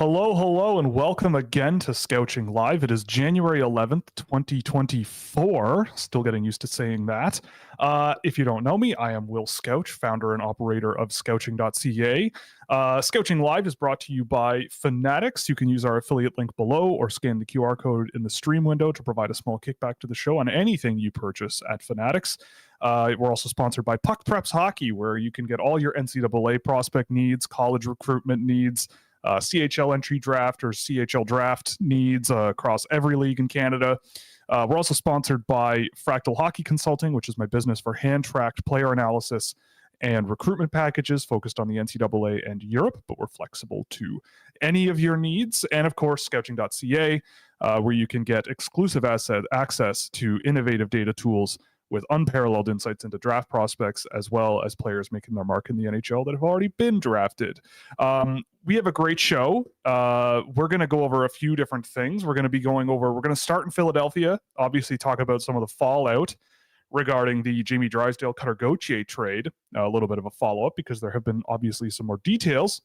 Hello, hello, and welcome again to Scouching Live. It is January 11th, 2024. Still getting used to saying that. If you don't know me, I am Will Scouch, founder and operator of Scouching.ca. Scouching Live is brought to you by Fanatics. You can use our affiliate link below or scan the QR code in the stream window to provide a small kickback to the show on anything you purchase at Fanatics. We're also sponsored by Puck Preps Hockey, where you can get all your NCAA prospect needs, college recruitment needs, CHL entry draft or CHL draft needs across every league in Canada. We're also sponsored by Fractal Hockey Consulting, which is my business for hand-tracked player analysis and recruitment packages focused on the NCAA and Europe, but we're flexible to any of your needs. And of course, Scouching.ca, where you can get exclusive access to innovative data tools with unparalleled insights into draft prospects, as well as players making their mark in the NHL that have already been drafted. We have a great show. We're going to go over a few different things. We're going to start in Philadelphia, obviously talk about some of the fallout regarding the Jamie Drysdale Cutter Gauthier trade, a little bit of a follow-up because there have been obviously some more details.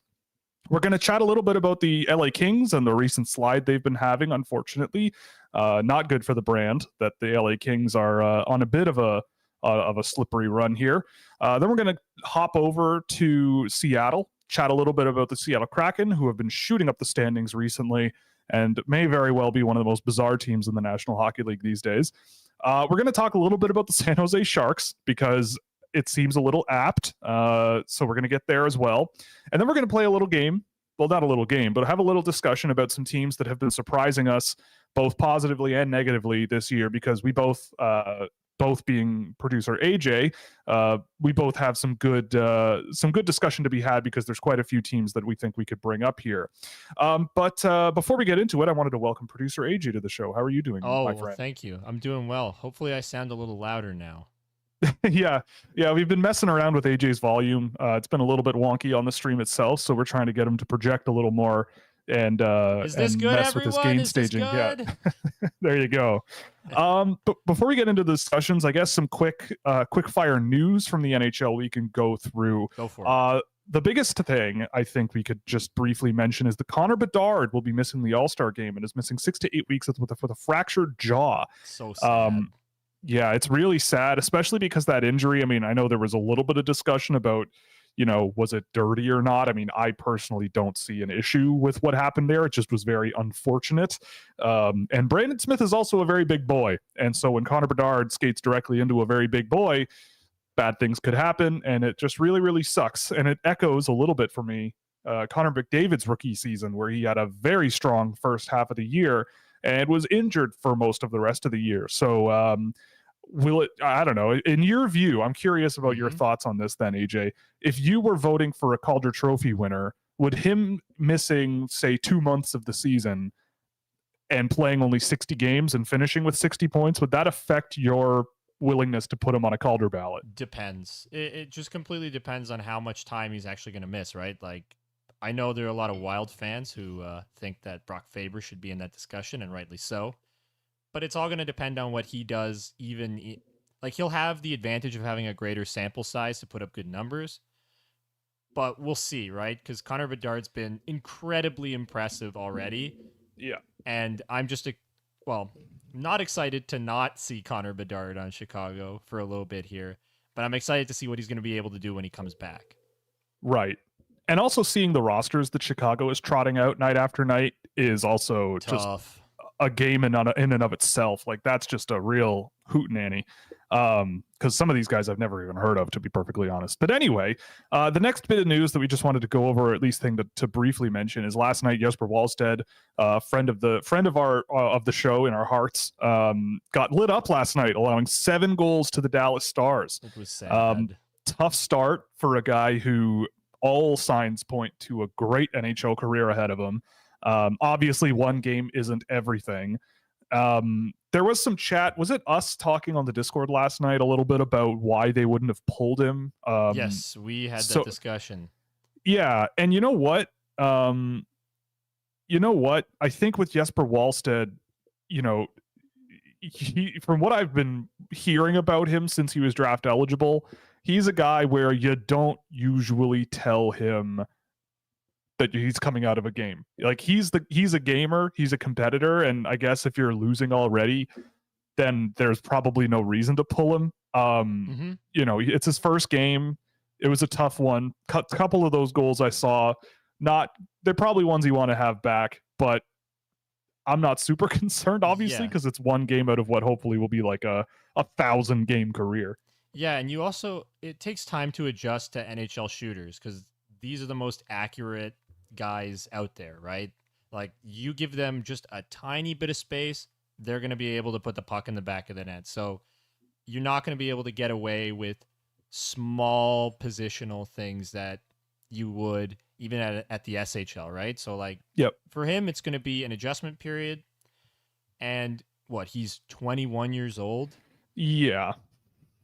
We're going to chat a little bit about the LA Kings and the recent slide they've been having, unfortunately. Not good for the brand that the LA Kings are on a bit of a slippery run here. Then we're going to hop over to Seattle, chat a little bit about the Seattle Kraken, who have been shooting up the standings recently and may very well be one of the most bizarre teams in the National Hockey League these days. We're going to talk a little bit about the San Jose Sharks because it seems a little apt. So we're going to get there as well. And then we're going to play a little game. Well, not a little game, but have a little discussion about some teams that have been surprising us both positively and negatively this year because we both being producer AJ, we both have some good discussion to be had because there's quite a few teams that we think we could bring up here. But before we get into it, I wanted to welcome producer AJ to the show. How are you doing, my friend? Well, thank you. I'm doing well. Hopefully I sound a little louder now. Yeah, we've been messing around with AJ's volume. It's been a little bit wonky on the stream itself, so we're trying to get him to project a little more and Is this and good, mess with his everyone? gain Is this staging. good? Yeah, there you go. But before we get into the discussions, I guess some quick fire news from the NHL we can go through. Go for it. The biggest thing I think we could just briefly mention is that Connor Bedard will be missing the All-Star game and is missing 6 to 8 weeks with a fractured jaw. So sad. Yeah, it's really sad, especially because that injury, I mean, I know there was a little bit of discussion about, was it dirty or not? I mean, I personally don't see an issue with what happened there. It just was very unfortunate. And Brandon Smith is also a very big boy. And so when Connor Bedard skates directly into a very big boy, bad things could happen. And it just really, really sucks. And it echoes a little bit for me Connor McDavid's rookie season, where he had a very strong first half of the year and was injured for most of the rest of the year. So I don't know. In your view, I'm curious about your thoughts on this then, AJ. If you were voting for a Calder Trophy winner, would him missing, say, 2 months of the season and playing only 60 games and finishing with 60 points, would that affect your willingness to put him on a Calder ballot? Depends. It just completely depends on how much time he's actually going to miss, right? Like, I know there are a lot of Wild fans who think that Brock Faber should be in that discussion, and rightly so. But it's all going to depend on what he does. Like, he'll have the advantage of having a greater sample size to put up good numbers. But we'll see, right? Because Connor Bedard's been incredibly impressive already. Yeah. And I'm just, not excited to not see Connor Bedard on Chicago for a little bit here. But I'm excited to see what he's going to be able to do when he comes back. Right. And also seeing the rosters that Chicago is trotting out night after night is also tough. Just a game in and of itself. Like, that's just a real hootenanny. Because some of these guys I've never even heard of, to be perfectly honest. But anyway, the next bit of news that we just wanted to go over, or at least thing to briefly mention, is last night Jesper Wallstedt, friend of the show in our hearts, got lit up last night, allowing 7 goals to the Dallas Stars. It was sad. Tough start for a guy who all signs point to a great NHL career ahead of him. Obviously, one game isn't everything. There was some chat. Was it us talking on the Discord last night a little bit about why they wouldn't have pulled him? Yes, we had that discussion. Yeah, and you know what? I think with Jesper Wallstedt, from what I've been hearing about him since he was draft eligible, he's a guy where you don't usually tell him that he's coming out of a game. Like he's a gamer, he's a competitor, and I guess if you're losing already, then there's probably no reason to pull him. It's his first game. It was a tough one. Couple of those goals I saw, they're probably ones you want to have back, but I'm not super concerned, obviously, Yeah. because it's one game out of what hopefully will be like a 1,000-game career. Yeah, and it takes time to adjust to NHL shooters because these are the most accurate guys out there, right? Like you give them just a tiny bit of space, they're going to be able to put the puck in the back of the net. So you're not going to be able to get away with small positional things that you would even at the SHL, right? So like, Yep. For him, it's going to be an adjustment period, and he's 21 years old. Yeah.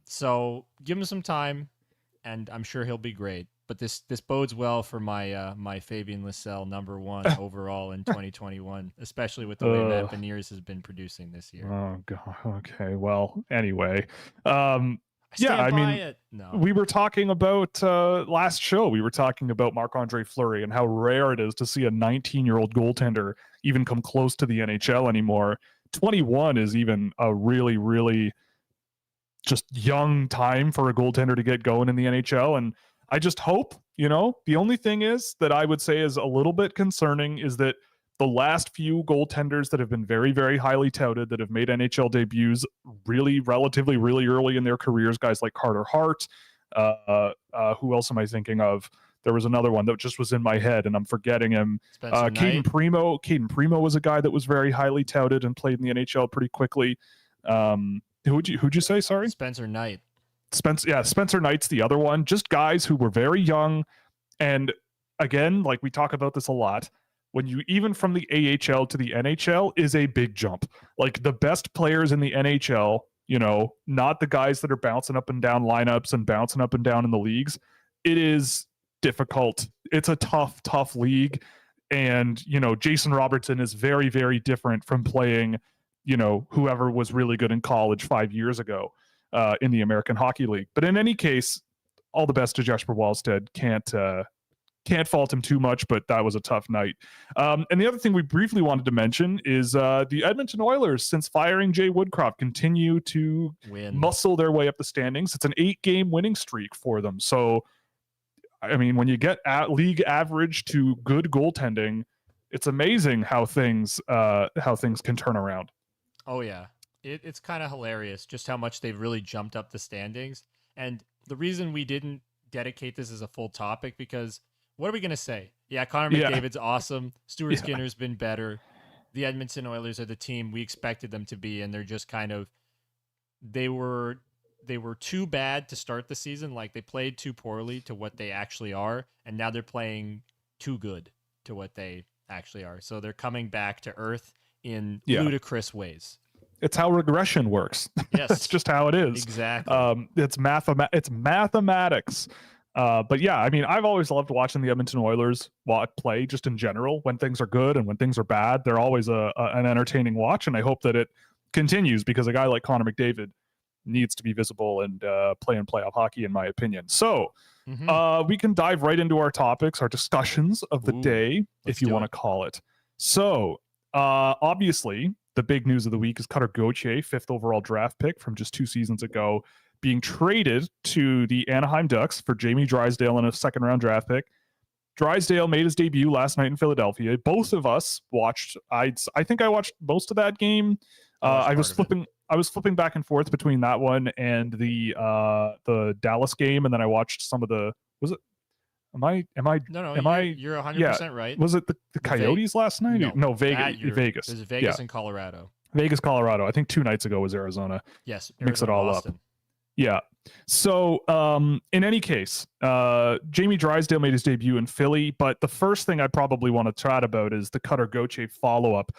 So give him some time, and I'm sure he'll be great. But this bodes well for my Fabian Lysell #1 overall in 2021, especially with the way Matt Beniers has been producing this year. Oh god. Okay. Well, anyway, we were talking about last show. We were talking about Marc-Andre Fleury and how rare it is to see a 19-year-old goaltender even come close to the NHL anymore. 21 is even a really, really just young time for a goaltender to get going in the NHL. And I just hope, the only thing is that I would say is a little bit concerning is that the last few goaltenders that have been very, very highly touted that have made NHL debuts relatively really early in their careers, guys like Carter Hart, who else am I thinking of? There was another one that just was in my head and I'm forgetting him. Caden Primo. Caden Primo was a guy that was very highly touted and played in the NHL pretty quickly. Who'd you say? Sorry, Spencer Knight. Spencer Knight's the other one. Just guys who were very young, and again, like we talk about this a lot. When you even from the AHL to the NHL is a big jump. Like the best players in the NHL, not the guys that are bouncing up and down lineups and bouncing up and down in the leagues. It is difficult. It's a tough league, and Jason Robertson is very, very different from playing. Whoever was really good in college 5 years ago in the American Hockey League. But in any case, all the best to Jesper Wallstedt. Can't fault him too much, but that was a tough night. And the other thing we briefly wanted to mention is the Edmonton Oilers, since firing Jay Woodcroft, continue to muscle their way up the standings. It's an 8-game winning streak for them. So, I mean, when you get league average to good goaltending, it's amazing how things can turn around. Oh, yeah. It's kind of hilarious just how much they've really jumped up the standings. And the reason we didn't dedicate this as a full topic, because what are we going to say? Yeah, Connor McDavid's awesome. Stuart Skinner's been better. The Edmonton Oilers are the team we expected them to be, and they're just kind of they were too bad to start the season. Like they played too poorly to what they actually are, and now they're playing too good to what they actually are. So they're coming back to earth in ludicrous ways. It's how regression works. Yes. That's just how it is. Exactly. It's mathematics. But yeah, I mean, I've always loved watching the Edmonton Oilers play just in general. When things are good and when things are bad, they're always an entertaining watch. And I hope that it continues because a guy like Connor McDavid needs to be visible and play in playoff hockey, in my opinion. So we can dive right into our topics, our discussions of the day, if you want to call it. So obviously, the big news of the week is Cutter Gauthier, 5th overall draft pick from just 2 seasons ago, being traded to the Anaheim Ducks for Jamie Drysdale and a 2nd-round draft pick. Drysdale made his debut last night in Philadelphia. Both of us watched. I think I watched most of that game. I was flipping back and forth between that one and the Dallas game, and then I watched some of the. Was it? Am I? You're 100% right. Was it the Coyotes last night? No, Vegas. Vegas. It was Vegas and Colorado. Vegas, Colorado. I think 2 nights ago was Arizona. Yes, mix it all Boston. Up. Yeah. So, in any case, Jamie Drysdale made his debut in Philly, but the first thing I probably want to chat about is the Cutter Gauthier follow-up.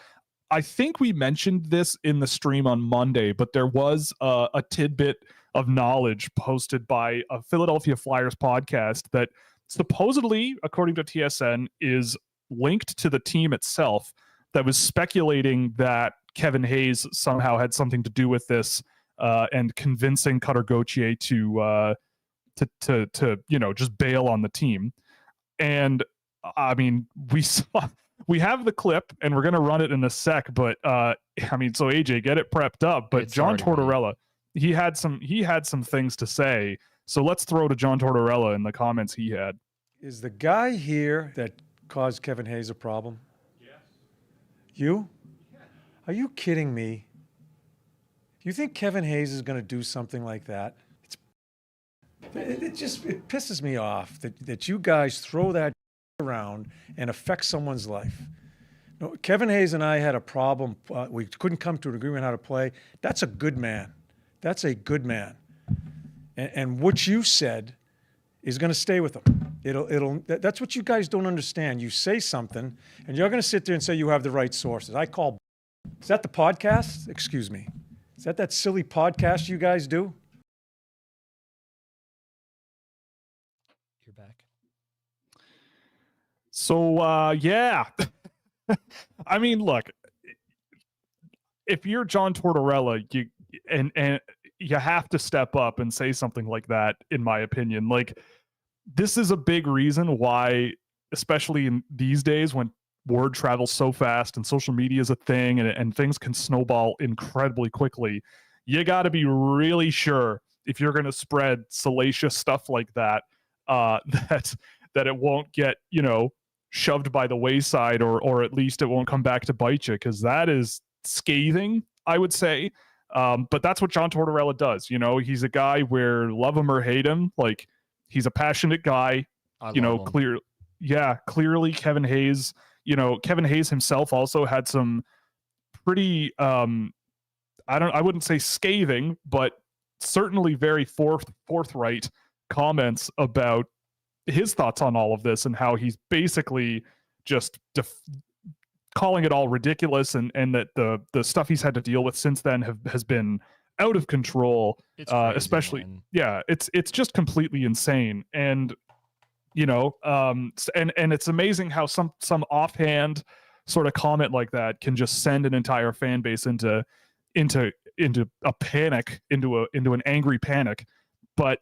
I think we mentioned this in the stream on Monday, but there was a tidbit of knowledge posted by a Philadelphia Flyers podcast that supposedly, according to TSN, is linked to the team itself, that was speculating that Kevin Hayes somehow had something to do with this and convincing Cutter Gauthier to just bail on the team. And I mean, we have the clip and we're gonna run it in a sec, but I mean, so AJ, get it prepped up. But It's John already ready. Tortorella, he had some things to say. So let's throw to John Tortorella in the comments he had. Is the guy here that caused Kevin Hayes a problem? Yes. You? Are you kidding me? You think Kevin Hayes is going to do something like that? It pisses me off that you guys throw that around and affect someone's life. No, Kevin Hayes and I had a problem. We couldn't come to an agreement how to play. That's a good man. That's a good man. And what you said is going to stay with him. That's what you guys don't understand. You say something, and you're going to sit there and say you have the right sources. Is that the podcast? Excuse me. Is that silly podcast you guys do? You're back. So yeah. I mean, look, if you're John Tortorella, you have to step up and say something like that, in my opinion. Like, this is a big reason why, especially in these days when word travels so fast and social media is a thing and things can snowball incredibly quickly, you got to be really sure if you're going to spread salacious stuff like that, that it won't get, shoved by the wayside, or at least it won't come back to bite you, because that is scathing, I would say. But that's what John Tortorella does. He's a guy where, love him or hate him, like, he's a passionate guy. Clearly Kevin Hayes, Kevin Hayes himself also had some pretty, I wouldn't say scathing, but certainly very forthright comments about his thoughts on all of this, and how he's basically just calling it all ridiculous, and that the stuff he's had to deal with since then has been out of control. It's crazy, especially, man. yeah, it's just completely insane. And and it's amazing how some offhand sort of comment like that can just send an entire fan base into a panic, into an angry panic. But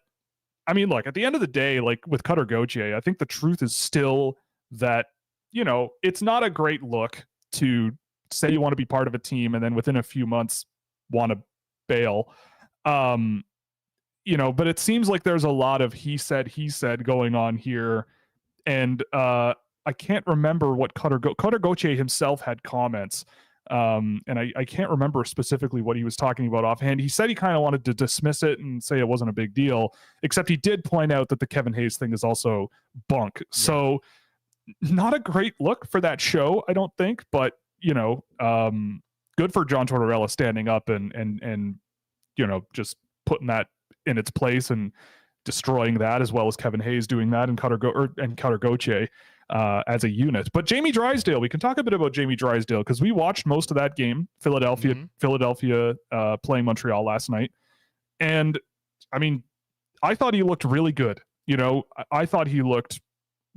I mean, look, at the end of the day, like with Cutter Gauthier, I think the truth is still that, it's not a great look to say you want to be part of a team and then within a few months want to bail. But it seems like there's a lot of he said going on here. And I can't remember what Cutter Gauthier himself had comments. And I can't remember specifically what he was talking about offhand. He said he kind of wanted to dismiss it and say it wasn't a big deal, except he did point out that the Kevin Hayes thing is also bunk. Yeah. So not a great look for that show, I don't think, but good for John Tortorella standing up and just putting that in its place and destroying that, as well as Kevin Hayes doing that, and Cutter Gauthier as a unit. But Jamie Drysdale, we can talk a bit about Jamie Drysdale, because we watched most of that game, Philadelphia playing Montreal last night. And I mean, I thought he looked really good. I thought he looked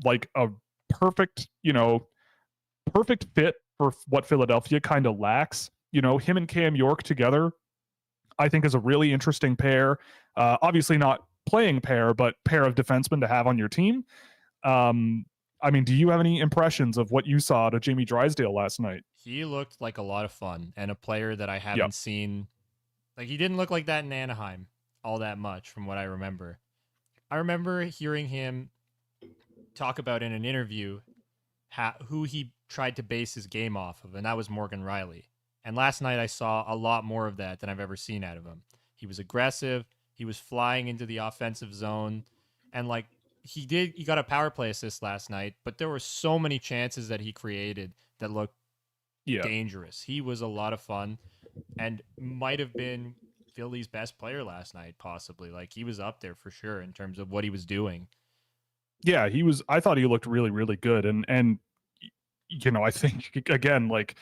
like a perfect fit for what Philadelphia kind of lacks. Him and Cam York together, I think, is a really interesting pair. Obviously not playing pair, but pair of defensemen to have on your team. I mean, do you have any impressions of what you saw to Jamie Drysdale last night? He looked like a lot of fun, and a player that I haven't seen. Like, he didn't look like that in Anaheim all that much, from what I remember. I remember hearing him talk about in an interview who he tried to base his game off of, and that was Morgan Riley. And last night I saw a lot more of that than I've ever seen out of him. He was aggressive. He was flying into the offensive zone, and like, he got a power play assist last night, but there were so many chances that he created that looked dangerous. He was a lot of fun and might have been Philly's best player last night, possibly. Like, he was up there for sure in terms of what he was doing. Yeah, he was. I thought he looked really, really good. And I think, again, like,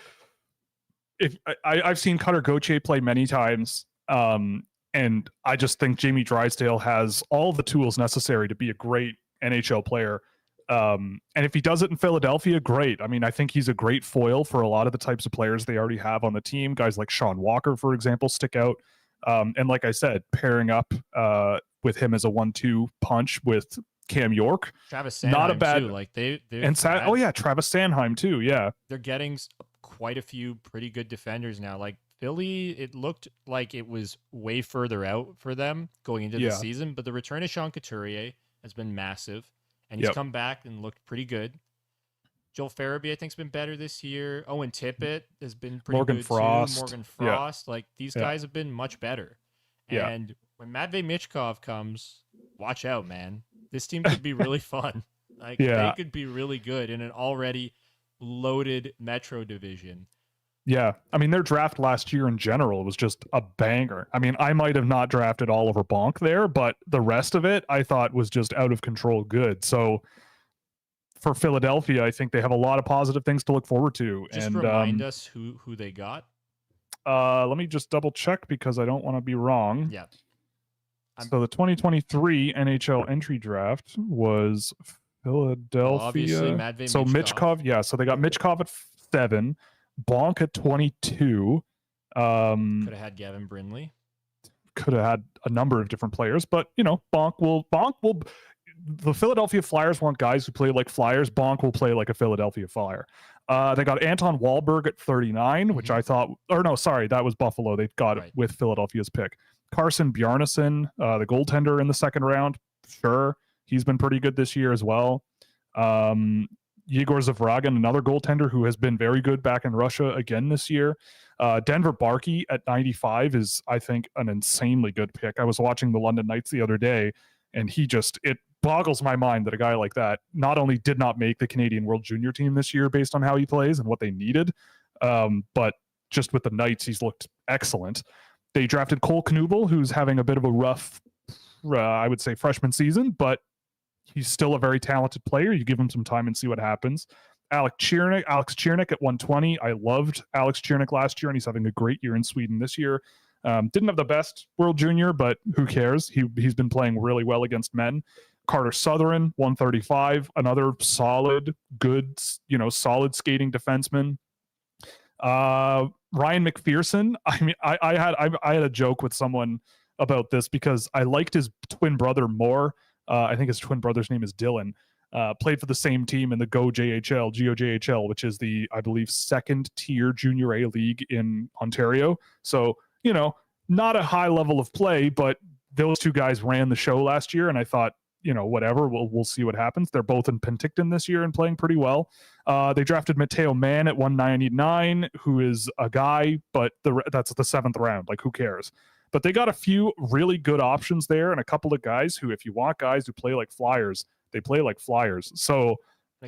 if I've seen Cutter Gauthier play many times, and I just think Jamie Drysdale has all the tools necessary to be a great NHL player. And if he does it in Philadelphia, great. I mean, I think he's a great foil for a lot of the types of players they already have on the team. Guys like Sean Walker, for example, stick out. And like I said, pairing up with him as a 1-2 punch with Cam York, Travis not a Sanheim bad too. Like they oh yeah, Travis Sanheim too. Yeah, they're getting quite a few pretty good defenders now. Like Philly, it looked like it was way further out for them going into the yeah, season, but the return of Sean Couturier has been massive, and he's yep. come back and looked pretty good. Joel Farabee, I think, has been better this year. Owen Tippett has been pretty Morgan good Frost. too. Morgan Yeah, Frost, like these yeah, guys have been much better. yeah, And when Matvey Michkov comes, watch out, man. This team could be really fun. Like they yeah. could be really good in an already loaded Metro division. Yeah, I mean, their draft last year in general was just a banger. I mean, I might have not drafted Oliver Bonk there, but the rest of it I thought was just out of control good. So for Philadelphia, I think they have a lot of positive things to look forward to. Just And remind us who they got. let me just double check because I don't want to be wrong. Yeah. So the 2023 NHL entry draft was Philadelphia. Well, obviously, Matvey so Michkov. Yeah, so they got Michkov at 7, Bonk at 22. Could have had Gavin Brindley. Could have had a number of different players, but you know, Bonk will. The Philadelphia Flyers want guys who play like Flyers. Bonk will play like a Philadelphia Flyer. They got Anton Wahlberg at 39, which I thought, or no, sorry, that was Buffalo. They got it with Philadelphia's pick. Carson Bjarnason, the goaltender in the second round. Sure, he's been pretty good this year as well. Yegor Zavragin, another goaltender who has been very good back in Russia again this year. Denver Barkey at 95 is, I think, an insanely good pick. I was watching the London Knights the other day, and it boggles my mind that a guy like that not only did not make the Canadian World Junior team this year based on how he plays and what they needed, but just with the Knights, he's looked excellent. They drafted Cole Knubel, who's having a bit of a rough, I would say, freshman season, but he's still a very talented player. You give him some time and see what happens. Alex Chiernik at 120. I loved Alex Chiernik last year, and he's having a great year in Sweden this year. Didn't have the best World Junior, but who cares? He's been playing really well against men. Carter Southern, 135, another solid skating defenseman. Ryan McPherson. I mean, I had a joke with someone about this because I liked his twin brother more. I think his twin brother's name is Dylan. Played for the same team in the GOJHL, which is the, I believe, second tier junior A league in Ontario. So, you know, not a high level of play, but those two guys ran the show last year, and I thought, you know, whatever, we'll see what happens. They're both in Penticton this year and playing pretty well. They drafted Matteo Mann at 199, who is a guy, but that's the 7th round. Like, who cares? But they got a few really good options there and a couple of guys who, if you want guys who play like Flyers, they play like Flyers. So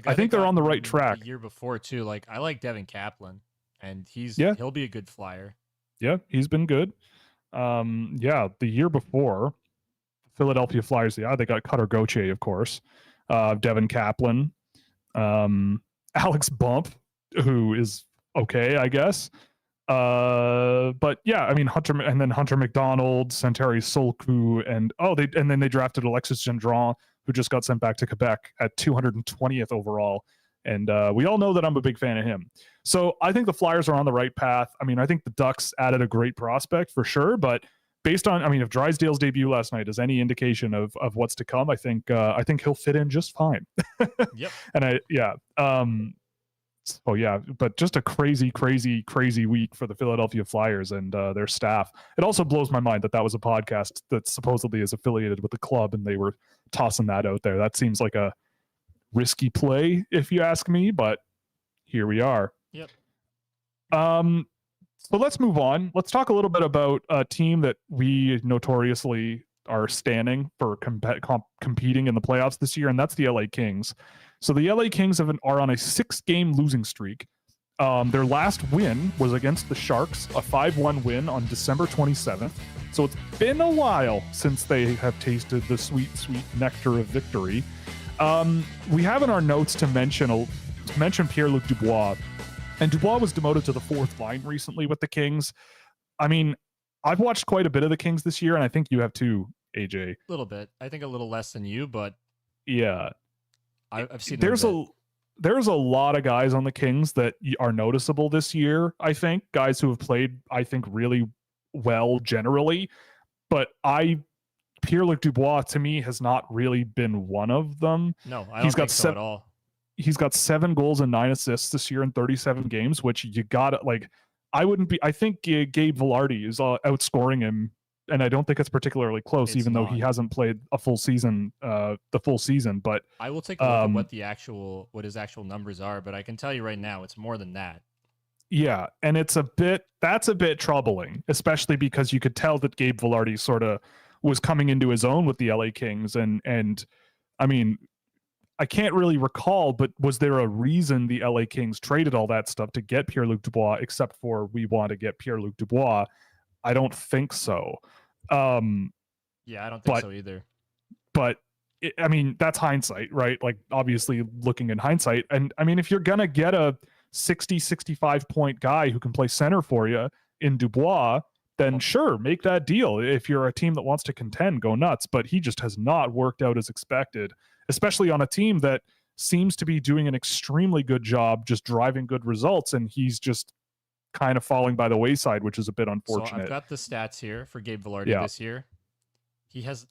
I think they're on the right track. The year before too, like I like Devin Kaplan, and he'll be a good Flyer. Yeah, he's been good. The year before, Philadelphia Flyers, they got Cutter Gauthier, of course. Devin Kaplan, Alex Bump, who is okay, I guess. But yeah, I mean Hunter McDonald, Santeri Solku, and then they drafted Alexis Gendron, who just got sent back to Quebec at 220th overall. And we all know that I'm a big fan of him. So I think the Flyers are on the right path. I mean, I think the Ducks added a great prospect for sure, but based on, I mean, if Drysdale's debut last night is any indication of what's to come, I think he'll fit in just fine. Yep. And but just a crazy week for the Philadelphia Flyers and their staff. It also blows my mind that was a podcast that supposedly is affiliated with the club, and they were tossing that out there. That seems like a risky play, if you ask me, but here we are. Yep. So let's move on. Let's talk a little bit about a team that we notoriously are standing for competing in the playoffs this year, and that's the LA Kings. So the LA Kings are on a 6-game losing streak. Their last win was against the Sharks, a 5-1 win on December 27th. So it's been a while since they have tasted the sweet, sweet nectar of victory. We have in our notes to mention Pierre-Luc Dubois. And Dubois was demoted to the 4th line recently with the Kings. I mean, I've watched quite a bit of the Kings this year, and I think you have too, AJ. A little bit. I think a little less than you, but yeah, I've seen. There's a lot of guys on the Kings that are noticeable this year. I think guys who have played, I think, really well generally. But I Pierre-Luc Dubois to me has not really been one of them. No, I He's don't got think so at all. He's got 7 goals and 9 assists this year in 37 games, which you got to like. I think Gabe Vilardi is outscoring him, and I don't think it's particularly close, It's even though he not. hasn't played a full season, the full season. But I will take a look at what his actual numbers are, but I can tell you right now, it's more than that. yeah, and that's a bit troubling, especially because you could tell that Gabe Vilardi sort of was coming into his own with the LA Kings, and I mean, I can't really recall, but was there a reason the LA Kings traded all that stuff to get Pierre-Luc Dubois, except for we want to get Pierre-Luc Dubois? I don't think so. Yeah, I don't think so either. But I mean, that's hindsight, right? Like, obviously looking in hindsight. And I mean, if you're going to get a 60, 65 point guy who can play center for you in Dubois, then sure, make that deal. If you're a team that wants to contend, go nuts. But he just has not worked out as expected, especially on a team that seems to be doing an extremely good job just driving good results. And he's just kind of falling by the wayside, which is a bit unfortunate. So I've got the stats here for Gabe Vilardi this year. He has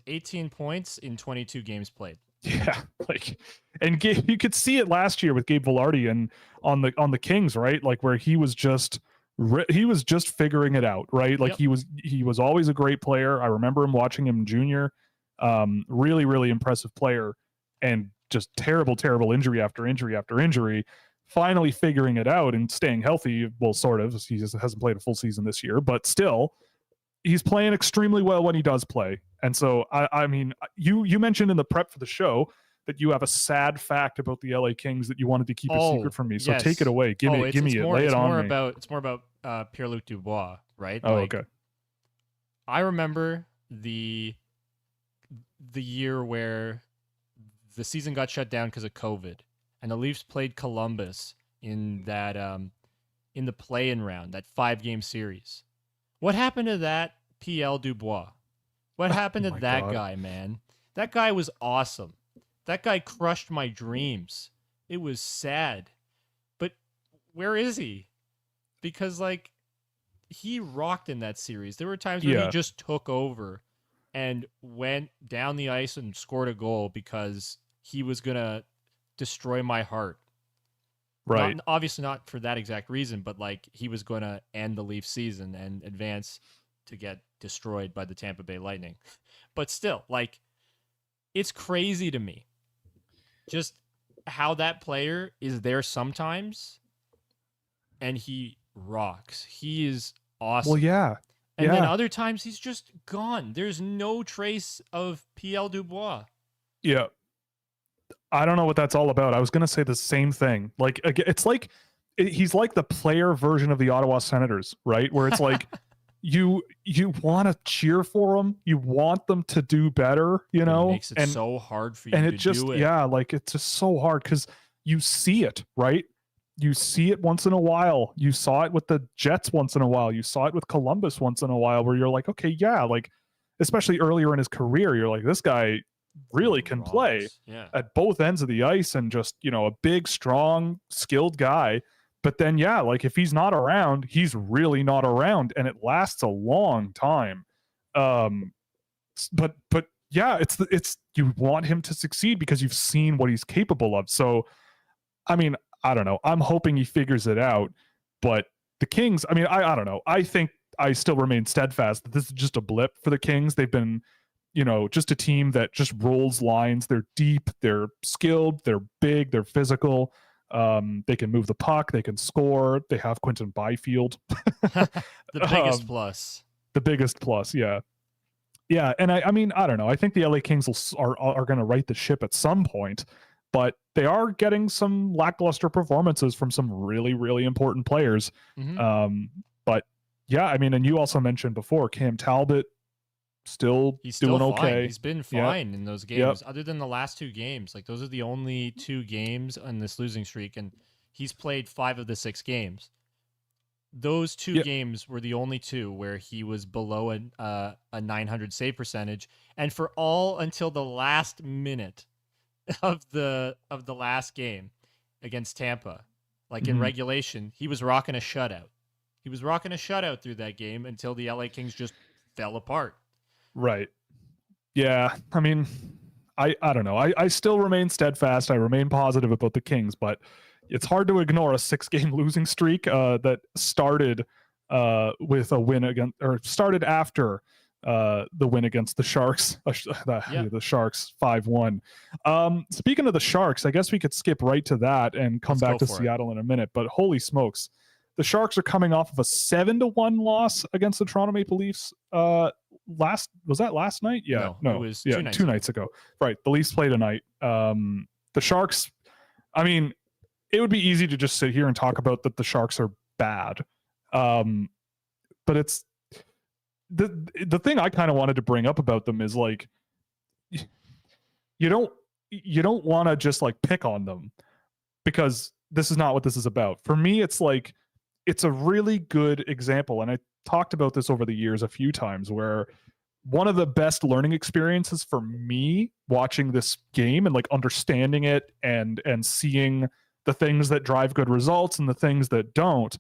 18 points in 22 games played. Yeah, like, and you could see it last year with Gabe Vilardi and on the Kings, right? Like, where he was just figuring it out, right? Like, he was always a great player. I remember him watching him in junior. Really, really impressive player, and just terrible injury after injury after injury. Finally figuring it out and staying healthy. Well, sort of. He just hasn't played a full season this year, but still, he's playing extremely well when he does play. And so, I mean, you mentioned in the prep for the show that you have a sad fact about the LA Kings that you wanted to keep a secret from me. So take it away. Give me it. Lay it on me. It's more about Pierre-Luc Dubois, right? Oh, okay. I remember the year where the season got shut down because of COVID, and the Leafs played Columbus in that in the play-in round, that 5-game series. What happened to that PL Dubois? What happened to that guy, man? That guy was awesome. That guy crushed my dreams. It was sad. But where is he? Because, like, he rocked in that series. There were times where he just took over and went down the ice and scored a goal because he was going to destroy my heart. Right. Obviously not for that exact reason, but, like, he was going to end the Leafs season and advance to get destroyed by the Tampa Bay Lightning. But still, like, it's crazy to me just how that player is there sometimes and he rocks. He is awesome. Well, yeah. And then other times he's just gone. There's no trace of PL Dubois. Yeah. I don't know what that's all about. I was going to say the same thing. Like, it's like he's like the player version of the Ottawa Senators, right? Where it's like you want to cheer for them, you want them to do better, you know. It makes it so hard for you and to it just do it. Yeah, like, it's just so hard because you see it, right? You see it once in a while. You saw it with the Jets once in a while. You saw it with Columbus once in a while, where you're like, okay, yeah, like, especially earlier in his career, you're like, this guy really can play at both ends of the ice, and just, you know, a big, strong, skilled guy. But then, yeah, like, if he's not around, he's really not around, and it lasts a long time. But yeah, it's you want him to succeed because you've seen what he's capable of. So, I mean, I don't know. I'm hoping he figures it out. But the Kings, I mean, I don't know. I think I still remain steadfast that this is just a blip for the Kings. They've been, you know, just a team that just rolls lines. They're deep, they're skilled, they're big, they're physical. They can move the puck, they can score. They have Quentin Byfield. The biggest plus. The biggest plus, yeah. Yeah, and I mean, I don't know. I think the LA Kings are going to right the ship at some point, but they are getting some lackluster performances from some really, really important players. Mm-hmm. But yeah, I mean, and you also mentioned before, Cam Talbot he's still doing fine. okay. He's been fine in those games, other than the last 2 games. Like, those are the only 2 games on this losing streak, and he's played 5 of the 6 games. Those 2 games were the only 2 where he was below a 900 save percentage, and for all until the last minute of the last game against Tampa, like in regulation, he was rocking a shutout. He was rocking a shutout through that game until the LA Kings just fell apart. Right. Yeah. I mean, I don't know. I still remain steadfast. I remain positive about the Kings, but it's hard to ignore a 6-game losing streak that started with a win against, or started after the win against the Sharks. The Sharks 5-1. Speaking of the Sharks, I guess we could skip right to that and come Let's back go to for it. Seattle in a minute. But holy smokes, the Sharks are coming off of a 7-1 loss against the Toronto Maple Leafs. Was that last night? Yeah, No, it was yeah, 2 nights two ago. nights ago. Right, the Leafs played tonight. The Sharks. I mean, it would be easy to just sit here and talk about that the Sharks are bad, but it's the thing I kind of wanted to bring up about them is like you don't want to just like pick on them, because this is not what this is about. For me, it's like it's a really good example, and I talked about this over the years a few times, where one of the best learning experiences for me watching this game and like understanding it and seeing the things that drive good results and the things that don't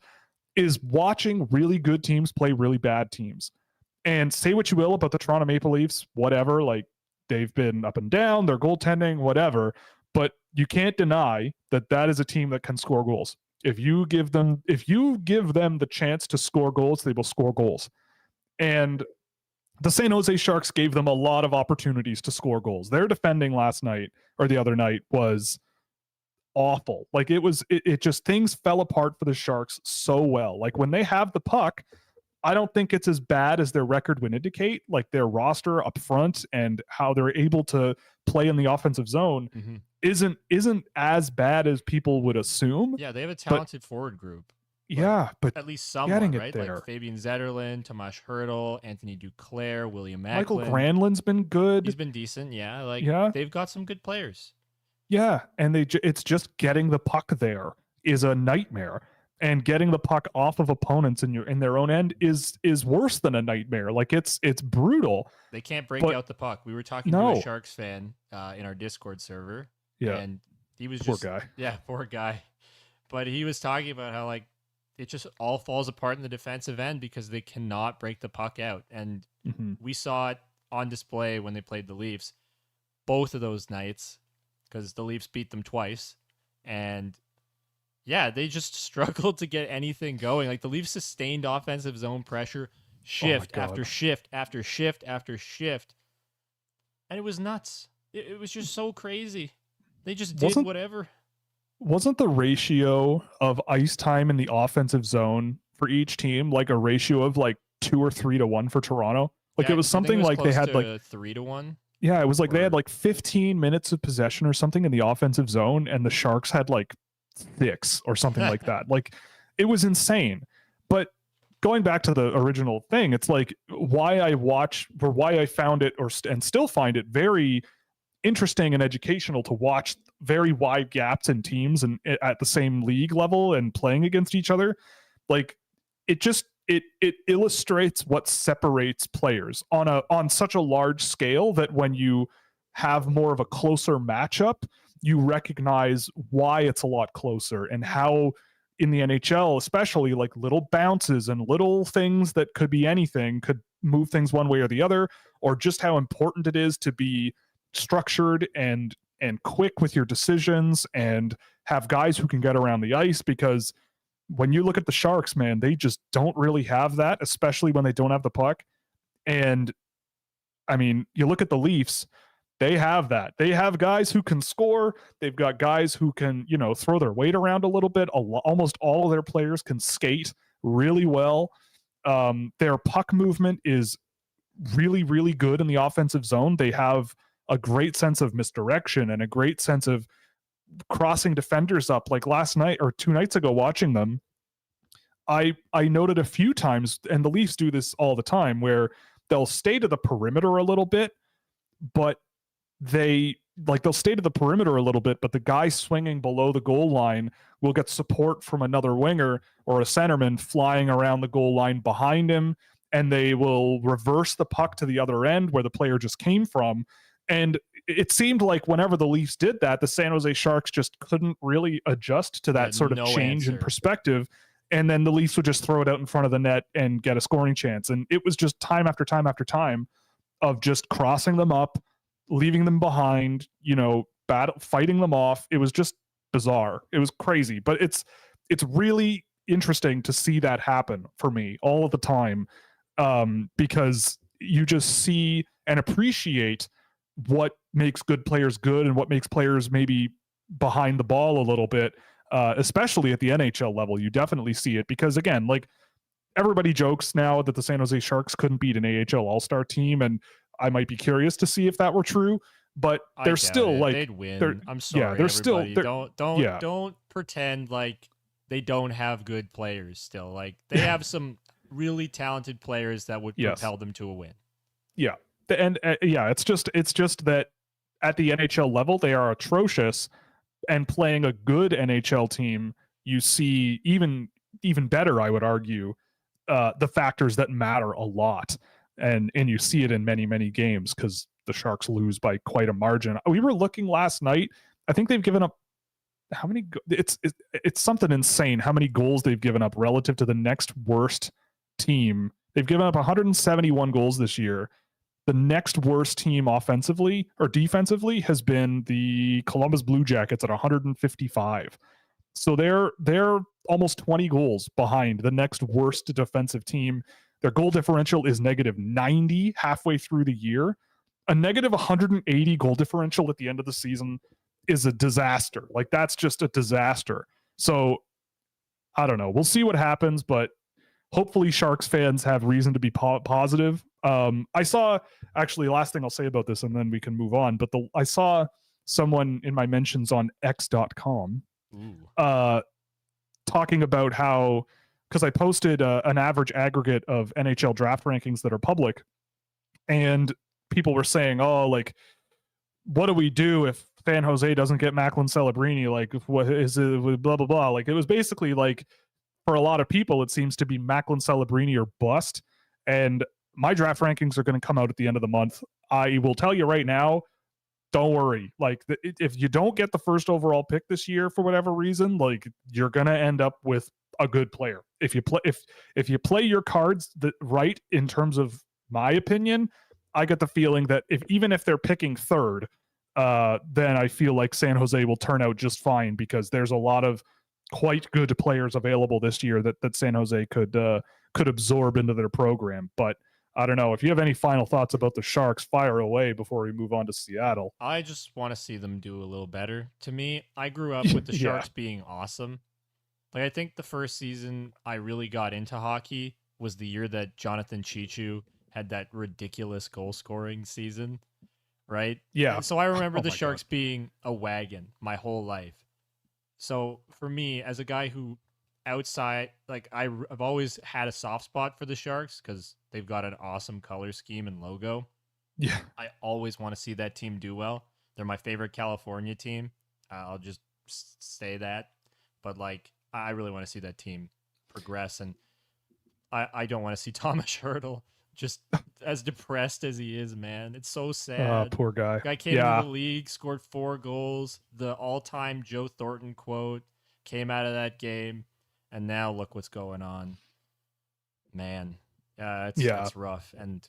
is watching really good teams play really bad teams. And say what you will about the Toronto Maple Leafs, whatever, like they've been up and down, their goaltending, whatever, but you can't deny that that is a team that can score goals. If you give them the chance to score goals, they will score goals. And the San Jose Sharks gave them a lot of opportunities to score goals. Their defending last night or the other night was awful. Like it just, things fell apart for the Sharks so well. Like when they have the puck, I don't think it's as bad as their record would indicate. Like their roster up front and how they're able to play in the offensive zone isn't as bad as people would assume. Yeah, they have a talented forward group. Yeah, but at least someone, getting it right? there. Like Fabian Zetterlund, Tomas Hertl, Anthony Duclair, William Michael Macklin. Granlund's been good. He's been decent, yeah. Like they've got some good players. Yeah, and it's just getting the puck there is a nightmare, and getting the puck off of opponents in their own end is worse than a nightmare. Like it's brutal. They can't break out the puck. We were talking to a Sharks fan in our Discord server, and he was poor guy. Yeah, poor guy. But he was talking about how like it just all falls apart in the defensive end because they cannot break the puck out. And we saw it on display when they played the Leafs both of those nights, because the Leafs beat them twice. And yeah, they just struggled to get anything going. Like the Leafs sustained offensive zone pressure shift after shift after shift after shift. And it was nuts. It was just so crazy. They just did whatever. Wasn't the ratio of ice time in the offensive zone for each team like a ratio of like 2 or 3 to 1 for Toronto? Like it was something like they had like 3 to 1. Yeah, it was like they had like 15 minutes of possession or something in the offensive zone, and the Sharks had like 6 or something like that. Like it was insane. But going back to the original thing, it's like why I found it and still find it very interesting and educational to watch very wide gaps in teams and at the same league level and playing against each other. Like it illustrates what separates players on such a large scale that when you have more of a closer matchup, you recognize why it's a lot closer, and how in the NHL, especially, like little bounces and little things that could be anything could move things one way or the other, or just how important it is to be structured and quick with your decisions and have guys who can get around the ice. Because when you look at the Sharks, man, they just don't really have that, especially when they don't have the puck. And I mean, you look at the Leafs, they have that. They have guys who can score. They've got guys who can, throw their weight around a little bit. Almost all of their players can skate really well. Their puck movement is really, really good in the offensive zone. They have a great sense of misdirection and a great sense of crossing defenders up. Like last night or 2 nights ago watching them, I noted a few times, and the Leafs do this all the time, where they'll stay to the perimeter a little bit, but they'll stay to the perimeter a little bit, but the guy swinging below the goal line will get support from another winger or a centerman flying around the goal line behind him, and they will reverse the puck to the other end where the player just came from. And it seemed like whenever the Leafs did that, the San Jose Sharks just couldn't really adjust to that sort of change in perspective. And then the Leafs would just throw it out in front of the net and get a scoring chance. And it was just time after time after time. of just crossing them up, leaving them behind, fighting them off. It was just bizarre. It was crazy, but it's really interesting to see that happen for me all of the time, because you just see and appreciate what makes good players good and what makes players maybe behind the ball a little bit, especially at the NHL level. You definitely see it because, again, like, everybody jokes now that the San Jose Sharks couldn't beat an AHL All-Star team, and I might be curious to see if that were true, but they're still like, they'd win. I'm sorry, they're everybody. still Don't pretend like they don't have good players still. Like, they have some really talented players that would propel them to a win. Yeah. It's just that at the NHL level, they are atrocious, and playing a good NHL team, you see even better, I would argue, the factors that matter a lot. And you see it in many, many games because the Sharks lose by quite a margin. We were looking last night. I think they've given up how many? It's something insane how many goals they've given up relative to the next worst team. They've given up 171 goals this year. The next worst team offensively or defensively has been the Columbus Blue Jackets at 155. So they're almost 20 goals behind the next worst defensive team. Their goal differential is -90 halfway through the year. A -180 goal differential at the end of the season is a disaster. Like, that's just a disaster. So I don't know. We'll see what happens, but hopefully Sharks fans have reason to be positive. I saw, actually, last thing I'll say about this and then we can move on, but I saw someone in my mentions on x.com talking about how, because I posted an average aggregate of NHL draft rankings that are public, and people were saying, oh, like, what do we do if San Jose doesn't get Macklin Celebrini? Like, what is it, blah, blah, blah. Like, it was basically like, for a lot of people, it seems to be Macklin Celebrini or bust. And my draft rankings are going to come out at the end of the month. I will tell you right now, don't worry. Like, if you don't get the first overall pick this year for whatever reason, like, you're going to end up with a good player. If you play your cards right, in terms of my opinion, I get the feeling that even if they're picking third, then I feel like San Jose will turn out just fine, because there's a lot of quite good players available this year that San Jose could absorb into their program. But I don't know. If you have any final thoughts about the Sharks, fire away before we move on to Seattle. I just want to see them do a little better. To me, I grew up with the Sharks being awesome. Like, I think the first season I really got into hockey was the year that Jonathan Chichu had that ridiculous goal scoring season, right? Yeah. And so I remember the Sharks being a wagon my whole life. So for me, as a guy who outside, like, I've always had a soft spot for the Sharks because they've got an awesome color scheme and logo. Yeah. I always want to see that team do well. They're my favorite California team. I'll just say that. But, like, I really want to see that team progress. And I don't want to see Thomas Hertl just as depressed as he is, man. It's so sad. Poor guy. Guy came into the league, scored 4 goals. The all-time Joe Thornton quote came out of that game, and now look what's going on. Man, it's rough. And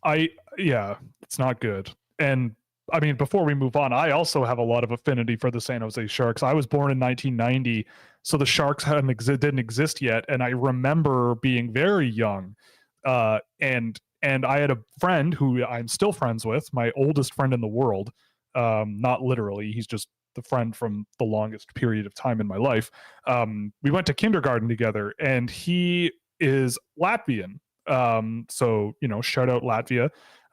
it's not good. And I mean, before we move on, I also have a lot of affinity for the San Jose Sharks. I was born in 1990, so the Sharks didn't exist yet, and I remember being very young, and I had a friend who I'm still friends with, my oldest friend in the world. Not literally, he's just the friend from the longest period of time in my life. We went to kindergarten together, and he is Latvian. So, shout out Latvia.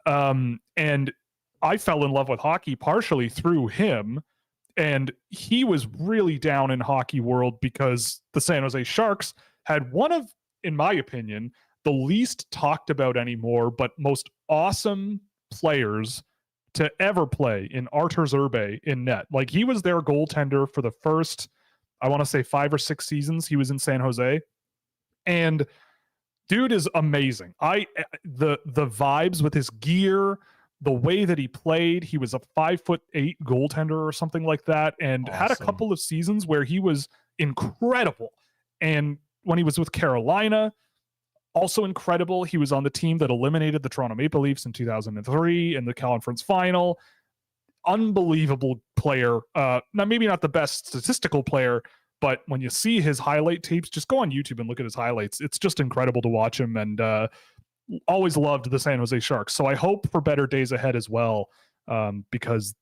And I fell in love with hockey partially through him. And he was really down in hockey world because the San Jose Sharks had one of, in my opinion, the least talked about anymore, but most awesome players to ever play in Artur Zerbe in net. Like, he was their goaltender for the first, I want to say 5 or 6 seasons he was in San Jose. And dude is amazing. The vibes with his gear, the way that he played, he was a 5'8" goaltender or something like that, and had a couple of seasons where he was incredible. And when he was with Carolina, also incredible. He was on the team that eliminated the Toronto Maple Leafs in 2003 in the conference final. Unbelievable player. Maybe not the best statistical player, but when you see his highlight tapes, just go on YouTube and look at his highlights. It's just incredible to watch him, and always loved the San Jose Sharks. So I hope for better days ahead as well, because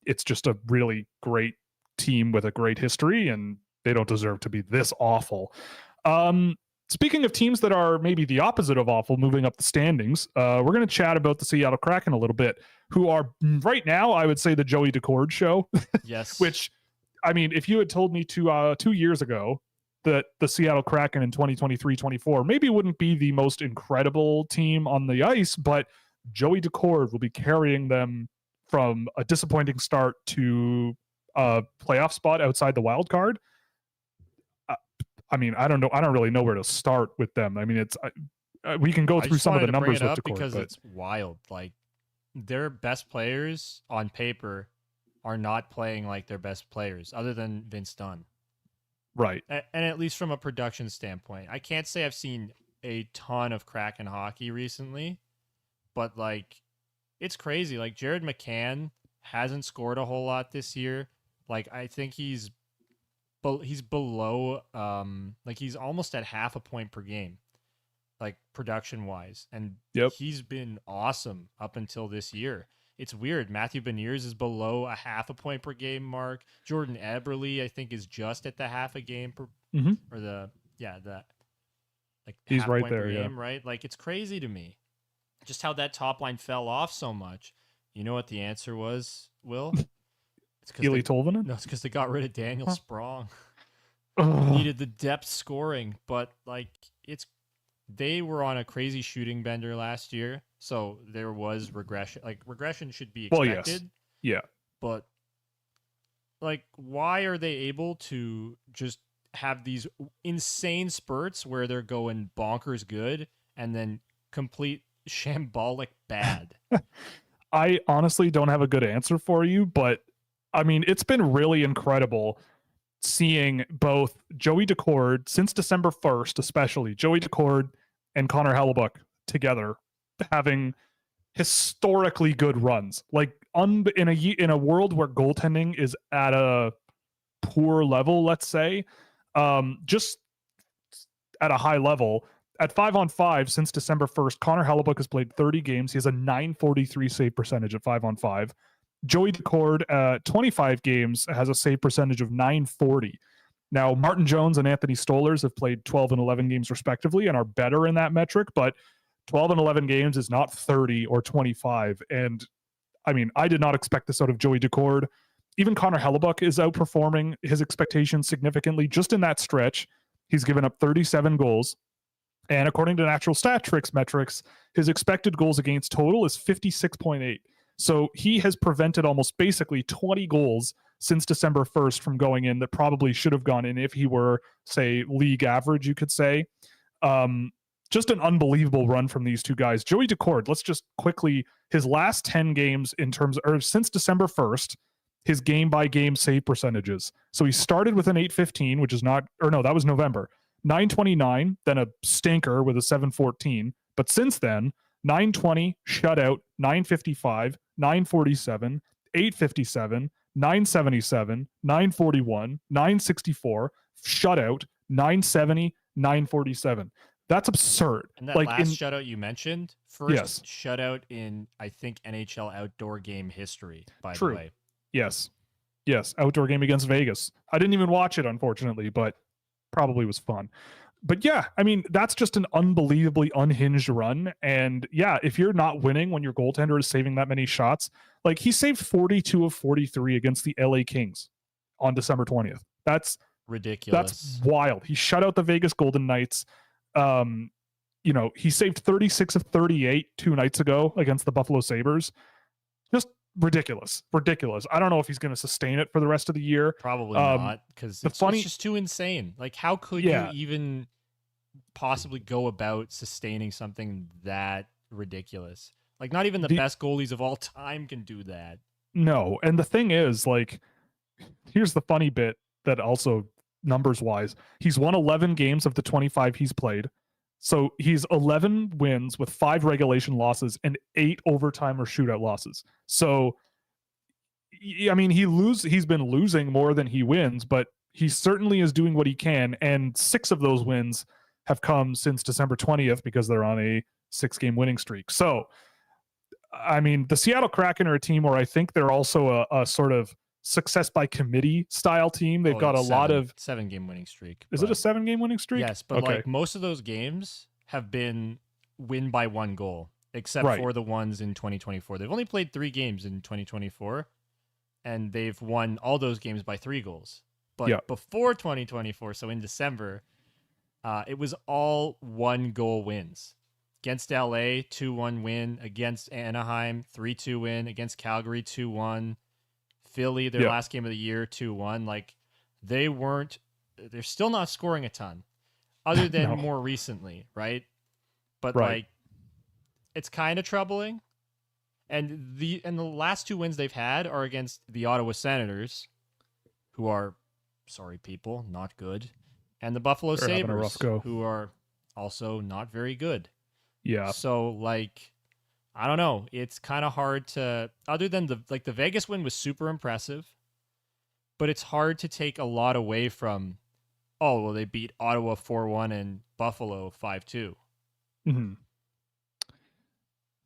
it's just a really great team with a great history, and they don't deserve to be this awful. Speaking of teams that are maybe the opposite of awful, moving up the standings, we're going to chat about the Seattle Kraken a little bit, who are right now, I would say, the Joey Daccord show. Yes. Which, I mean, if you had told me 2 years ago that the Seattle Kraken in 2023-24 maybe wouldn't be the most incredible team on the ice, but Joey Daccord will be carrying them from a disappointing start to a playoff spot outside the wild card. I mean, I don't know. I don't really know where to start with them. I mean, it's we can go through some of the numbers with Daccord, because it's wild. Like, their best players on paper are not playing like their best players, other than Vince Dunn. Right. And at least from a production standpoint, I can't say I've seen a ton of Kraken hockey recently, but like, it's crazy. Like, Jared McCann hasn't scored a whole lot this year. Like, I think he's below, like, he's almost at half a point per game, like, production wise. And he's been awesome up until this year. It's weird. Matthew Beniers is below a half a point per game mark. Jordan Eberle, I think, is just at the half a game per, or like, he's half right point there, per game, right? Like, it's crazy to me just how that top line fell off so much. You know what the answer was, Will? It's Eeli Tolvanen? No, it's because they got rid of Daniel Sprong. Ugh. Needed the depth scoring, but like, they were on a crazy shooting bender last year, so there was regression. Like, regression should be expected. Well, yes. Yeah. But like, why are they able to just have these insane spurts where they're going bonkers good and then complete shambolic bad? I honestly don't have a good answer for you, but I mean, it's been really incredible seeing both Joey Daccord since December 1st, especially Joey Daccord and Connor Hellebuck together having historically good runs. Like, in a world where goaltending is at a poor level, let's say, just at a high level, at 5-on-5 since December 1st, Connor Hellebuck has played 30 games. He has a .943 save percentage at 5-on-5. Joey Daccord, 25 games, has a save percentage of .940. Now, Martin Jones and Anthony Stolarz have played 12 and 11 games respectively and are better in that metric, but 12 and 11 games is not 30 or 25. And I mean, I did not expect this out of Joey Daccord. Even Connor Hellebuck is outperforming his expectations significantly. Just in that stretch, he's given up 37 goals. And according to Natural Stat Tricks metrics, his expected goals against total is 56.8. So he has prevented almost basically 20 goals since December 1st from going in that probably should have gone in if he were, say, league average, you could say. Just an unbelievable run from these two guys. Joey Daccord, let's just quickly, his last 10 games in terms of, or since December 1st, his game-by-game save percentages. So he started with an 815, which is not, or no, that was November. 929, then a stinker with a 714. But since then, 920, shutout, 955, 947, 857, 977, 941, 964, shutout, 970, 947. That's absurd. And that last shutout you mentioned, first shutout in, I think, NHL outdoor game history, by the way. Yes. Outdoor game against Vegas. I didn't even watch it, unfortunately, but probably was fun. But yeah, I mean, that's just an unbelievably unhinged run. And yeah, if you're not winning when your goaltender is saving that many shots, like, he saved 42 of 43 against the LA Kings on December 20th. That's ridiculous. That's wild. He shut out the Vegas Golden Knights. He saved 36 of 38 2 nights ago against the Buffalo Sabres. Just ridiculous. I don't know if he's going to sustain it for the rest of the year. Probably not, because it's just too insane. Like, how could you even possibly go about sustaining something that ridiculous? Like, not even the best goalies of all time can do that. No, and the thing is, like, here's the funny bit that also, numbers wise, he's won 11 games of the 25 he's played. So he's 11 wins with 5 regulation losses and 8 overtime or shootout losses. So I mean, he's been losing more than he wins, but he certainly is doing what he can. And 6 of those wins have come since December 20th because they're on a 6-game winning streak. So, I mean, the Seattle Kraken are a team where I think they're also a sort of success by committee style team. They've got a lot of 7-game winning streak. Is it a 7-game winning streak? Yes, but okay. like most of those games have been win by 1 goal, except Right. for the ones in 2024. They've only played 3 games in 2024, and they've won all those games by 3 goals. But before 2024, so in December, it was all 1-goal wins. Against LA, 2-1 win. Against Anaheim, 3-2 win. Against Calgary, 2-1. Philly, their last game of the year, 2-1. Like, they're still not scoring a ton, other than No. more recently, right? But Right. like, it's kind of troubling. And the last 2 wins they've had are against the Ottawa Senators, who are, sorry people, not good, and the Buffalo They're having a rough Sabres, go. who are also not very good. Yeah. So like, I don't know. It's kind of hard to, other than the Vegas win was super impressive, but it's hard to take a lot away from, oh, well, they beat Ottawa 4-1 and Buffalo 5-2. Mm-hmm.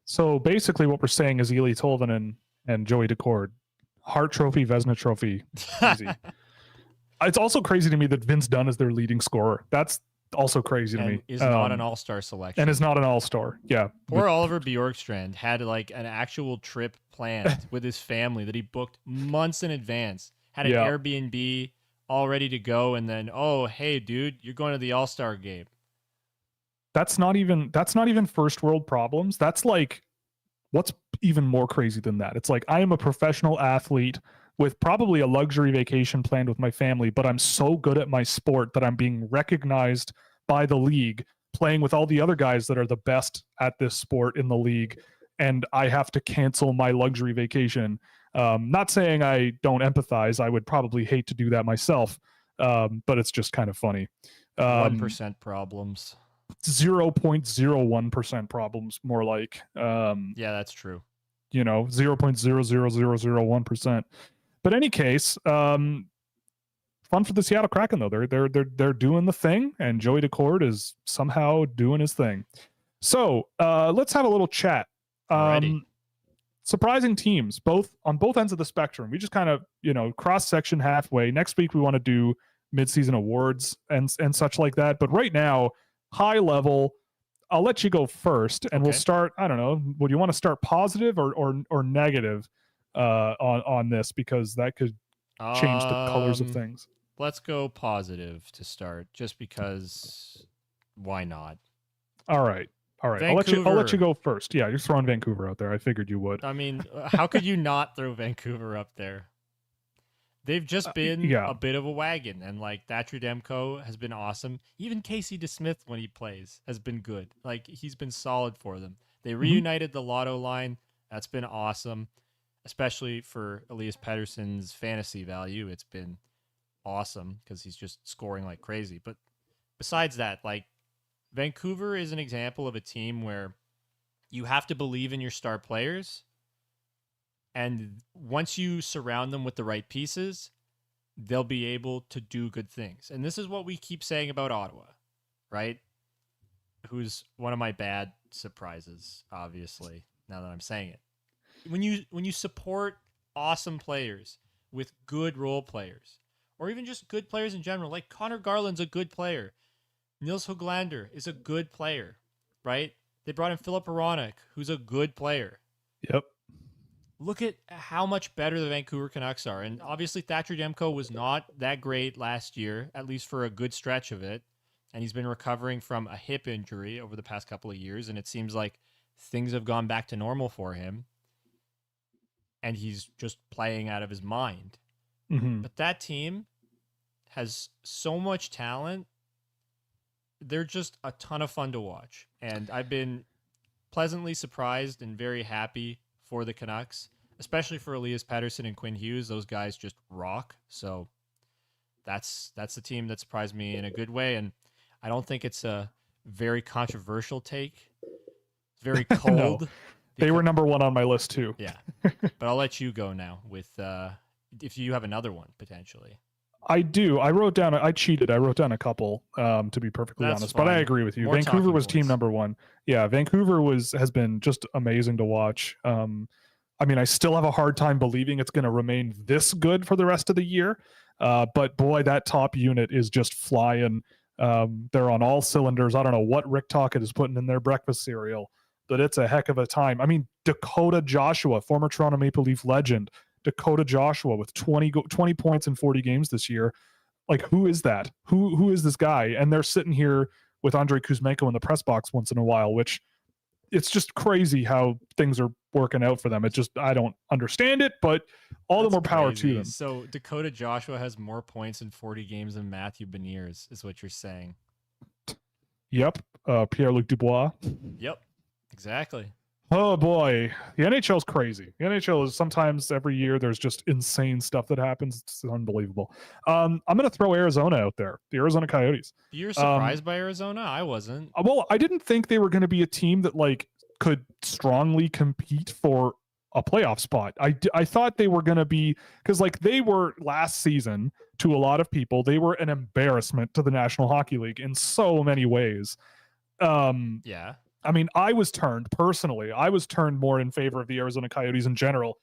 So basically what we're saying is Ely Tolvanen and Joey Decord, Hart Trophy, Vezina Trophy, easy. It's also crazy to me that Vince Dunn is their leading scorer. That's also crazy to me. Is not an all-star selection. And is not an all-star. Yeah. Poor Oliver Bjorkstrand had like an actual trip planned with his family that he booked months in advance. Had an Airbnb all ready to go, and then, oh, hey, dude, you're going to the All-Star game. That's not even first world problems. That's like, what's even more crazy than that? It's like, I am a professional athlete with probably a luxury vacation planned with my family, but I'm so good at my sport that I'm being recognized by the league, playing with all the other guys that are the best at this sport in the league, and I have to cancel my luxury vacation. Not saying I don't empathize. I would probably hate to do that myself, but it's just kind of funny. 1% problems. 0.01% problems, more like. Yeah, that's true. 0.00001%. But any case, fun for the Seattle Kraken though. They're doing the thing, and Joey Decord is somehow doing his thing. So let's have a little chat. Surprising teams, on both ends of the spectrum. We just kind of cross section halfway. Next week we want to do midseason awards and such like that. But right now, high level. I'll let you go first, and we'll start. I don't know. Would you want to start positive or negative on this, because that could change the colors of things? Let's go positive to start, just because. Why not? All right. Vancouver. I'll let you go first. Yeah, you're throwing Vancouver out there. I figured you would. I mean, how could you not throw Vancouver up there? They've just been a bit of a wagon, and like Thatcher Demko has been awesome. Even Casey DeSmith, when he plays, has been good. Like, he's been solid for them. They reunited the Lotto line. That's been awesome, especially for Elias Pettersson's fantasy value. It's been awesome because he's just scoring like crazy. But besides that, like, Vancouver is an example of a team where you have to believe in your star players. And once you surround them with the right pieces, they'll be able to do good things. And this is what we keep saying about Ottawa, right? Who's one of my bad surprises, obviously, now that I'm saying it. When you support awesome players with good role players, or even just good players in general, like Connor Garland's a good player. Nils Höglander is a good player, right? They brought in Philip Hronek, who's a good player. Yep. Look at how much better the Vancouver Canucks are. And obviously Thatcher Demko was not that great last year, at least for a good stretch of it. And he's been recovering from a hip injury over the past couple of years. And it seems like things have gone back to normal for him. And he's just playing out of his mind. Mm-hmm. But that team has so much talent. They're just a ton of fun to watch. And I've been pleasantly surprised and very happy for the Canucks, especially for Elias Pettersson and Quinn Hughes. Those guys just rock. So that's the team that surprised me in a good way. And I don't think it's a very controversial take. Very cold. They were number one on my list too. Yeah. But I'll let you go now with if you have another one potentially. I do. I cheated. I wrote down a couple, to be perfectly That's honest. But I fine. agree with you. More Vancouver talking was team points. number one. Yeah, Vancouver has been just amazing to watch. I mean, I still have a hard time believing it's going to remain this good for the rest of the year. But boy, that top unit is just flying. They're on all cylinders. I don't know what Rick Tocchet is putting in their breakfast cereal, but it's a heck of a time. I mean, Dakota Joshua, former Toronto Maple Leaf legend, Dakota Joshua with 20 points in 40 games this year. Like, who is that? Who is this guy? And they're sitting here with Andrei Kuzmenko in the press box once in a while, which it's just crazy how things are working out for them. It just, I don't understand it, but all the more power to them. So Dakota Joshua has more points in 40 games than Matthew Beniers, is what you're saying. Yep. Pierre-Luc Dubois. Yep. Exactly. Oh boy, the NHL is crazy. The NHL is sometimes every year there's just insane stuff that happens. It's unbelievable. I'm going to throw Arizona out there. The Arizona Coyotes. You're surprised by Arizona? I wasn't. Well, I didn't think they were going to be a team that like could strongly compete for a playoff spot. I thought they were going to be, because like they were last season to a lot of people, they were an embarrassment to the National Hockey League in so many ways. Yeah. I mean, I was turned more in favor of the Arizona Coyotes in general,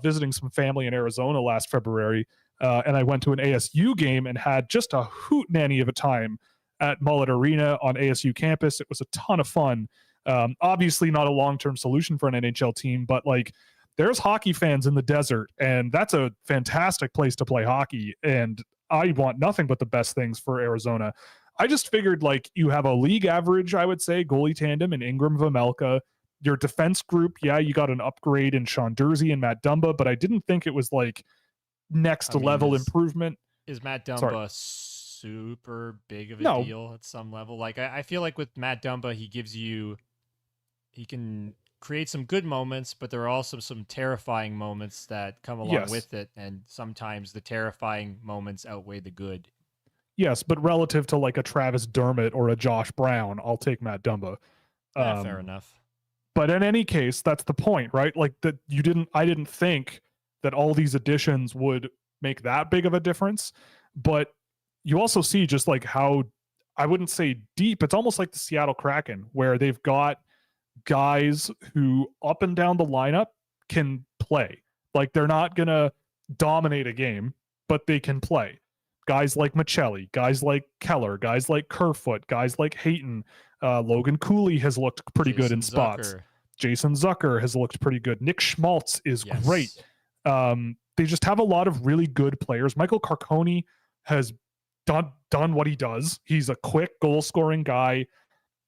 visiting some family in Arizona last February. And I went to an ASU game and had just a hootenanny of a time at Mullet Arena on ASU campus. It was a ton of fun. Obviously not a long-term solution for an NHL team, but like there's hockey fans in the desert, and that's a fantastic place to play hockey. And I want nothing but the best things for Arizona. I just figured like you have a league average, I would say, goalie tandem in Ingram Vejmelka. Your defense group, yeah, you got an upgrade in Sean Dursey and Matt Dumba, but I didn't think it was like next level improvement. Is Matt Dumba super big of a deal at some level? Like I feel like with Matt Dumba, he can create some good moments, but there are also some terrifying moments that come along with it, and sometimes the terrifying moments outweigh the good. Yes, but relative to like a Travis Dermott or a Josh Brown, I'll take Matt Dumba. Fair enough. But in any case, that's the point, right? Like that I didn't think that all these additions would make that big of a difference. But you also see just like how, I wouldn't say deep, it's almost like the Seattle Kraken, where they've got guys who up and down the lineup can play. Like they're not going to dominate a game, but they can play. Guys like Michelli, guys like Keller, guys like Kerfoot, guys like Hayton. Logan Cooley has looked pretty good in spots. Jason Zucker has looked pretty good. Nick Schmaltz is great. They just have a lot of really good players. Michael Carcone has done what he does. He's a quick goal scoring guy,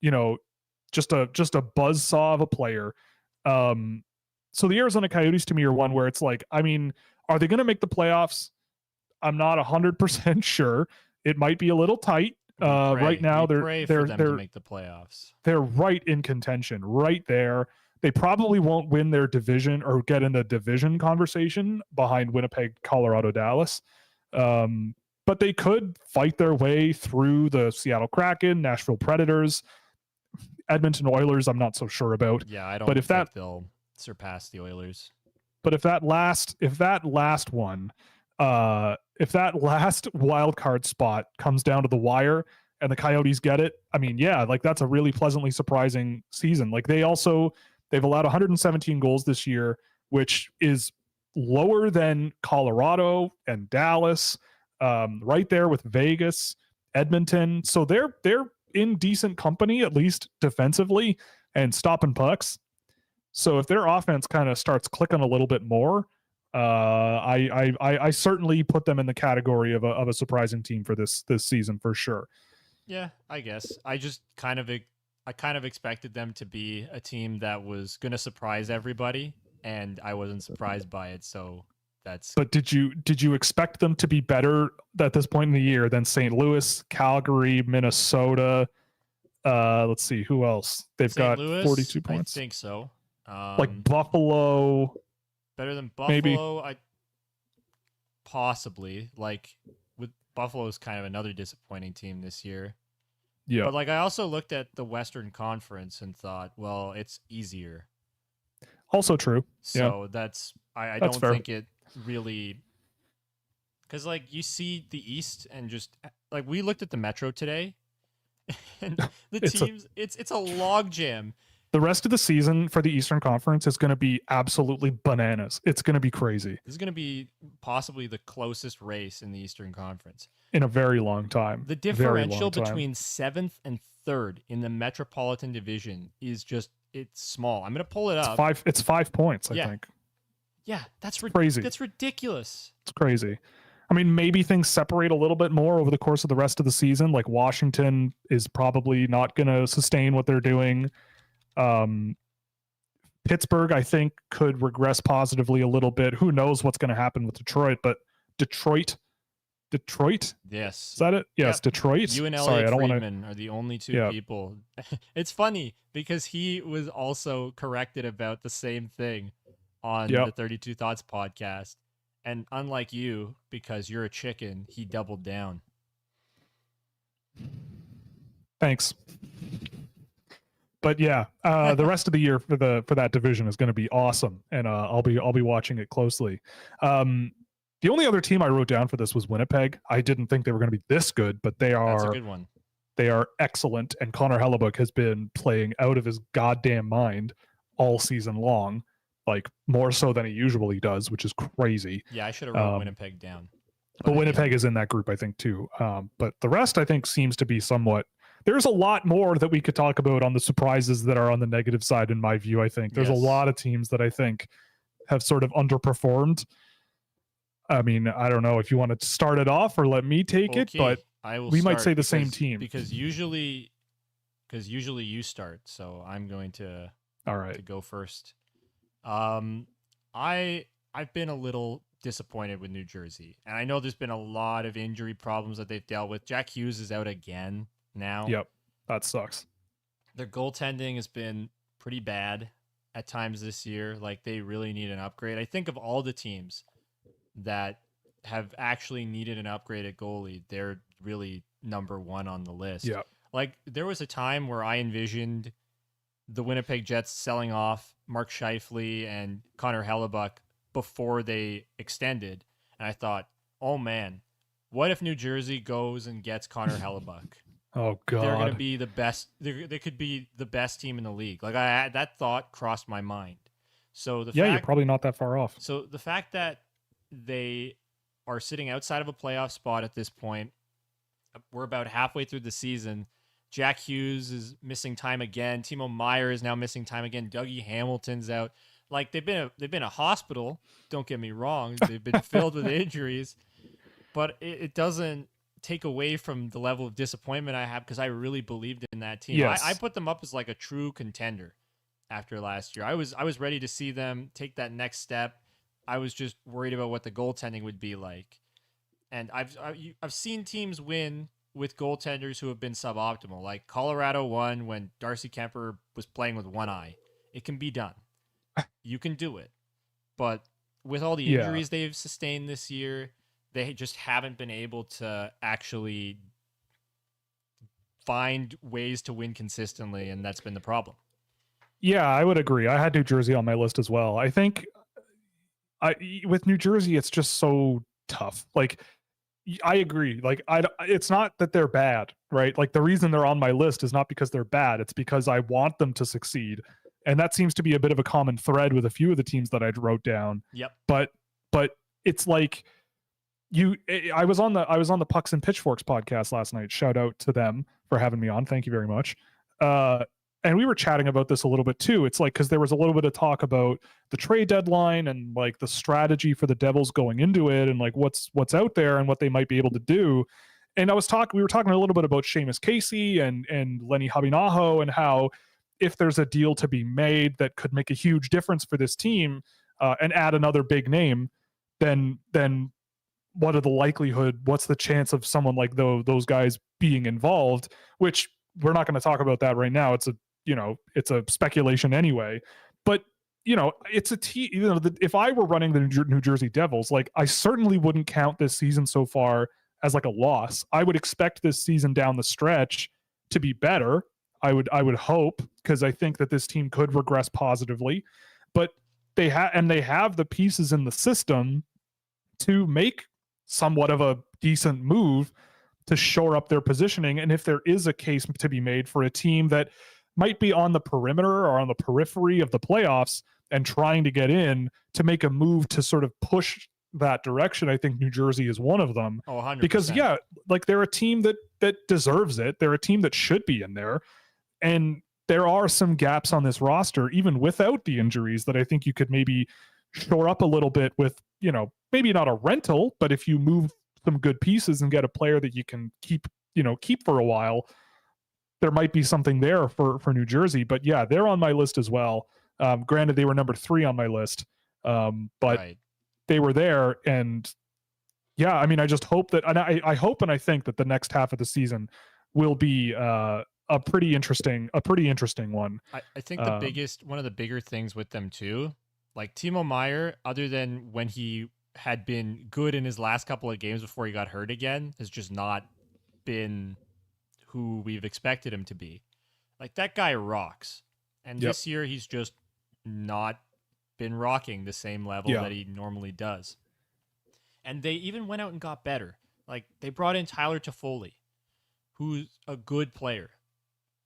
just a buzzsaw of a player. So the Arizona Coyotes to me are one where it's like, I mean, are they going to make the playoffs? I'm not 100% sure. It might be a little tight. Right now, they're to make the playoffs. They're right in contention, right there. They probably won't win their division or get in the division conversation behind Winnipeg, Colorado, Dallas. But they could fight their way through the Seattle Kraken, Nashville Predators, Edmonton Oilers. I'm not so sure about. Yeah, I don't think they'll surpass the Oilers. But if that last one. If that last wild card spot comes down to the wire and the Coyotes get it, I mean, yeah, like that's a really pleasantly surprising season. Like they've allowed 117 goals this year, which is lower than Colorado and Dallas, right there with Vegas, Edmonton. So they're in decent company, at least defensively and stopping pucks. So if their offense kind of starts clicking a little bit more, I certainly put them in the category of a surprising team for this season for sure. Yeah, I guess I just kind of expected them to be a team that was going to surprise everybody, and I wasn't surprised by it. So that's. But did you expect them to be better at this point in the year than St. Louis, Calgary, Minnesota? Let's see who else they've got. Louis, 42 points. I think so. Like Buffalo. Better than Buffalo, maybe. I possibly like with Buffalo's kind of another disappointing team this year. Yeah. But like I also looked at the Western Conference and thought, well, it's easier. Also true. Yeah. So I That's don't fair. think it really, because like you see the East and just like we looked at the Metro today, and the teams it's a log jam. The rest of the season for the Eastern Conference is going to be absolutely bananas. It's going to be crazy This is going to be possibly the closest race in the Eastern Conference. in a very long time. The Very long differential time. between 7th and 3rd in the Metropolitan Division is just it's small. I'm going to pull it up. It's 5 points, I Yeah. think. Yeah, that's crazy. That's ridiculous. It's crazy. I mean, maybe things separate a little bit more over the course of the rest of the season. Like Washington is probably not going to sustain what they're doing. Pittsburgh, I think, could regress positively a little bit. Who knows what's going to happen with Detroit? But Detroit, Yes. is that it? Yes, Yep. Detroit. You and Sorry, Elliot I don't want to. Friedman are the only two Yeah. people. It's funny because he was also corrected about the same thing on Yep. the 32 Thoughts podcast. And unlike you, because you're a chicken, he doubled down. Thanks. But yeah, the rest of the year for that division is going to be awesome, and I'll be watching it closely. The only other team I wrote down for this was Winnipeg. I didn't think they were going to be this good, but That's a good one. They are excellent, and Connor Hellebuck has been playing out of his goddamn mind all season long, like more so than he usually does, which is crazy. Yeah, I should have wrote Winnipeg down. But Winnipeg is in that group, I think, too. But the rest, I think, seems to be somewhat. There's a lot more that we could talk about on the surprises that are on the negative side, in my view. I think there's a lot of teams that I think have sort of underperformed. I mean, I don't know if you want to start it off or let me take it, but we might say the same team because usually you start, so I'm going to to go first. I've been a little disappointed with New Jersey, and I know there's been a lot of injury problems that they've dealt with. Jack Hughes is out again now. Yep, that sucks. Their goaltending has been pretty bad at times this year. Like they really need an upgrade. I think of all the teams that have actually needed an upgrade at goalie, they're really number one on the list. Yeah. Like there was a time where I envisioned the Winnipeg Jets selling off Mark Scheifele and Connor Hellebuck before they extended. And I thought, oh man, what if New Jersey goes and gets Connor Hellebuck? Oh God. They're going to be the best. They could be the best team in the league. Like that thought crossed my mind. So you're probably not that far off. So the fact that they are sitting outside of a playoff spot at this point, we're about halfway through the season. Jack Hughes is missing time again. Timo Meier is now missing time again. Dougie Hamilton's out. Like they've been a hospital. Don't get me wrong. They've been filled with injuries, but it doesn't take away from the level of disappointment I have because I really believed in that team. Yes. I put them up as like a true contender after last year. I was ready to see them take that next step. I was just worried about what the goaltending would be like. And I've seen teams win with goaltenders who have been suboptimal. Like Colorado won when Darcy Kemper was playing with one eye. It can be done. You can do it. But with all the injuries they've sustained this year, they just haven't been able to actually find ways to win consistently, and that's been the problem. Yeah, I would agree. I had New Jersey on my list as well. I think with New Jersey, it's just so tough. Like, I agree. Like, it's not that they're bad, right? Like, the reason they're on my list is not because they're bad. It's because I want them to succeed. And that seems to be a bit of a common thread with a few of the teams that I wrote down. Yep. But it's like I was on the Pucks and Pitchforks podcast last night. Shout out to them for having me on. Thank you very much. And we were chatting about this a little bit too. It's like, because there was a little bit of talk about the trade deadline and like the strategy for the Devils going into it and like what's out there and what they might be able to do. And we were talking a little bit about Seamus Casey and Lenny Habinaho and how if there's a deal to be made that could make a huge difference for this team and add another big name, then what's the chance of someone like those guys being involved, which we're not going to talk about that right now. It's a speculation anyway, but it's a team. If I were running the New Jersey Devils, like I certainly wouldn't count this season so far as like a loss. I would expect this season down the stretch to be better. I would hope, because I think that this team could regress positively, but they have the pieces in the system to make somewhat of a decent move to shore up their positioning. And if there is a case to be made for a team that might be on the perimeter or on the periphery of the playoffs and trying to get in, to make a move to sort of push that direction, I think New Jersey is one of them. Oh, 100%. Because yeah, like they're a team that deserves it. They're a team that should be in there. And there are some gaps on this roster, even without the injuries, that I think you could maybe shore up a little bit with, maybe not a rental, but if you move some good pieces and get a player that you can keep for a while, there might be something there for New Jersey. But yeah, they're on my list as well. Granted, they were number 3 on my list, but right. They were there. And yeah, I mean, I just hope that, and I hope and I think that the next half of the season will be a pretty interesting one. I think one of the bigger things with them too, like Timo Meier, other than when he had been good in his last couple of games before he got hurt again, has just not been who we've expected him to be. Like, that guy rocks. And this year he's just not been rocking the same level that he normally does. And they even went out and got better. Like, they brought in Tyler Toffoli, who's a good player,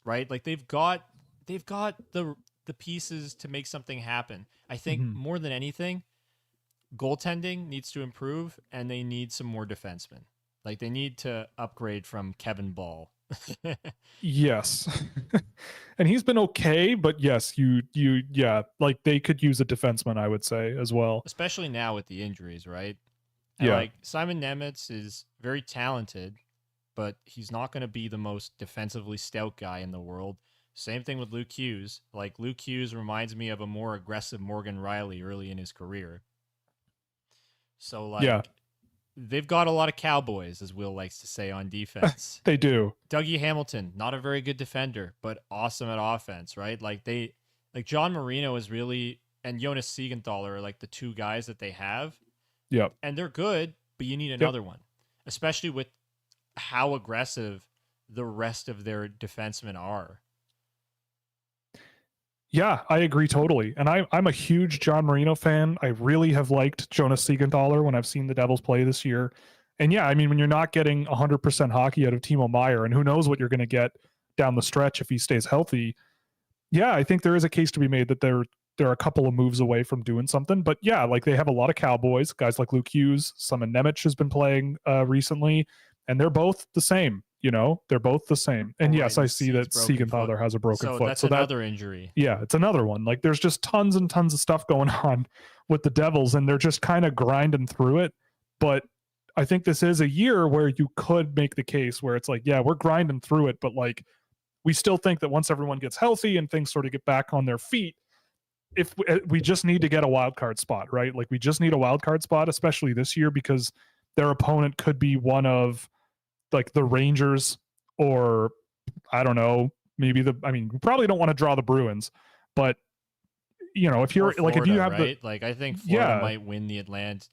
right? Like, they've got the pieces to make something happen. I think more than anything, goaltending needs to improve, and they need some more defensemen. Like, they need to upgrade from Kevin Ball. Yes. And he's been okay, but yes, like they could use a defenseman, I would say, as well. Especially now with the injuries, right? And like, Simon Nemec is very talented, but he's not going to be the most defensively stout guy in the world. Same thing with Luke Hughes. Like, Luke Hughes reminds me of a more aggressive Morgan Riley early in his career. So, like, they've got a lot of cowboys, as Will likes to say, on defense. They do. Dougie Hamilton, not a very good defender, but awesome at offense, right? Like, John Marino is really, and Jonas Siegenthaler are like the two guys that they have. Yep. And they're good, but you need another one, especially with how aggressive the rest of their defensemen are. Yeah, I agree totally. And I'm a huge John Marino fan. I really have liked Jonas Siegenthaler when I've seen the Devils play this year. And yeah, I mean, when you're not getting 100% hockey out of Timo Meier, and who knows what you're going to get down the stretch if he stays healthy, yeah, I think there is a case to be made that they're a couple of moves away from doing something. But yeah, like they have a lot of cowboys, guys like Luke Hughes, Simon Nemec has been playing recently, and they're both the same. They're both the same. And yes, I see that Siegenthaler has a broken foot. That's another injury. Yeah, it's another one. Like, there's just tons and tons of stuff going on with the Devils, and they're just kind of grinding through it. But I think this is a year where you could make the case where it's like, yeah, we're grinding through it, but like, we still think that once everyone gets healthy and things sort of get back on their feet, if we just need to get a wild card spot, right? Like, we just need a wild card spot, especially this year, because their opponent could be one of like the Rangers, or I don't know, maybe we probably don't want to draw the Bruins, but if you're Florida, like, if you have right? Like, I think Florida might win the Atlantic,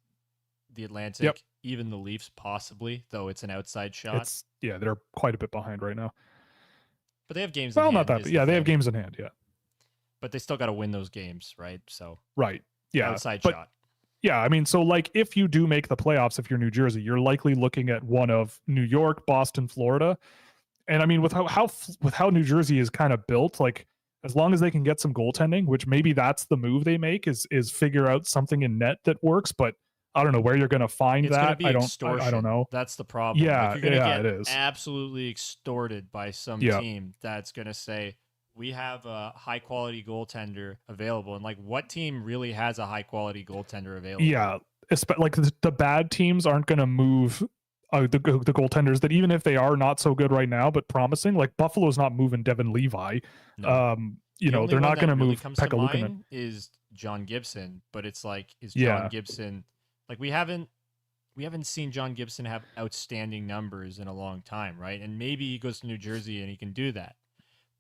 even the Leafs possibly, though it's an outside shot. They're quite a bit behind right now. But they have games in hand. Well, not that, but yeah, they have games in hand, yeah. But they still got to win those games, right? So right. Yeah. Outside shot. Yeah, I mean, so like, if you do make the playoffs, if you're New Jersey, you're likely looking at one of New York, Boston, Florida. And I mean, with how New Jersey is kind of built, like, as long as they can get some goaltending, which maybe that's the move they make, is figure out something in net that works. But I don't know where you're going to find that. I don't know. That's the problem. Yeah, like, you're going to it is. Absolutely extorted by some team that's going to say, we have a high quality goaltender available. And like, what team really has a high quality goaltender available? Yeah. Like, the bad teams aren't going to move the goaltenders that, even if they are not so good right now, but promising, like Buffalo's not moving Devin Levi. No. They're not going to move Pekka Luukkonen. Is John Gibson, but it's like, is John Gibson, like, we haven't seen John Gibson have outstanding numbers in a long time, right? And maybe he goes to New Jersey and he can do that.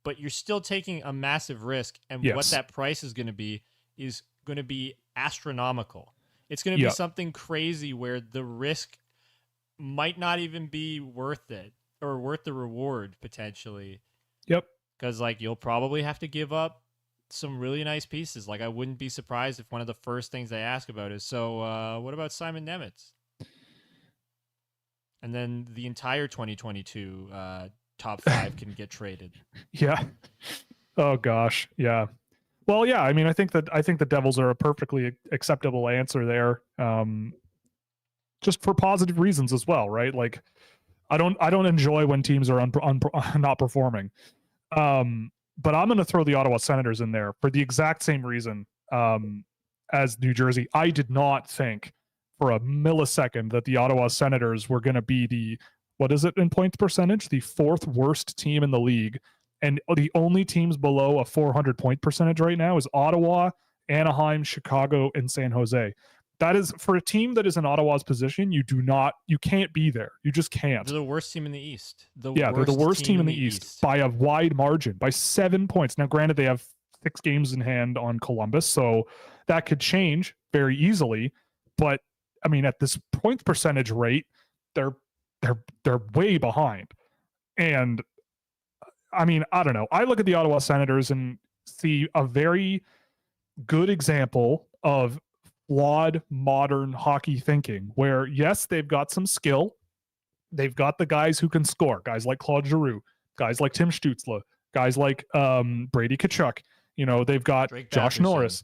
But you're still taking a massive risk, and what that price is going to be astronomical. It's going to be something crazy where the risk might not even be worth it, or worth the reward potentially. Yep. Because like you'll probably have to give up some really nice pieces. Like I wouldn't be surprised if one of the first things they ask about is, so what about Simon Nemitz? And then the entire 2022 top 5 can get traded. Yeah. Oh gosh. Yeah. Well, yeah. I mean, I think the Devils are a perfectly acceptable answer there. Just for positive reasons as well, right? Like, I don't enjoy when teams are not performing. But I'm going to throw the Ottawa Senators in there for the exact same reason as New Jersey. I did not think for a millisecond that the Ottawa Senators were going to be the, what is it in points percentage? The 4th worst team in the league. And the only teams below a 400 point percentage right now is Ottawa, Anaheim, Chicago, and San Jose. That is, for a team that is in Ottawa's position, you can't be there. You just can't. They're the worst team in the East. They're the worst team in the East by a wide margin, by 7 points. Now, granted, they have 6 games in hand on Columbus, so that could change very easily. But I mean, at this points percentage rate, they're way behind. And I mean, I don't know. I look at the Ottawa Senators and see a very good example of flawed modern hockey thinking, where yes, they've got some skill. They've got the guys who can score, guys like Claude Giroux, guys like Tim Stützle, guys like Brady Tkachuk. You know, they've got Josh Norris,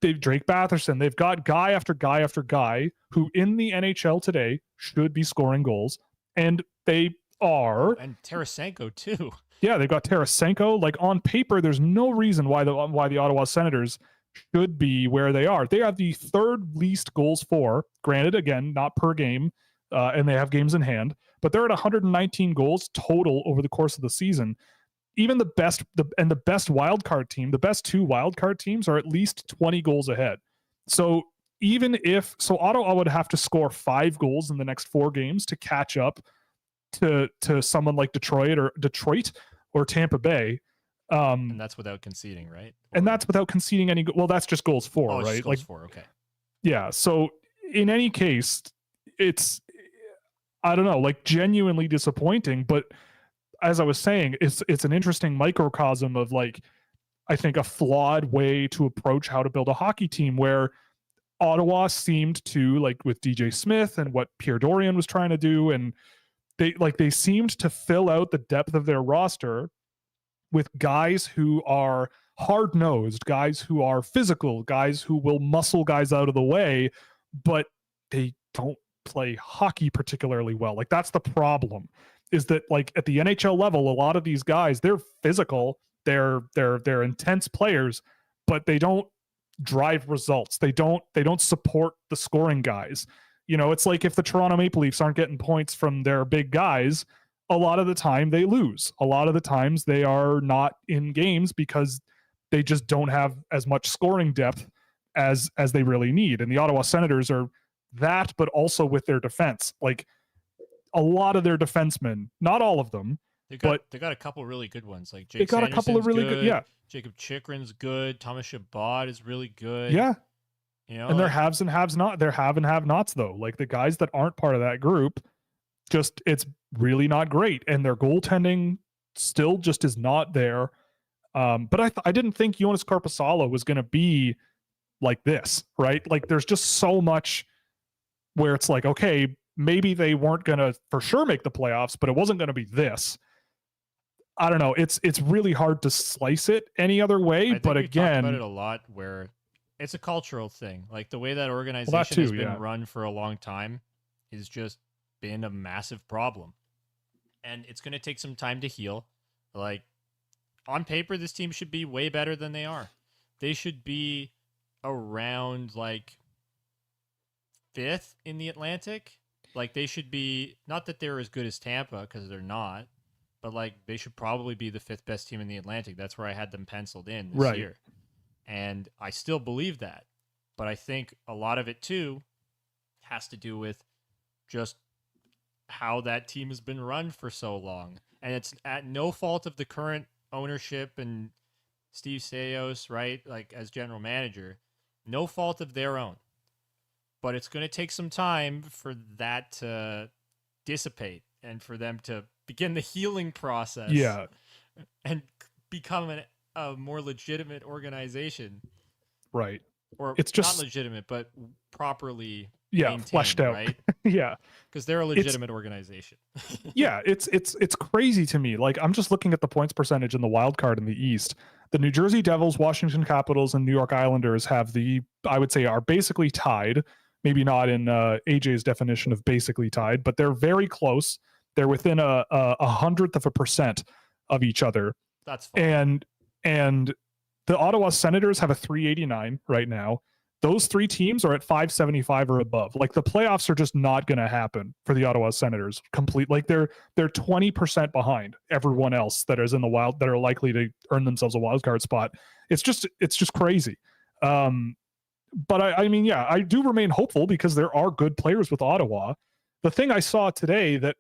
Drake Batherson. They've got guy after guy after guy who in the NHL today should be scoring goals, and they are. And Tarasenko too. Yeah, they've got Tarasenko. Like on paper, there's no reason why the Ottawa Senators should be where they are. They have the 3rd least goals for. Granted, again, not per game, and they have games in hand, but they're at 119 goals total over the course of the season. Even the best wildcard team, the best 2 wildcard teams are at least 20 goals ahead. So Ottawa would have to score 5 goals in the next 4 games to catch up to someone like Detroit or Tampa Bay. And that's without conceding, right? And that's without conceding any. Well, that's just goals for, right? Just goals for, okay. Yeah. So in any case, it's, I don't know, like genuinely disappointing. But as I was saying, it's an interesting microcosm of like, I think a flawed way to approach how to build a hockey team, where Ottawa seemed to, like with DJ Smith and what Pierre Dorian was trying to do, and they seemed to fill out the depth of their roster with guys who are hard-nosed, guys who are physical, guys who will muscle guys out of the way, but they don't play hockey particularly well. Like that's the problem, is that like at the NHL level, a lot of these guys, they're physical, they're intense players, but they don't drive results. They don't support the scoring guys. You know, it's like if the Toronto Maple Leafs aren't getting points from their big guys, a lot of the time they lose. A lot of the times they are not in games because they just don't have as much scoring depth as they really need. And the Ottawa Senators are that, but also with their defense. Like a lot of their defensemen, not all of them, they got a couple really good ones. Like Jake they got a couple of really good, yeah. Jacob Chikrin's good. Thomas Chabot is really good. Yeah. You know, and they're haves and have not. They're have and have nots though. Like the guys that aren't part of that group, just it's really not great, and their goaltending still just is not there. But I didn't think Jonas Korpisalo was going to be like this, right? Like there's just so much where it's like, okay, maybe they weren't going to for sure make the playoffs, but it wasn't going to be this. I don't know. It's really hard to slice it any other way. But again, talked about it a lot, where it's a cultural thing. Like the way that organization has been run for a long time is just been a massive problem, and it's going to take some time to heal. Like on paper, this team should be way better than they are. They should be around like 5th in the Atlantic. Like they should be, not that they're as good as Tampa, because they're not, but like they should probably be the 5th best team in the Atlantic. That's where I had them penciled in this year. And I still believe that. But I think a lot of it too has to do with just how that team has been run for so long. And it's at no fault of the current ownership and Steve Staios, right? Like as general manager, no fault of their own. But it's going to take some time for that to dissipate and for them to begin the healing process. Yeah. And become a more legitimate organization. Right. Or It's not just legitimate, but properly fleshed maintained, out. right? Yeah. Because they're a It's legitimate organization. yeah, it's crazy to me. Like I'm just looking at the points percentage in the wild card in the East. The New Jersey Devils, Washington Capitals, and New York Islanders have I would say are basically tied. Maybe not in AJ's definition of basically tied, but they're very close. They're within a hundredth of a percent of each other. That's fine. And the Ottawa Senators have a 389 right now. Those three teams are at 575 or above. Like the playoffs are just not going to happen for the Ottawa Senators. Like they're 20% behind everyone else that is in the wild that are likely to earn themselves a wild card spot. It's just crazy. But I mean, yeah, I do remain hopeful because there are good players with Ottawa. The thing I saw today that,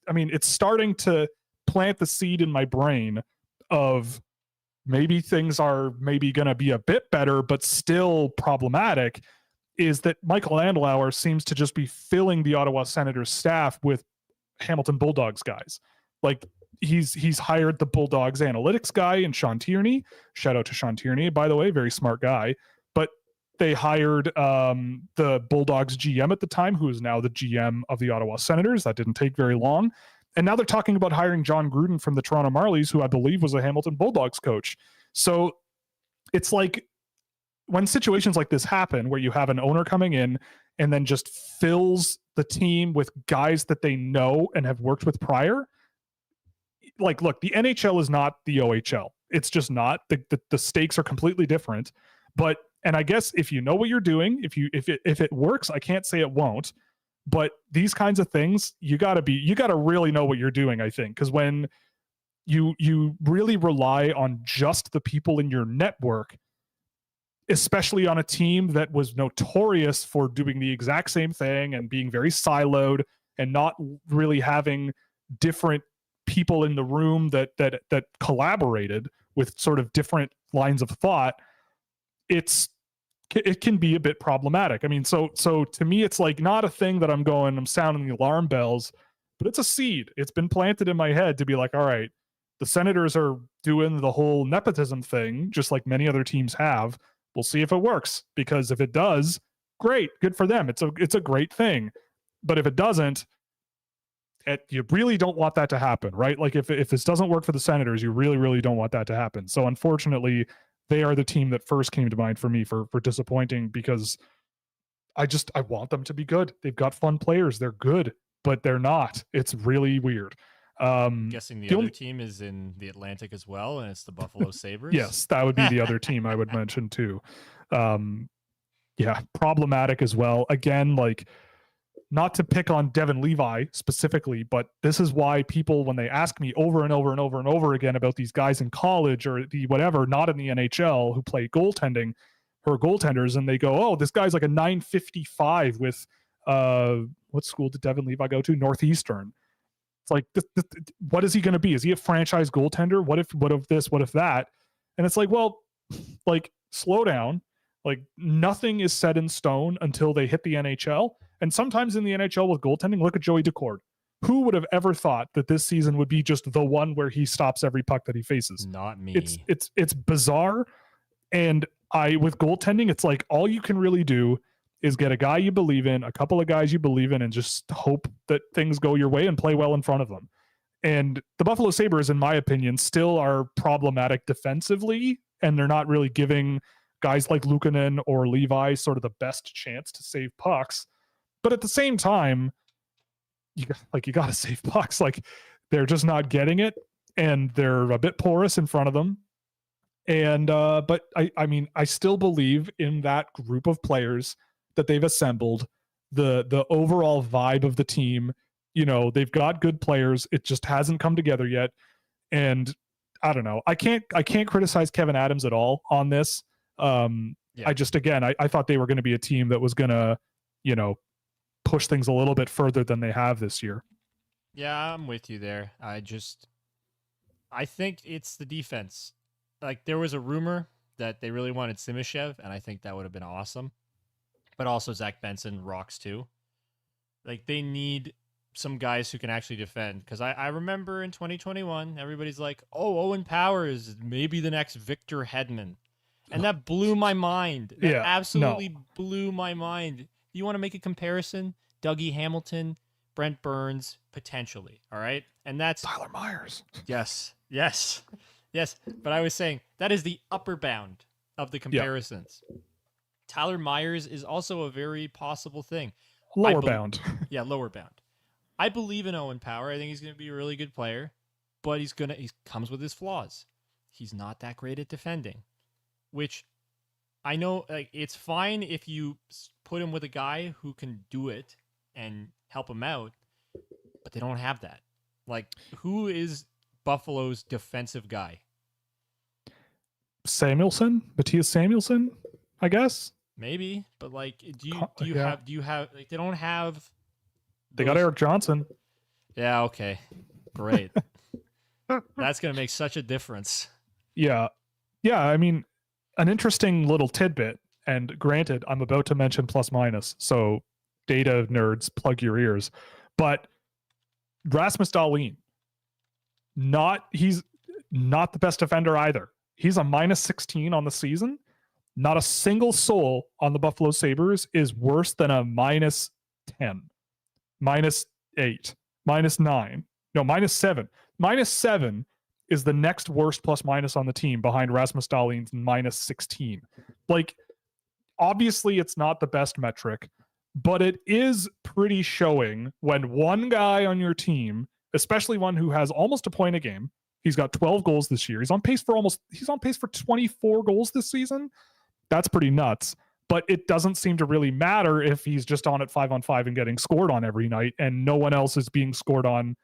I mean, it's starting to plant the seed in my brain of maybe things are maybe going to be a bit better, but still problematic, is that Michael Andlauer seems to just be filling the Ottawa Senators staff with Hamilton Bulldogs guys. Like he's hired the Bulldogs analytics guy and Sean Tierney. Shout out to Sean Tierney, by the way, very smart guy. But they hired the Bulldogs GM at the time, who is now the GM of the Ottawa Senators. That didn't take very long. And now they're talking about hiring John Gruden from the Toronto Marlies, who I believe was a Hamilton Bulldogs coach. So it's like when situations like this happen, where you have an owner coming in and then just fills the team with guys that they know and have worked with prior. Like, look, the NHL is not the OHL. It's just not. The stakes are completely different. But, and I guess if you know what you're doing, if it works, I can't say it won't. But these kinds of things, you gotta really know what you're doing, I think. Because when you really rely on just the people in your network, especially on a team that was notorious for doing the exact same thing and being very siloed and not really having different people in the room that collaborated with sort of different lines of thought, it can be a bit problematic. I mean, so to me, it's like not a thing that I'm sounding the alarm bells, but it's a seed. It's been planted in my head to be like, all right, the Senators are doing the whole nepotism thing, just like many other teams have. We'll see if it works, because if it does, great, good for them. It's a great thing. But if it doesn't, you really don't want that to happen, right? Like if this doesn't work for the Senators, you really, really don't want that to happen. So unfortunately, they are the team that first came to mind for me for disappointing, because I want them to be good. They've got fun players. They're good, but they're not. It's really weird. Guessing the other team is in the Atlantic as well, and it's the Buffalo Sabres. Yes, that would be the other team I would mention too. Yeah, problematic as well. Again, like, not to pick on Devin Levi specifically, but this is why people, when they ask me over and over and over and over again about these guys in college or the whatever, not in the NHL, who play goaltending or goaltenders, and they go, oh, this guy's like a 955 with what school did Devin Levi go to? Northeastern. It's like, what is he going to be? Is he a franchise goaltender? What if this? What if that? And it's like, well, like, slow down. Like, nothing is set in stone until they hit the NHL. And sometimes in the NHL with goaltending, look at Joey Decord. Who would have ever thought that this season would be just the one where he stops every puck that he faces? Not me. It's bizarre. And with goaltending, it's like all you can really do is get a guy you believe in, a couple of guys you believe in, and just hope that things go your way and play well in front of them. And the Buffalo Sabres, in my opinion, still are problematic defensively, and they're not really giving guys like Luukkonen or Levi sort of the best chance to save pucks. But at the same time, you got to save pucks. Like, they're just not getting it, and they're a bit porous in front of them. And but I mean, I still believe in that group of players that they've assembled, the overall vibe of the team. You know, they've got good players. It just hasn't come together yet. And I don't know. I can't criticize Kevin Adams at all on this. I thought they were going to be a team that was going to, push things a little bit further than they have this year. Yeah, I'm with you there. I think it's the defense. Like, there was a rumor that they really wanted Simishev, and I think that would have been awesome. But also Zach Benson rocks too. Like, they need some guys who can actually defend. Because I remember in 2021, everybody's like, oh, Owen Powers is maybe the next Victor Hedman. And that blew my mind. That Yeah, absolutely blew my mind. You want to make a comparison? Dougie Hamilton, Brent Burns, potentially. All right. And that's Tyler Myers. yes. But I was saying that is the upper bound of the comparisons. Tyler Myers is also a very possible thing. Lower bound. Yeah, lower bound. I believe in Owen Power. I think he's going to be a really good player, but he comes with his flaws. He's not that great at defending, which I know like it's fine if you put him with a guy who can do it and help him out, but they don't have that. Like, who is Buffalo's defensive guy? Matthias Samuelson, I guess. Maybe, but like, do you Yeah. have like they don't have. They got Eric Johnson. Yeah. Okay. Great. That's gonna make such a difference. Yeah. I mean, an interesting little tidbit. And granted, I'm about to mention plus minus, so data nerds, plug your ears. But Rasmus Dahlin, he's not the best defender either. He's a minus 16 on the season. Not a single soul on the Buffalo Sabres is worse than a minus 10, minus 8, minus 9. No, minus 7. Minus 7 is the next worst plus minus on the team behind Rasmus Dahlin's minus 16. Like, obviously, it's not the best metric, but it is pretty showing when one guy on your team, especially one who has almost a point a game, he's got 12 goals this year. He's on pace for 24 goals this season. That's pretty nuts. But it doesn't seem to really matter if he's just on at 5-on-5 and getting scored on every night and no one else is being scored on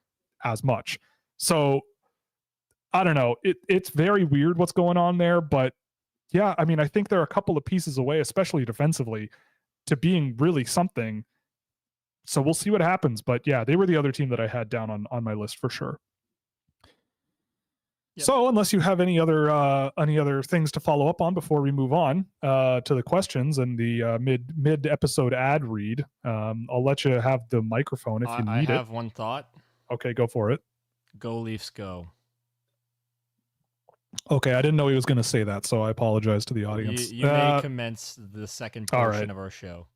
as much. So I don't know. It's very weird what's going on there. But yeah, I mean, I think they're a couple of pieces away, especially defensively, to being really something. So we'll see what happens. But yeah, they were the other team that I had down on my list for sure. Yep. So unless you have any other things to follow up on before we move on to the questions and the mid episode ad read, I'll let you have the microphone if you need it. I have one thought. Okay, go for it. Go Leafs, go. Okay, I didn't know he was going to say that, so I apologize to the audience. You may commence the second portion of our show.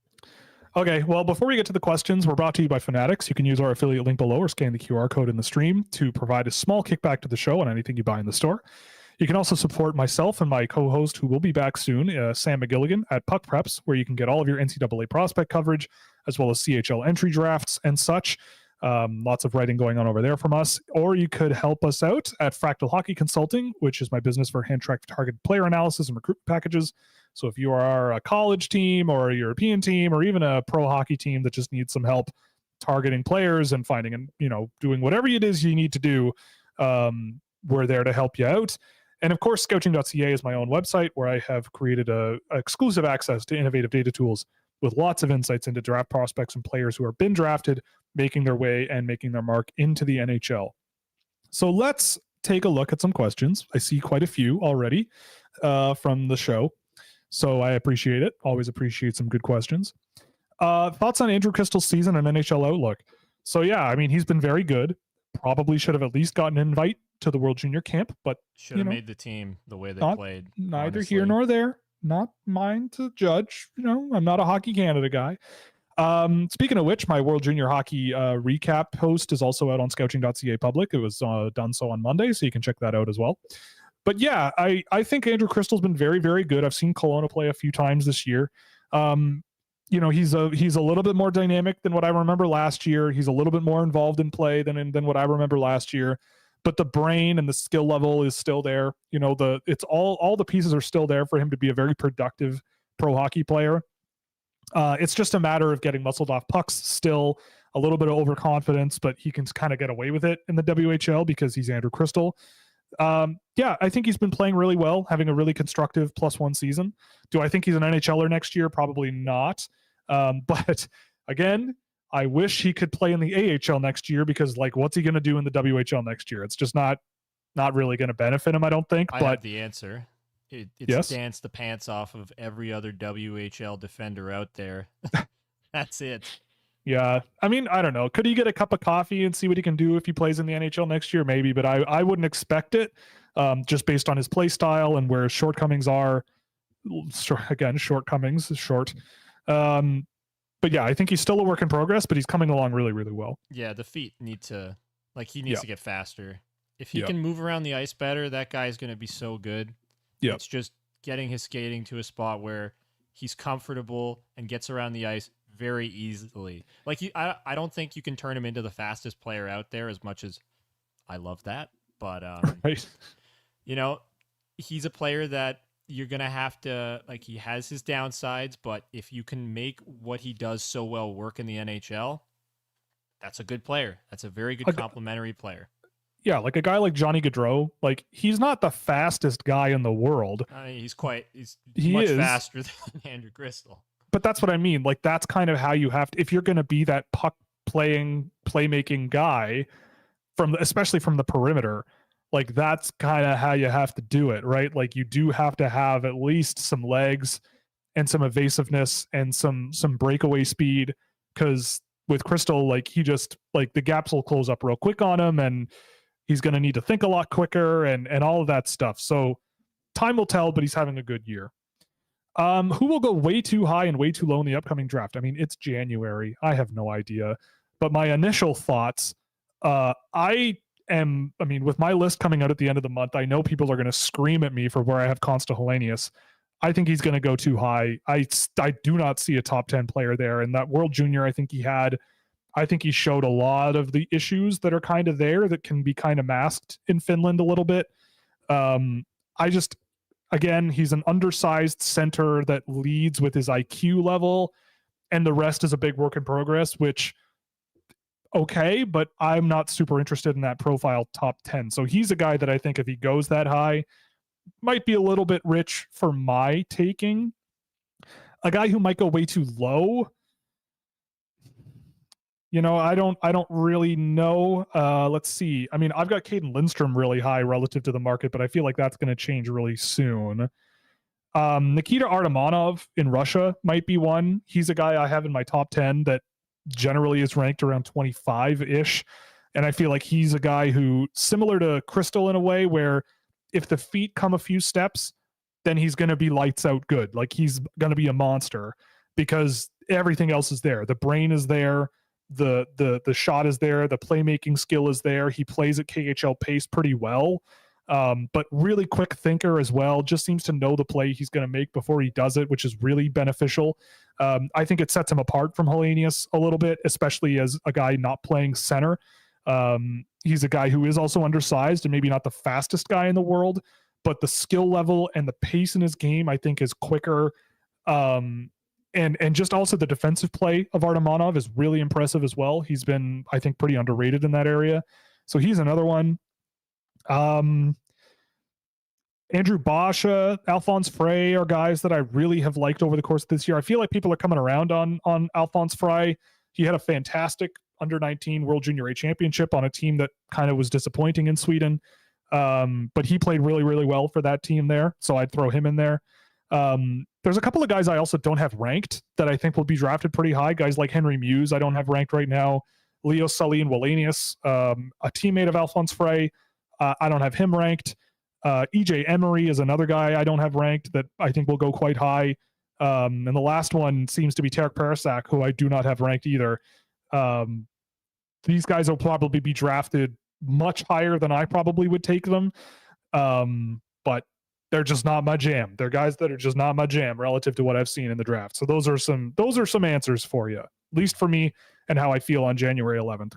Okay, well, before we get to the questions, we're brought to you by Fanatics. You can use our affiliate link below or scan the QR code in the stream to provide a small kickback to the show on anything you buy in the store. You can also support myself and my co-host, who will be back soon, Sam McGilligan, at Puck Preps, where you can get all of your NCAA prospect coverage, as well as CHL entry drafts and such. Lots of writing going on over there from us. Or you could help us out at Fractal Hockey Consulting, which is my business for hand-tracked targeted player analysis and recruitment packages. So if you are a college team or a European team or even a pro hockey team that just needs some help targeting players and finding and, doing whatever it is you need to do, we're there to help you out. And of course, Scouching.ca is my own website where I have created a exclusive access to innovative data tools with lots of insights into draft prospects and players who are been drafted, making their way and making their mark into the NHL. So let's take a look at some questions. I see quite a few already from the show. So I appreciate it. Always appreciate some good questions. Thoughts on Andrew Crystal's season and NHL outlook? So yeah, I mean, he's been very good. Probably should have at least gotten an invite to the World Junior Camp, but should have made the team the way they played. Neither honestly. here nor there. Not mine to judge. I'm not a Hockey Canada guy. Speaking of which, my World Junior Hockey recap post is also out on Scouching.ca public. It was done so on Monday, so you can check that out as well. But yeah, I think Andrew Crystal's been very, very good. I've seen Kelowna play a few times this year. He's a little bit more dynamic than what I remember last year. He's a little bit more involved in play than what I remember last year. But the brain and the skill level is still there. It's all the pieces are still there for him to be a very productive pro hockey player. It's just a matter of getting muscled off pucks, still a little bit of overconfidence, but he can kind of get away with it in the WHL because he's Andrew Crystal. Yeah, I think he's been playing really well, having a really constructive +1 season. Do I think he's an NHLer next year? Probably not. But again, I wish he could play in the AHL next year because, what's he going to do in the WHL next year? It's just not really going to benefit him, I don't think. I have the answer. It's dance the pants off of every other WHL defender out there. That's it. Yeah. I mean, I don't know. Could he get a cup of coffee and see what he can do if he plays in the NHL next year? Maybe, but I wouldn't expect it, just based on his play style and where his shortcomings are. Again, shortcomings, short. But yeah, I think he's still a work in progress, but he's coming along really, really well. Yeah, the feet need to, he needs Yeah. to get faster. If he Yeah. can move around the ice better, that guy's going to be so good. Yeah. It's just getting his skating to a spot where he's comfortable and gets around the ice very easily. I don't think you can turn him into the fastest player out there, as much as I love that. But, Right. He's a player that you're going to have to, he has his downsides, but if you can make what he does so well work in the NHL, that's a good player. That's a very good complementary player. Yeah, like a guy like Johnny Gaudreau, he's not the fastest guy in the world. He's much faster than Andrew Crystal. But that's what I mean. That's kind of how you have to, if you're going to be that puck playmaking guy, especially from the perimeter, that's kind of how you have to do it, right? You do have to have at least some legs and some evasiveness and some breakaway speed, because with Crystal, he just the gaps will close up real quick on him, and he's going to need to think a lot quicker and all of that stuff. So time will tell, but he's having a good year. Who will go way too high and way too low in the upcoming draft? I mean, it's January. I have no idea. But my initial thoughts, with my list coming out at the end of the month, I know people are going to scream at me for where I have Consta Helenius. I think he's going to go too high. I do not see a top 10 player there. And that World Junior, I think he showed a lot of the issues that are kind of there that can be kind of masked in Finland a little bit. Again, he's an undersized center that leads with his IQ level, and the rest is a big work in progress, which, okay, but I'm not super interested in that profile top 10. So he's a guy that I think if he goes that high, might be a little bit rich for my taking. A guy who might go way too low, I don't really know. Let's see. I mean, I've got Caden Lindstrom really high relative to the market, but I feel like that's going to change really soon. Nikita Artemonov in Russia might be one. He's a guy I have in my top 10 that generally is ranked around 25-ish. And I feel like he's a guy who, similar to Crystal in a way, where if the feet come a few steps, then he's going to be lights out good. He's going to be a monster because everything else is there. The brain is there. The shot is there. The playmaking skill is there. He plays at KHL pace pretty well. But really quick thinker as well. Just seems to know the play he's going to make before he does it, which is really beneficial. I think it sets him apart from Helenius a little bit, especially as a guy not playing center. He's a guy who is also undersized and maybe not the fastest guy in the world, but the skill level and the pace in his game, I think, is quicker. And just also the defensive play of Artemonov is really impressive as well. He's been, I think, pretty underrated in that area. So he's another one. Andrew Basha, Alphonse Frey are guys that I really have liked over the course of this year. I feel like people are coming around on Alphonse Frey. He had a fantastic under-19 World Junior A championship on a team that kind of was disappointing in Sweden. But he played really, really well for that team there. So I'd throw him in there. There's a couple of guys I also don't have ranked that I think will be drafted pretty high. Guys like Henry Muse, I don't have ranked right now. Leo Sully and Wallenius, a teammate of Alphonse Frey. I don't have him ranked. EJ Emery is another guy I don't have ranked that I think will go quite high. And the last one seems to be Tarek Parasak, who I do not have ranked either. These guys will probably be drafted much higher than I probably would take them. But they're just not my jam. They're guys that are just not my jam relative to what I've seen in the draft. So those are some answers for you, at least for me and how I feel on January 11th.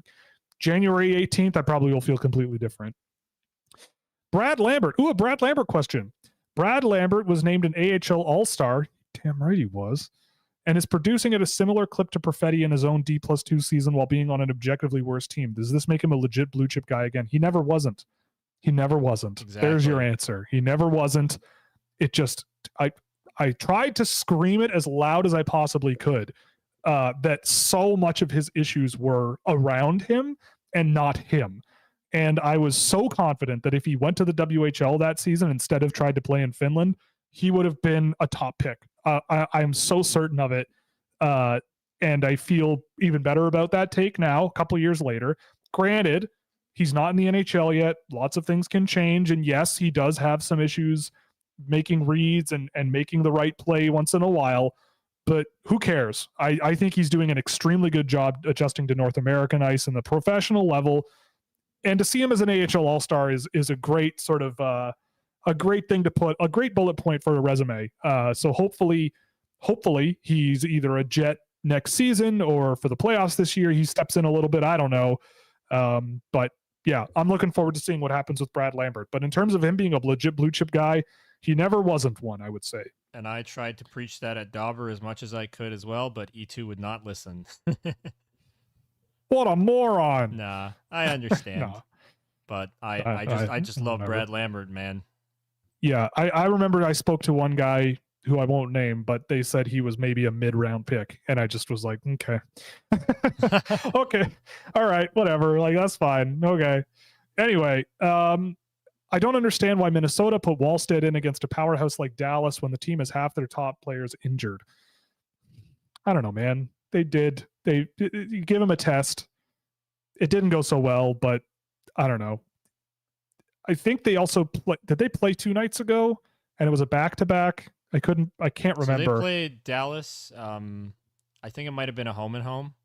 January 18th, I probably will feel completely different. Brad Lambert. Ooh, a Brad Lambert question. Brad Lambert was named an AHL All-Star. Damn right he was. And is producing at a similar clip to Perfetti in his own D+2 season while being on an objectively worse team. Does this make him a legit blue chip guy again? He never wasn't. He never wasn't. Exactly. There's your answer. He never wasn't. It just, I tried to scream it as loud as I possibly could, that so much of his issues were around him and not him. And I was so confident that if he went to the WHL that season instead of tried to play in Finland, he would have been a top pick. I am so certain of it. And I feel even better about that take now, a couple years later. Granted, he's not in the NHL yet. Lots of things can change. And yes, he does have some issues making reads and making the right play once in a while. But who cares? I think he's doing an extremely good job adjusting to North American ice and the professional level. And to see him as an AHL All-Star is a great sort of a great thing to put, a great bullet point for a resume. So hopefully he's either a Jet next season or for the playoffs this year, he steps in a little bit. I don't know. But yeah, I'm looking forward to seeing what happens with Brad Lambert. But in terms of him being a legit blue chip guy, he never wasn't one, I would say. And I tried to preach that at Dauber as much as I could as well, but E2 would not listen. What a moron. Nah, I understand. No. But I just love Brad Lambert, man. Yeah, I remember I spoke to one guy who I won't name, but they said he was maybe a mid-round pick. And I just was like, okay. Okay. All right, whatever. Like, that's fine. Okay. Anyway, I don't understand why Minnesota put Wallstead in against a powerhouse like Dallas when the team has half their top players injured. I don't know, man. They did. You give him a test. It didn't go so well, but I don't know. I think they also did they play 2 nights ago and it was a back-to-back? I can't remember. So they played Dallas. I think it might have been a home and home.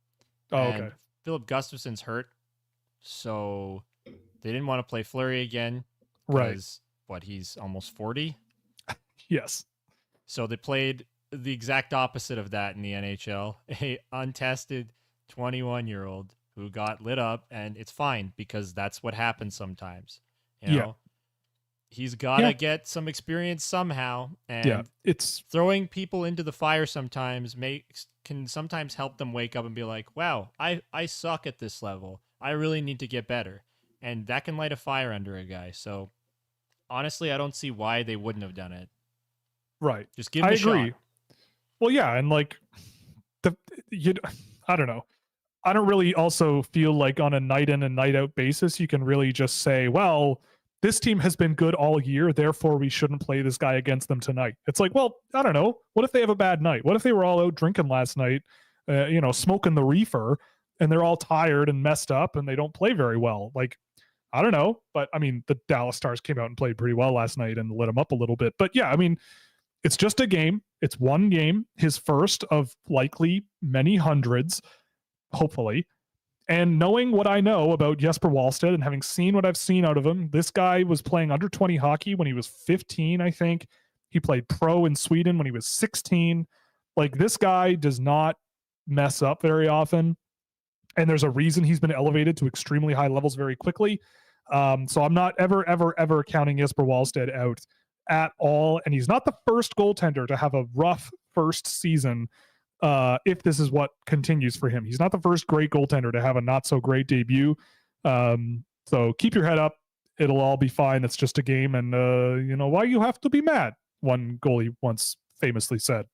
Oh, okay. Philip Gustafson's hurt, so they didn't want to play Fleury again. Right. He's almost 40. Yes. So they played the exact opposite of that in the NHL. A untested 21-year-old who got lit up, and it's fine because that's what happens sometimes. You know? He's got to get some experience somehow, and it's throwing people into the fire sometimes can sometimes help them wake up and be like, wow, I suck at this level. I really need to get better. And that can light a fire under a guy. So honestly, I don't see why they wouldn't have done it. Right. Just give it a agree. shot. Well, yeah, and like I don't know. I don't really also feel like on a night in and night out basis you can really just say, well, this team has been good all year, therefore we shouldn't play this guy against them tonight. It's like, well, I don't know. What if they have a bad night? What if they were all out drinking last night, smoking the reefer, and they're all tired and messed up and they don't play very well? Like, I don't know. But I mean, the Dallas Stars came out and played pretty well last night and lit them up a little bit. But yeah, I mean, it's just a game. It's one game, his first of likely many hundreds, hopefully. And knowing what I know about Jesper Wallstedt and having seen what I've seen out of him, this guy was playing under 20 hockey when he was 15, I think. He played pro in Sweden when he was 16. Like, this guy does not mess up very often. And there's a reason he's been elevated to extremely high levels very quickly. So I'm not ever counting Jesper Wallstedt out at all. And he's not the first goaltender to have a rough first season. If this is what continues for him, he's not the first great goaltender to have a not so great debut. So keep your head up. It'll all be fine. It's just a game. And why you have to be mad? One goalie once famously said.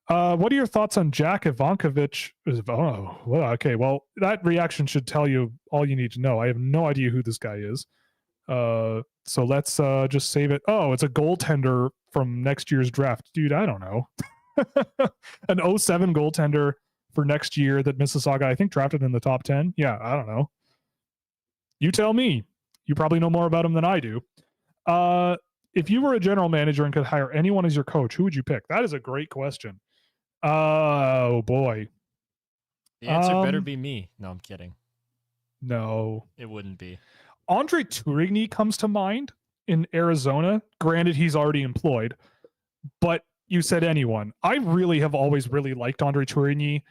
What are your thoughts on Jack Ivankovic? Oh, well, okay. Well, that reaction should tell you all you need to know. I have no idea who this guy is. So let's just save it. Oh, it's a goaltender from next year's draft. Dude, I don't know. An 07 goaltender for next year that Mississauga, I think, drafted in the top 10. Yeah, I don't know. You tell me. You probably know more about him than I do. If you were a general manager and could hire anyone as your coach, who would you pick? That is a great question. Oh, boy. The answer better be me. No, I'm kidding. No. It wouldn't be. Andre Tourigny comes to mind in Arizona. Granted, he's already employed. But you said anyone. I really have always really liked Andre Tourigny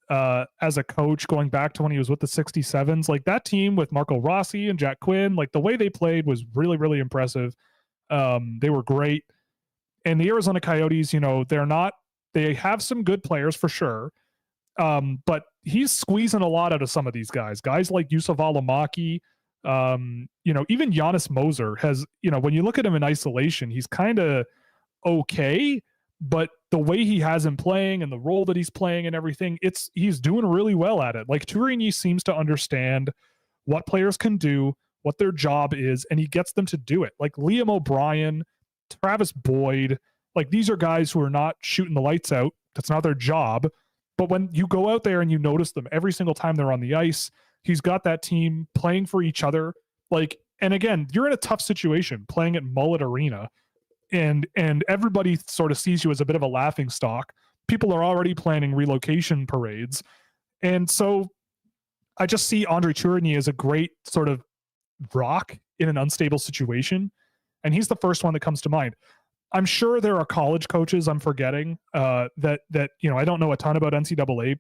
as a coach, going back to when he was with the 67s. Like, that team with Marco Rossi and Jack Quinn, like, the way they played was really, really impressive. They were great. And the Arizona Coyotes, they have some good players for sure. But he's squeezing a lot out of some of these guys. Guys like Yusuf Alamaki, even Giannis Moser has, when you look at him in isolation, he's kind of okay. But the way he has him playing and the role that he's playing and everything, he's doing really well at it. Like, Tourigny seems to understand what players can do, what their job is, and he gets them to do it. Like Liam O'Brien, Travis Boyd, like, these are guys who are not shooting the lights out. That's not their job. But when you go out there and you notice them every single time they're on the ice, he's got that team playing for each other. Like, and again, you're in a tough situation playing at Mullet Arena, and everybody sort of sees you as a bit of a laughing stock. People are already planning relocation parades. And so I just see Andre Tourigny as a great sort of rock in an unstable situation. And he's the first one that comes to mind. I'm sure there are college coaches I'm forgetting that I don't know a ton about NCAA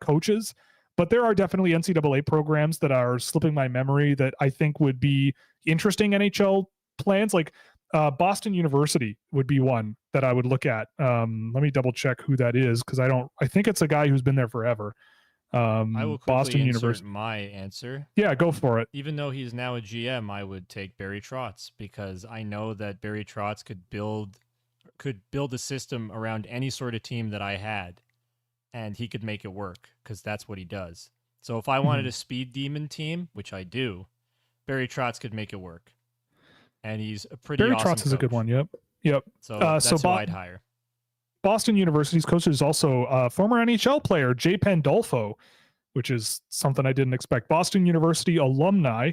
coaches, but there are definitely NCAA programs that are slipping my memory that I think would be interesting NHL plans. Like Boston University would be one that I would look at. Let me double check who that is, because I think it's a guy who's been there forever. I will quickly Boston insert University. my answer. Yeah, go for it. Even though he's now a GM, I would take Barry Trotz, because I know that Barry Trotz could build a system around any sort of team that I had, and he could make it work, because that's what he does. So if I wanted a speed demon team, which I do, Barry Trotz could make it work. And he's a pretty Barry awesome Trotz is a good coach. one. Yep. So that's who I'd hire. Boston University's coach is also a former NHL player, Jay Pandolfo, which is something I didn't expect. Boston University alumni.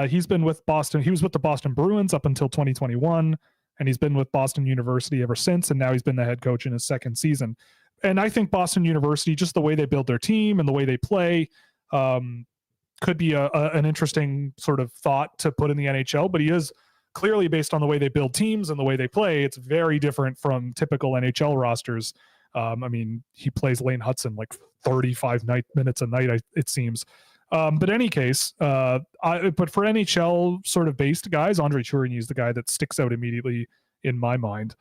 He's been with Boston. He was with the Boston Bruins up until 2021, and he's been with Boston University ever since. And now he's been the head coach in his second season. And I think Boston University, just the way they build their team and the way they play, could be an interesting sort of thought to put in the NHL. But he is clearly, based on the way they build teams and the way they play, it's very different from typical NHL rosters. I mean, he plays Lane Hudson like 35 minutes a night, it seems. But in any case, but for NHL sort of based guys, Andre Tourigny is the guy that sticks out immediately in my mind.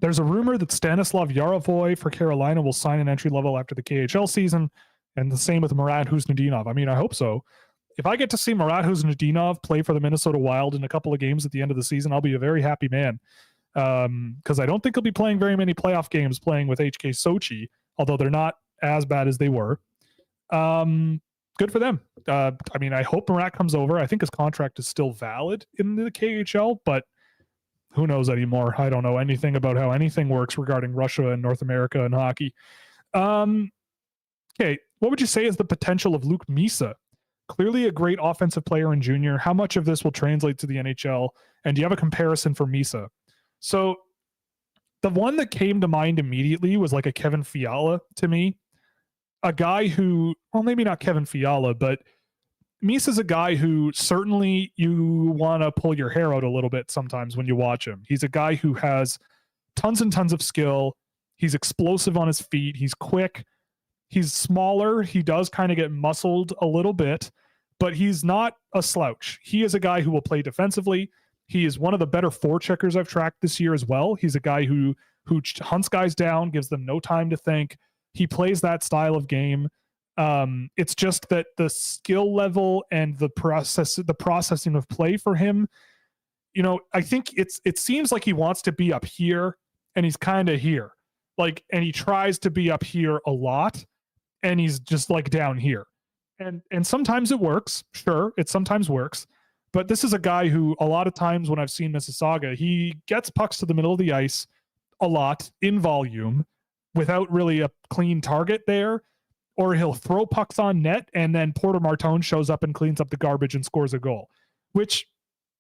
There's a rumor that Stanislav Yarovoy for Carolina will sign an entry level after the KHL season, and the same with Murat Huznadinov. I mean, I hope so. If I get to see Murat Huznadinov play for the Minnesota Wild in a couple of games at the end of the season, I'll be a very happy man. Because I don't think he'll be playing very many playoff games playing with HK Sochi, although they're not as bad as they were. Good for them. I mean, I hope Murat comes over. I think his contract is still valid in the KHL, but who knows anymore? I don't know anything about how anything works regarding Russia and North America and hockey. Okay, what would you say is the potential of Luke Misa? Clearly a great offensive player in junior. How much of this will translate to the NHL? And do you have a comparison for Misa? So the one that came to mind immediately was like a Kevin Fiala to me. A guy who, well, maybe not Kevin Fiala, but Misa's a guy who certainly you want to pull your hair out a little bit sometimes when you watch him. He's a guy who has tons and tons of skill. He's explosive on his feet. He's quick. He's smaller. He does kind of get muscled a little bit, but he's not a slouch. He is a guy who will play defensively. He is one of the better forecheckers I've tracked this year as well. He's a guy who hunts guys down, gives them no time to think. He plays that style of game. It's just that the skill level and the processing of play for him, I think it seems like he wants to be up here and he's kind of here. Like, and he tries to be up here a lot and he's just like down here. And sometimes it works. Sure, it sometimes works. But this is a guy who a lot of times when I've seen Mississauga, he gets pucks to the middle of the ice a lot in volume without really a clean target there, or he'll throw pucks on net and then Porter Martone shows up and cleans up the garbage and scores a goal. Which,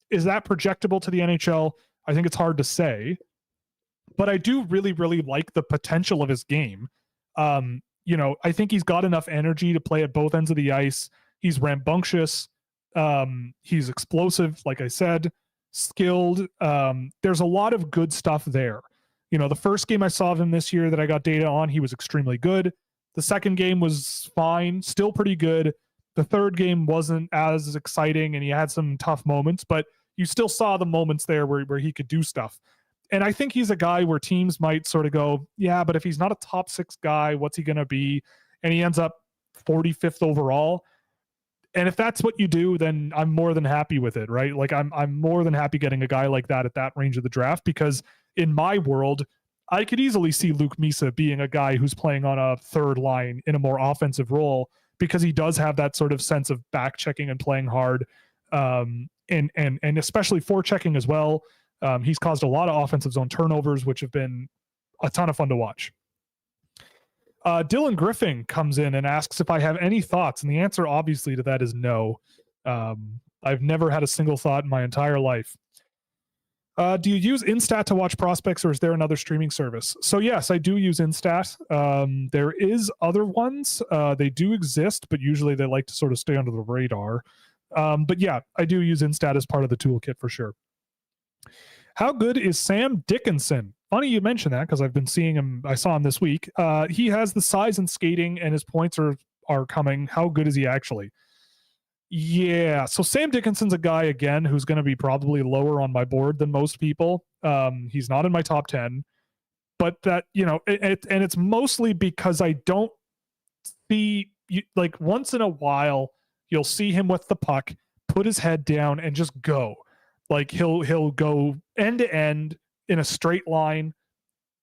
is that projectable to the NHL? I think it's hard to say. But I do really, really like the potential of his game. I think he's got enough energy to play at both ends of the ice. He's rambunctious. He's explosive, like I said, skilled. There's a lot of good stuff there. The first game I saw of him this year that I got data on, he was extremely good. The second game was fine, still pretty good. The third game wasn't as exciting and he had some tough moments, but you still saw the moments there where he could do stuff. And I think he's a guy where teams might sort of go, yeah, but if he's not a top 6 guy, what's he going to be? And he ends up 45th overall. And if that's what you do, then I'm more than happy with it, right? Like I'm more than happy getting a guy like that at that range of the draft, because in my world, I could easily see Luke Misa being a guy who's playing on a third line in a more offensive role, because he does have that sort of sense of back checking and playing hard, and especially forechecking as well. He's caused a lot of offensive zone turnovers, which have been a ton of fun to watch. Dylan Griffin comes in and asks if I have any thoughts, and the answer obviously to that is no. I've never had a single thought in my entire life. Do you use Instat to watch prospects, or is there another streaming service? So yes, I do use Instat. There is other ones. They do exist, but usually they like to sort of stay under the radar. But yeah, I do use Instat as part of the toolkit for sure. How good is Sam Dickinson? Funny you mention that because I've been seeing him. I saw him this week. He has the size and skating, and his points are coming. How good is he actually? Yeah, so Sam Dickinson's a guy again who's going to be probably lower on my board than most people. He's not in my top 10, but that and it's mostly because I don't see like once in a while you'll see him with the puck, put his head down, and just go. Like he'll go end to end in a straight line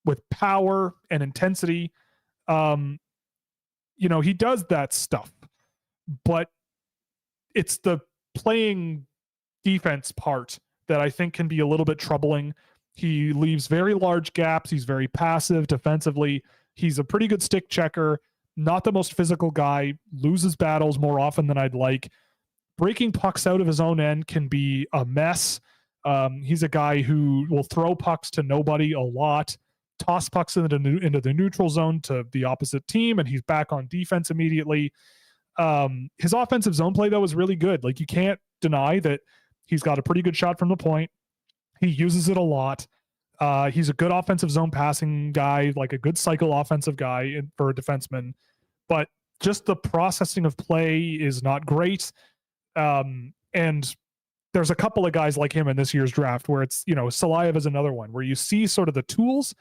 with power and intensity. He does that stuff, but it's the playing defense part that I think can be a little bit troubling. He leaves very large gaps. He's very passive defensively. He's a pretty good stick checker, not the most physical guy, loses battles more often than I'd like. Breaking pucks out of his own end can be a mess. He's a guy who will throw pucks to nobody a lot, toss pucks into the neutral zone to the opposite team, and he's back on defense immediately. His offensive zone play, though, is really good. Like, you can't deny that he's got a pretty good shot from the point. He uses it a lot. He's a good offensive zone passing guy, like a good cycle offensive guy for a defenseman. But just the processing of play is not great. And there's a couple of guys like him in this year's draft where it's, Salayev is another one where you see sort of the tools.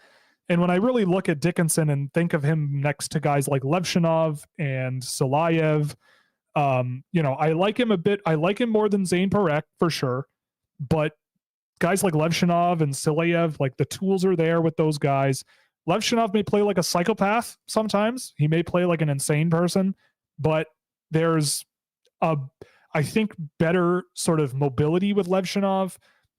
And when I really look at Dickinson and think of him next to guys like Levshinov and Salayev, I like him a bit. I like him more than Zane Parekh for sure. But guys like Levshinov and Salayev, like the tools are there with those guys. Levshinov may play like a psychopath sometimes. He may play like an insane person, but there's I think better sort of mobility with Levshinov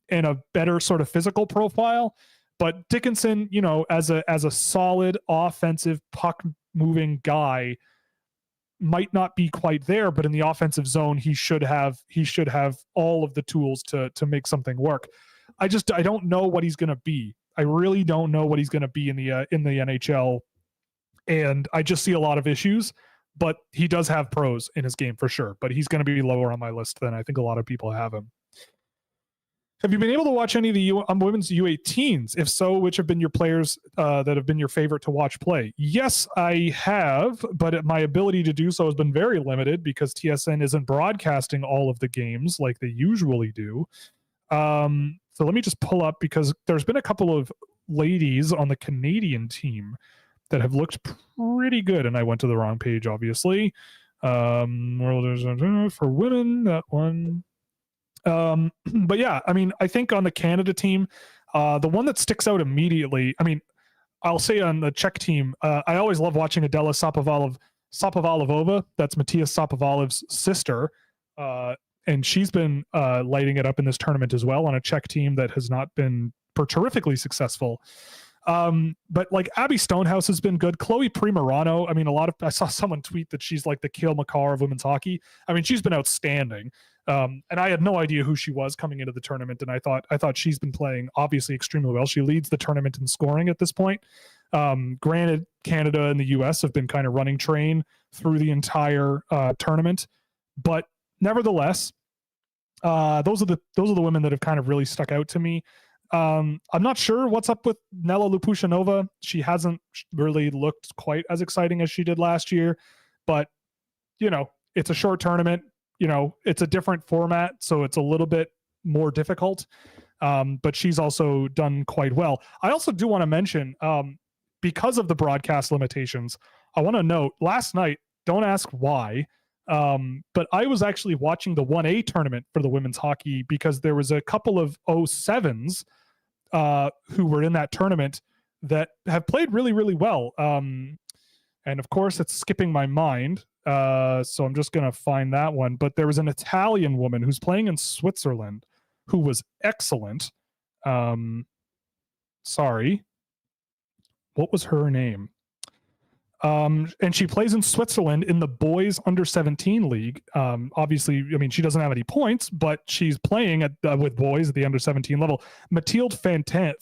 and a better sort of physical profile. But Dickinson, as a solid offensive puck moving guy, might not be quite there, but in the offensive zone, he should have all of the tools to make something work. I don't know what he's going to be. I really don't know what he's going to be in the NHL, and I just see a lot of issues. But he does have pros in his game for sure. But he's going to be lower on my list than I think a lot of people have him. Have you been able to watch any of the women's U18s? If so, which have been your players that have been your favorite to watch play? Yes, I have, but my ability to do so has been very limited because TSN isn't broadcasting all of the games like they usually do. So let me just pull up, because there's been a couple of ladies on the Canadian team that have looked pretty good, and I went to the wrong page, obviously. World for women, that one. But yeah, I mean, I think on the Canada team, the one that sticks out immediately, I mean, I'll say on the Czech team, I always love watching Adela Sapovalova. That's Matthias Sapovalev's sister. And she's been lighting it up in this tournament as well on a Czech team that has not been terrifically successful. But like Abby Stonehouse has been good. Chloe Primerano, I mean, I saw someone tweet that she's like the Cale Makar of women's hockey. I mean, she's been outstanding. And I had no idea who she was coming into the tournament. And I thought she's been playing obviously extremely well. She leads the tournament in scoring at this point. Granted, Canada and the US have been kind of running train through the entire tournament, but nevertheless, those are the women that have kind of really stuck out to me. I'm not sure what's up with Nella Lupushanova. She hasn't really looked quite as exciting as she did last year, but it's a short tournament. It's a different format, so it's a little bit more difficult. But she's also done quite well. I also do want to mention, because of the broadcast limitations, I want to note last night, don't ask why, but I was actually watching the 1A tournament for the women's hockey because there was a couple of 07s who were in that tournament that have played really, really well. And of course, it's skipping my mind. So I'm just going to find that one. But there was an Italian woman who's playing in Switzerland who was excellent. Sorry. What was her name? And she plays in Switzerland in the boys under 17 league. Obviously, I mean, she doesn't have any points, but she's playing with boys at the under 17 level. Mathilde Fenton,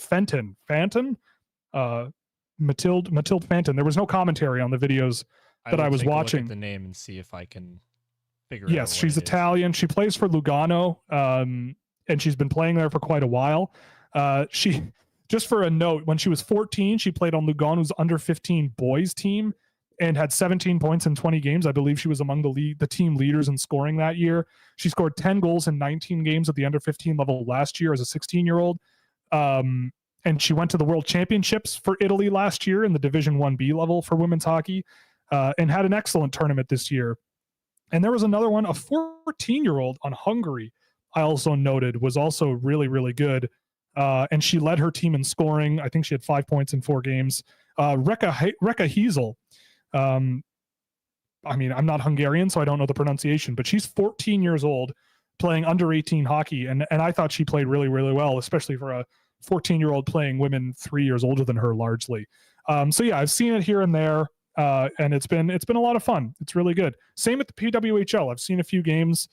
Mathilde Fenton. There was no commentary on the videos that I was take watching. A look at the name and see if I can figure it out. Yes, she's Italian. She plays for Lugano, and she's been playing there for quite a while. She, just for a note, when she was 14, she played on Lugano's under 15 boys team and had 17 points in 20 games. I believe she was among the team leaders in scoring that year. She scored 10 goals in 19 games at the under 15 level last year as a 16-year-old. And she went to the World Championships for Italy last year in the Division 1B level for women's hockey, and had an excellent tournament this year. And there was another one, a 14-year-old on Hungary, I also noted, was also really, really good. And she led her team in scoring. I think she had 5 points in 4 games. Reka Hiesel. I mean, I'm not Hungarian, so I don't know the pronunciation, but she's 14 years old playing under 18 hockey. And I thought she played really, really well, especially for a 14-year-old playing women 3 years older than her largely. So yeah, I've seen it here and there. And it's been a lot of fun. It's really good. Same at the PWHL. I've seen a few games.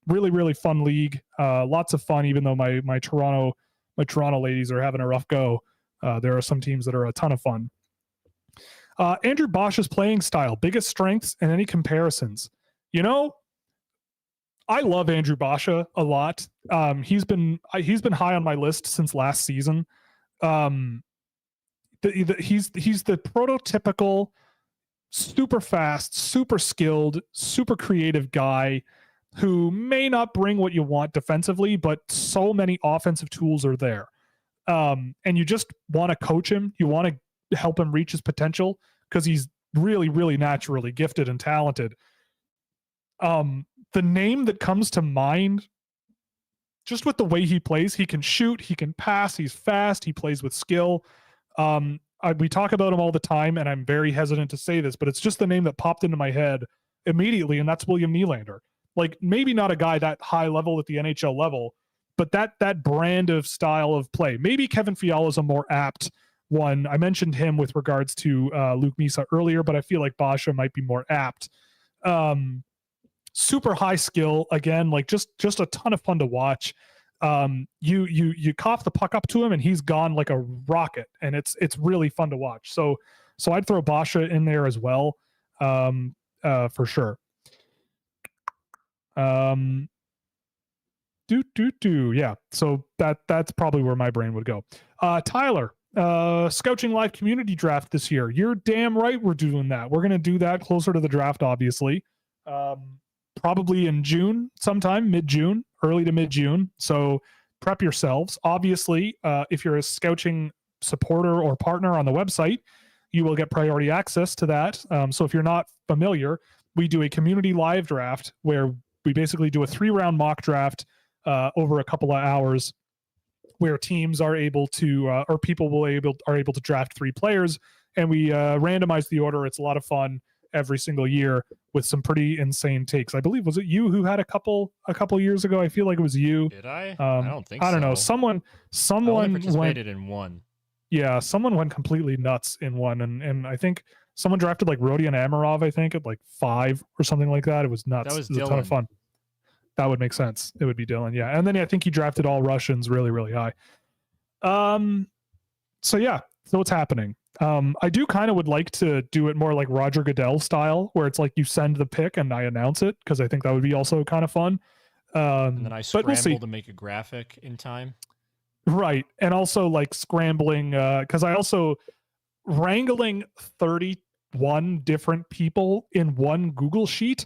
Really, really fun league. Lots of fun, even though my Toronto ladies are having a rough go. There are some teams that are a ton of fun. Andrew Bosch's playing style, biggest strengths and any comparisons. You know, I love Andrew Bosch a lot. He's been high on my list since last season. He's the prototypical super fast, super skilled, super creative guy who may not bring what you want defensively, but so many offensive tools are there. And you just want to coach him. You want to help him reach his potential because he's really, really naturally gifted and talented. The name that comes to mind, just with the way he plays, he can shoot, he can pass, he's fast, he plays with skill. We talk about him all the time, and I'm very hesitant to say this, but it's just the name that popped into my head immediately, and that's William Nylander. Like, maybe not a guy that high level at the NHL level, but that brand of style of play. Maybe Kevin Fiala is a more apt one. I mentioned him with regards to Luke Misa earlier, but I feel like Basha might be more apt. Super high skill, again, like just a ton of fun to watch. You cough the puck up to him and he's gone like a rocket, and it's really fun to watch. So I'd throw Basha in there as well, for sure. Yeah. So that's probably where my brain would go. Tyler, Scouching Live community draft this year. You're damn right we're doing that. We're gonna do that closer to the draft, obviously. Probably in June, sometime mid-June, early to mid-June. So prep yourselves. Obviously, if you're a Scouching supporter or partner on the website, you will get priority access to that. So if you're not familiar, we do a community live draft where we basically do a 3-round mock draft over a couple of hours, where teams are able to, or people are able to draft 3 players, and we randomize the order. It's a lot of fun every single year with some pretty insane takes. I believe, was it you who had a couple years ago? I feel like it was you. Did I? I don't think so. I don't know. Someone I only participated in one. Yeah, someone went completely nuts in one, and I think someone drafted like Rodion Amarov, I think, at like 5 or something like that. It was nuts. That was it was a ton of fun. That would make sense. It would be Dylan, yeah. And then I think he drafted all Russians really, really high. So yeah, so what's happening? I do kind of would like to do it more like Roger Goodell style, where it's like you send the pick and I announce it, because I think that would be also kind of fun. And then I scramble to make a graphic in time. Right. And also like scrambling, because I also wrangling 31 different people in one Google sheet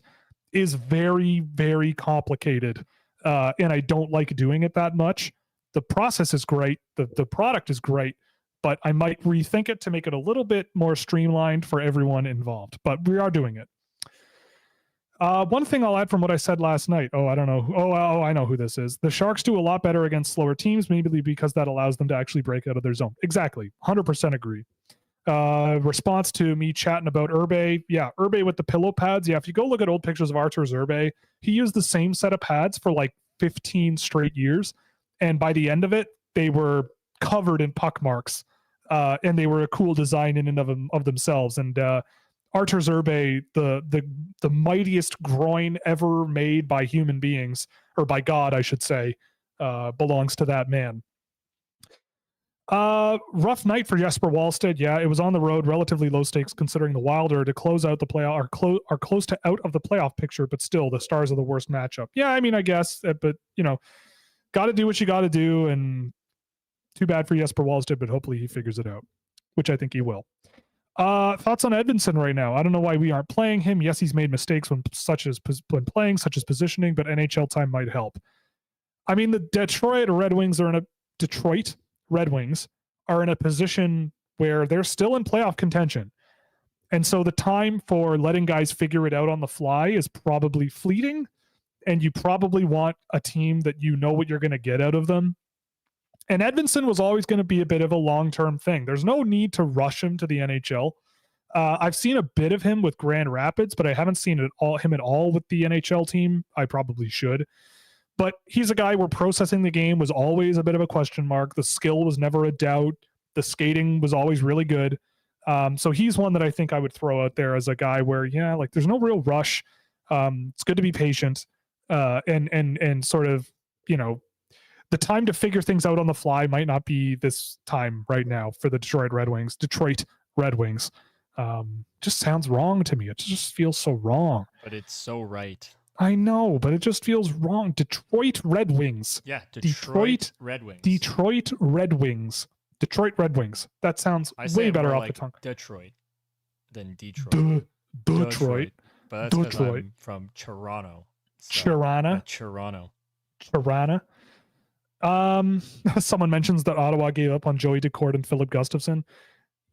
is very, very complicated. And I don't like doing it that much. The process is great. The product is great, but I might rethink it to make it a little bit more streamlined for everyone involved, but we are doing it. One thing I'll add from what I said last night. Oh, I don't know. Oh, I know who this is. The Sharks do a lot better against slower teams, maybe because that allows them to actually break out of their zone. Exactly. 100% agree. Response to me chatting about Urbe. Yeah, Urbe with the pillow pads. Yeah, if you go look at old pictures of Artur's Urbe, he used the same set of pads for like 15 straight years. And by the end of it, they were covered in puck marks. And they were a cool design in and of themselves. And Artur Zerbe, the mightiest groin ever made by human beings, or by God, I should say, belongs to that man. Rough night for Jesper Wallstedt. Yeah, it was on the road, relatively low stakes considering the Wild are to close out the playoff, are close to out of the playoff picture, but still the Stars are the worst matchup. Yeah, I mean, I guess, but got to do what you got to do, and too bad for Jesper Wallstedt, but hopefully he figures it out, which I think he will. Thoughts on Edvinsson right now? I don't know why we aren't playing him. Yes, he's made mistakes when playing, such as positioning, but NHL time might help. I mean, the Detroit Red Wings are in a position where they're still in playoff contention. And so the time for letting guys figure it out on the fly is probably fleeting. And you probably want a team that you know what you're going to get out of them. And Edvinsson was always going to be a bit of a long-term thing. There's no need to rush him to the NHL. I've seen a bit of him with Grand Rapids, but I haven't seen him at all with the NHL team. I probably should. But he's a guy where processing the game was always a bit of a question mark. The skill was never a doubt. The skating was always really good. So he's one that I think I would throw out there as a guy where, there's no real rush. It's good to be patient and sort of, the time to figure things out on the fly might not be this time right now for the Detroit Red Wings. Just sounds wrong to me. It just feels so wrong. But it's so right. I know, but it just feels wrong. Detroit Red Wings. Yeah, Detroit Red Wings. Detroit Red Wings. Detroit Red Wings. That sounds way better off the tongue. Detroit than Detroit. Detroit. But that's because I'm from Toronto. Toronto. Toronto. Someone mentions that Ottawa gave up on Joey Decord and Philip Gustafson.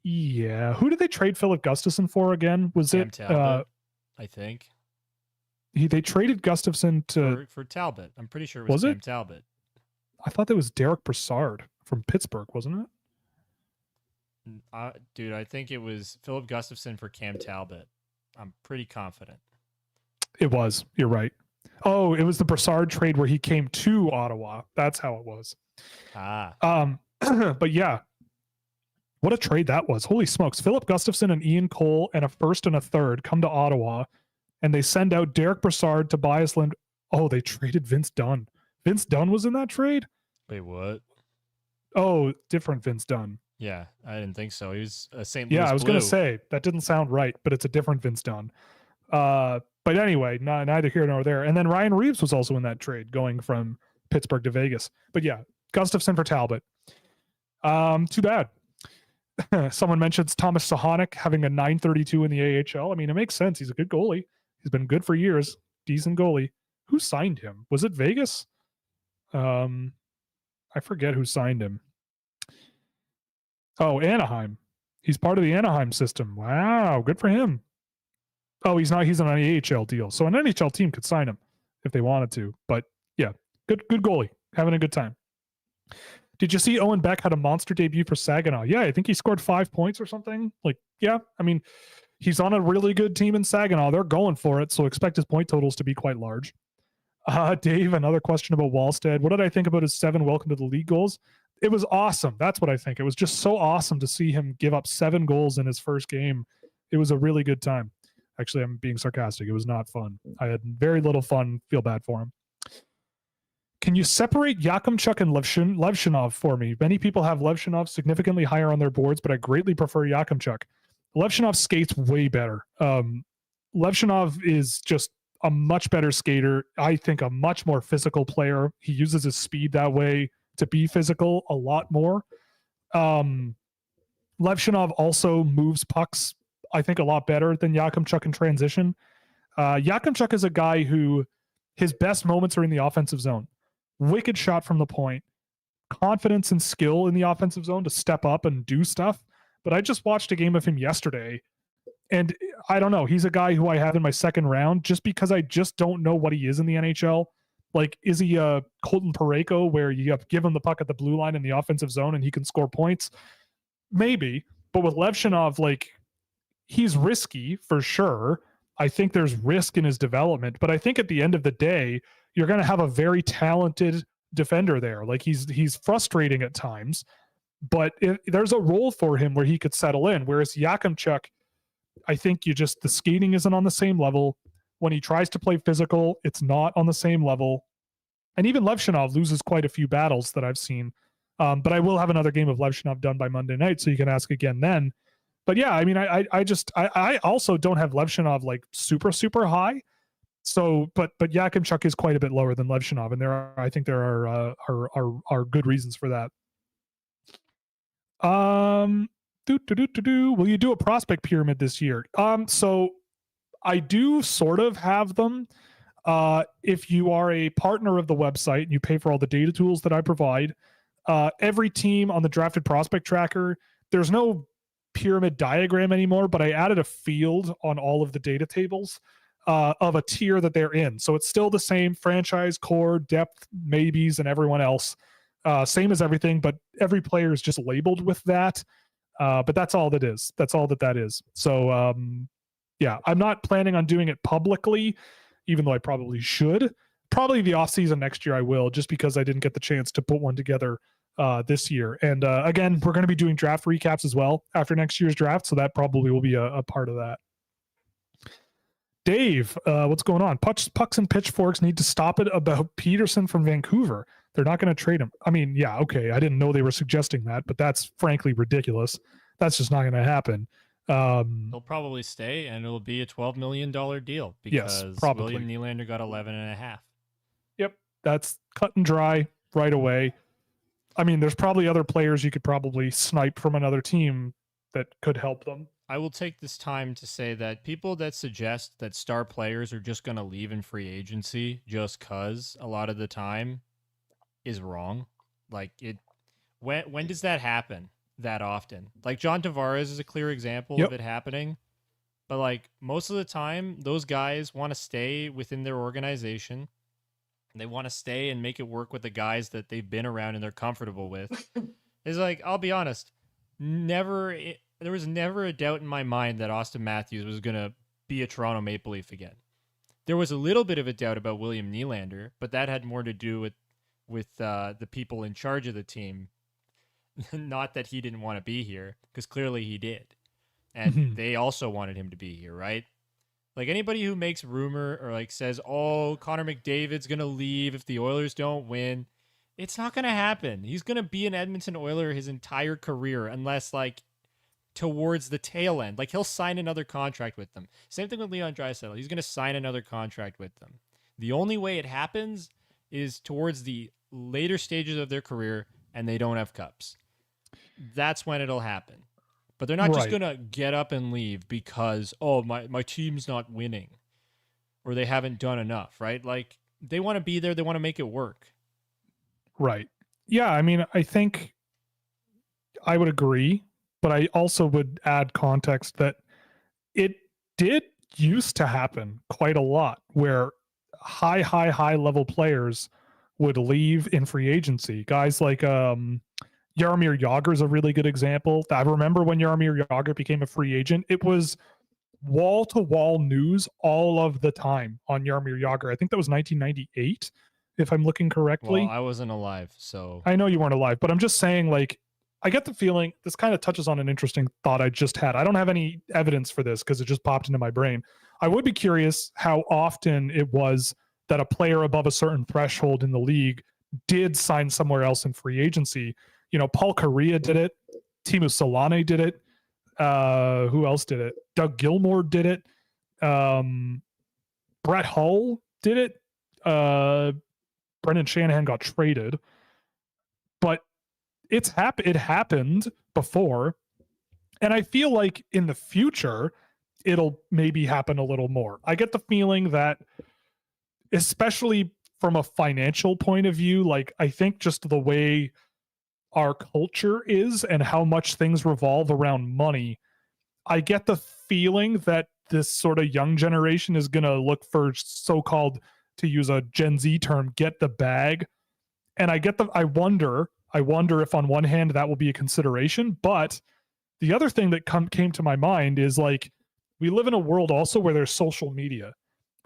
Yeah. Who did they trade Philip Gustafson for again? Was Cam it Talbot, I think. They traded Gustafson for Talbot. I'm pretty sure it was Cam Talbot. I thought that was Derek Brassard from Pittsburgh, wasn't it? Dude, I think it was Philip Gustafson for Cam Talbot. I'm pretty confident. It was. You're right. Oh, it was the Brassard trade where he came to Ottawa. That's how it was. But yeah, what a trade that was. Holy smokes. Philip Gustafson and Ian Cole and a first and a third come to Ottawa, and they send out Derek Brassard, Tobias Lind. Oh, they traded Vince Dunn. Vince Dunn was in that trade? Wait, what? Oh, different Vince Dunn. Yeah, I didn't think so. He was a St. Louis Yeah, I was going Blue. to say, that didn't sound right, but it's a different Vince Dunn. But anyway, neither here nor there. And then Ryan Reeves was also in that trade, going from Pittsburgh to Vegas. But yeah, Gustafson for Talbot. Too bad. Someone mentions Thomas Sahanek having a 932 in the AHL. I mean, it makes sense. He's a good goalie. He's been good for years. Decent goalie. Who signed him? Was it Vegas? I forget who signed him. Oh, Anaheim. He's part of the Anaheim system. Wow, good for him. Oh, he's not. He's on an AHL deal. So an NHL team could sign him if they wanted to. But yeah, good goalie. Having a good time. Did you see Owen Beck had a monster debut for Saginaw? Yeah, I think he scored 5 points or something. Yeah, I mean, he's on a really good team in Saginaw. They're going for it, so expect his point totals to be quite large. Dave, another question about Wallstedt. What did I think about his 7 welcome to the league goals? It was awesome. That's what I think. It was just so awesome to see him give up 7 goals in his first game. It was a really good time. Actually, I'm being sarcastic. It was not fun. I had very little fun. Feel bad for him. Can you separate Yakimchuk and Levshinov for me? Many people have Levshinov significantly higher on their boards, but I greatly prefer Yakimchuk. Levshinov skates way better. Levshinov is just a much better skater. I think a much more physical player. He uses his speed that way to be physical a lot more. Levshinov also moves pucks, I think, a lot better than Yakimchuk in transition. Yakimchuk is a guy who his best moments are in the offensive zone. Wicked shot from the point, confidence and skill in the offensive zone to step up and do stuff. But I just watched a game of him yesterday, and I don't know. He's a guy who I have in my second round just because I just don't know what he is in the NHL. Like, is he a Colton Parayko where you have to give him the puck at the blue line in the offensive zone and he can score points? Maybe. But with Levshinov, he's risky for sure. I think there's risk in his development, but I think at the end of the day, you're going to have a very talented defender there. He's frustrating at times, but there's a role for him where he could settle in. Whereas Yakimchuk, I think the skating isn't on the same level. When he tries to play physical, it's not on the same level. And even Levshinov loses quite a few battles that I've seen. But I will have another game of Levshinov done by Monday night, so you can ask again then. But yeah, I mean, I also don't have Levshinov like super high. So, but Yakimchuk is quite a bit lower than Levshinov, and I think there are good reasons for that. Will you do a prospect pyramid this year? So I do sort of have them. If you are a partner of the website and you pay for all the data tools that I provide, every team on the drafted prospect tracker, there's no pyramid diagram anymore, but I added a field on all of the data tables of a tier that they're in. So it's still the same: franchise, core, depth, maybes, and everyone else. Same as everything, but every player is just labeled with that. But that's all that is. That's all that is. So yeah, I'm not planning on doing it publicly, even though I probably should. Probably the off season next year I will, just because I didn't get the chance to put one together this year. And again, we're going to be doing draft recaps as well after next year's draft, so that probably will be a part of that. Dave, what's going on? Pucks and pitchforks need to stop it about Peterson from Vancouver. They're not going to trade him. I mean, yeah, okay. I didn't know they were suggesting that, but that's frankly ridiculous. That's just not going to happen. He'll probably stay, and it'll be a $12 million deal because yes, probably. William Nylander got 11.5. Yep, that's cut and dry right away. I mean, there's probably other players you could probably snipe from another team that could help them. I will take this time to say that people that suggest that star players are just going to leave in free agency just cuz a lot of the time is wrong. Like when does that happen that often? Like John Tavares is a clear example of it happening. But like most of the time, those guys want to stay within their organization. They want to stay and make it work with the guys that they've been around and they're comfortable with. It's like, I'll be honest, there was never a doubt in my mind that Auston Matthews was going to be a Toronto Maple Leaf again. There was a little bit of a doubt about William Nylander, but that had more to do with the people in charge of the team. Not that he didn't want to be here, because clearly he did. And they also wanted him to be here, right? Like anybody who makes rumor or like says, oh, Connor McDavid's going to leave if the Oilers don't win, it's not going to happen. He's going to be an Edmonton Oiler his entire career unless like towards the tail end. Like he'll sign another contract with them. Same thing with Leon Draisaitl. He's going to sign another contract with them. The only way it happens is towards the later stages of their career and they don't have cups. That's when it'll happen. But they're not just going to get up and leave because, oh, my team's not winning or they haven't done enough, right? Like they want to be there. They want to make it work. Right. Yeah. I mean, I think I would agree, but I also would add context that it did used to happen quite a lot where high level players would leave in free agency. Guys like Jaromir Jagr is a really good example. I remember when Jaromir Jagr became a free agent, it was wall-to-wall news all of the time on Jaromir Jagr. I think that was 1998, if I'm looking correctly. Well, I wasn't alive, so... I know you weren't alive, but I'm just saying, like, I get the feeling, this kind of touches on an interesting thought I just had. I don't have any evidence for this because it just popped into my brain. I would be curious how often it was that a player above a certain threshold in the league did sign somewhere else in free agency. You know, Paul Correa did it. Timo Solane did it. Who else did it? Doug Gilmour did it. Brett Hull did it. Brendan Shanahan got traded. But it happened before. And I feel like in the future, it'll maybe happen a little more. I get the feeling that, especially from a financial point of view, like I think just the way our culture is and how much things revolve around money, I get the feeling that this sort of young generation is going to look for so-called, to use a Gen Z term, get the bag. And I wonder if on one hand that will be a consideration, but the other thing that came to my mind is like, we live in a world also where there's social media,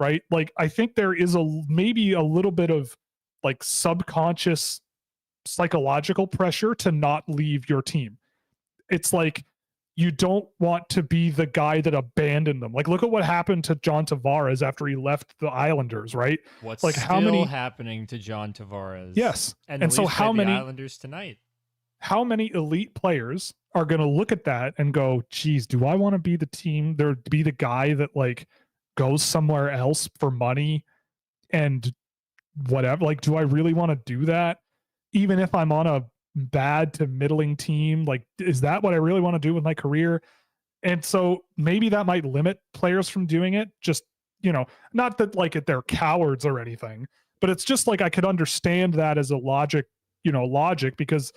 right? Like I think there is maybe a little bit of like subconscious psychological pressure to not leave your team. It's like you don't want to be the guy that abandoned them. Like, look at what happened to John Tavares after he left the Islanders, right? What's like still how many happening to John Tavares? Yes. And And the so Leafs how played the many Islanders tonight. how many elite players are going to look at that and go, geez, do I want to be the team there, be the guy that like goes somewhere else for money and whatever? Like, do I really want to do that? Even if I'm on a bad to middling team, like, is that what I really want to do with my career? And so maybe that might limit players from doing it. Just, not that like they're cowards or anything, but it's just like I could understand that as a logic because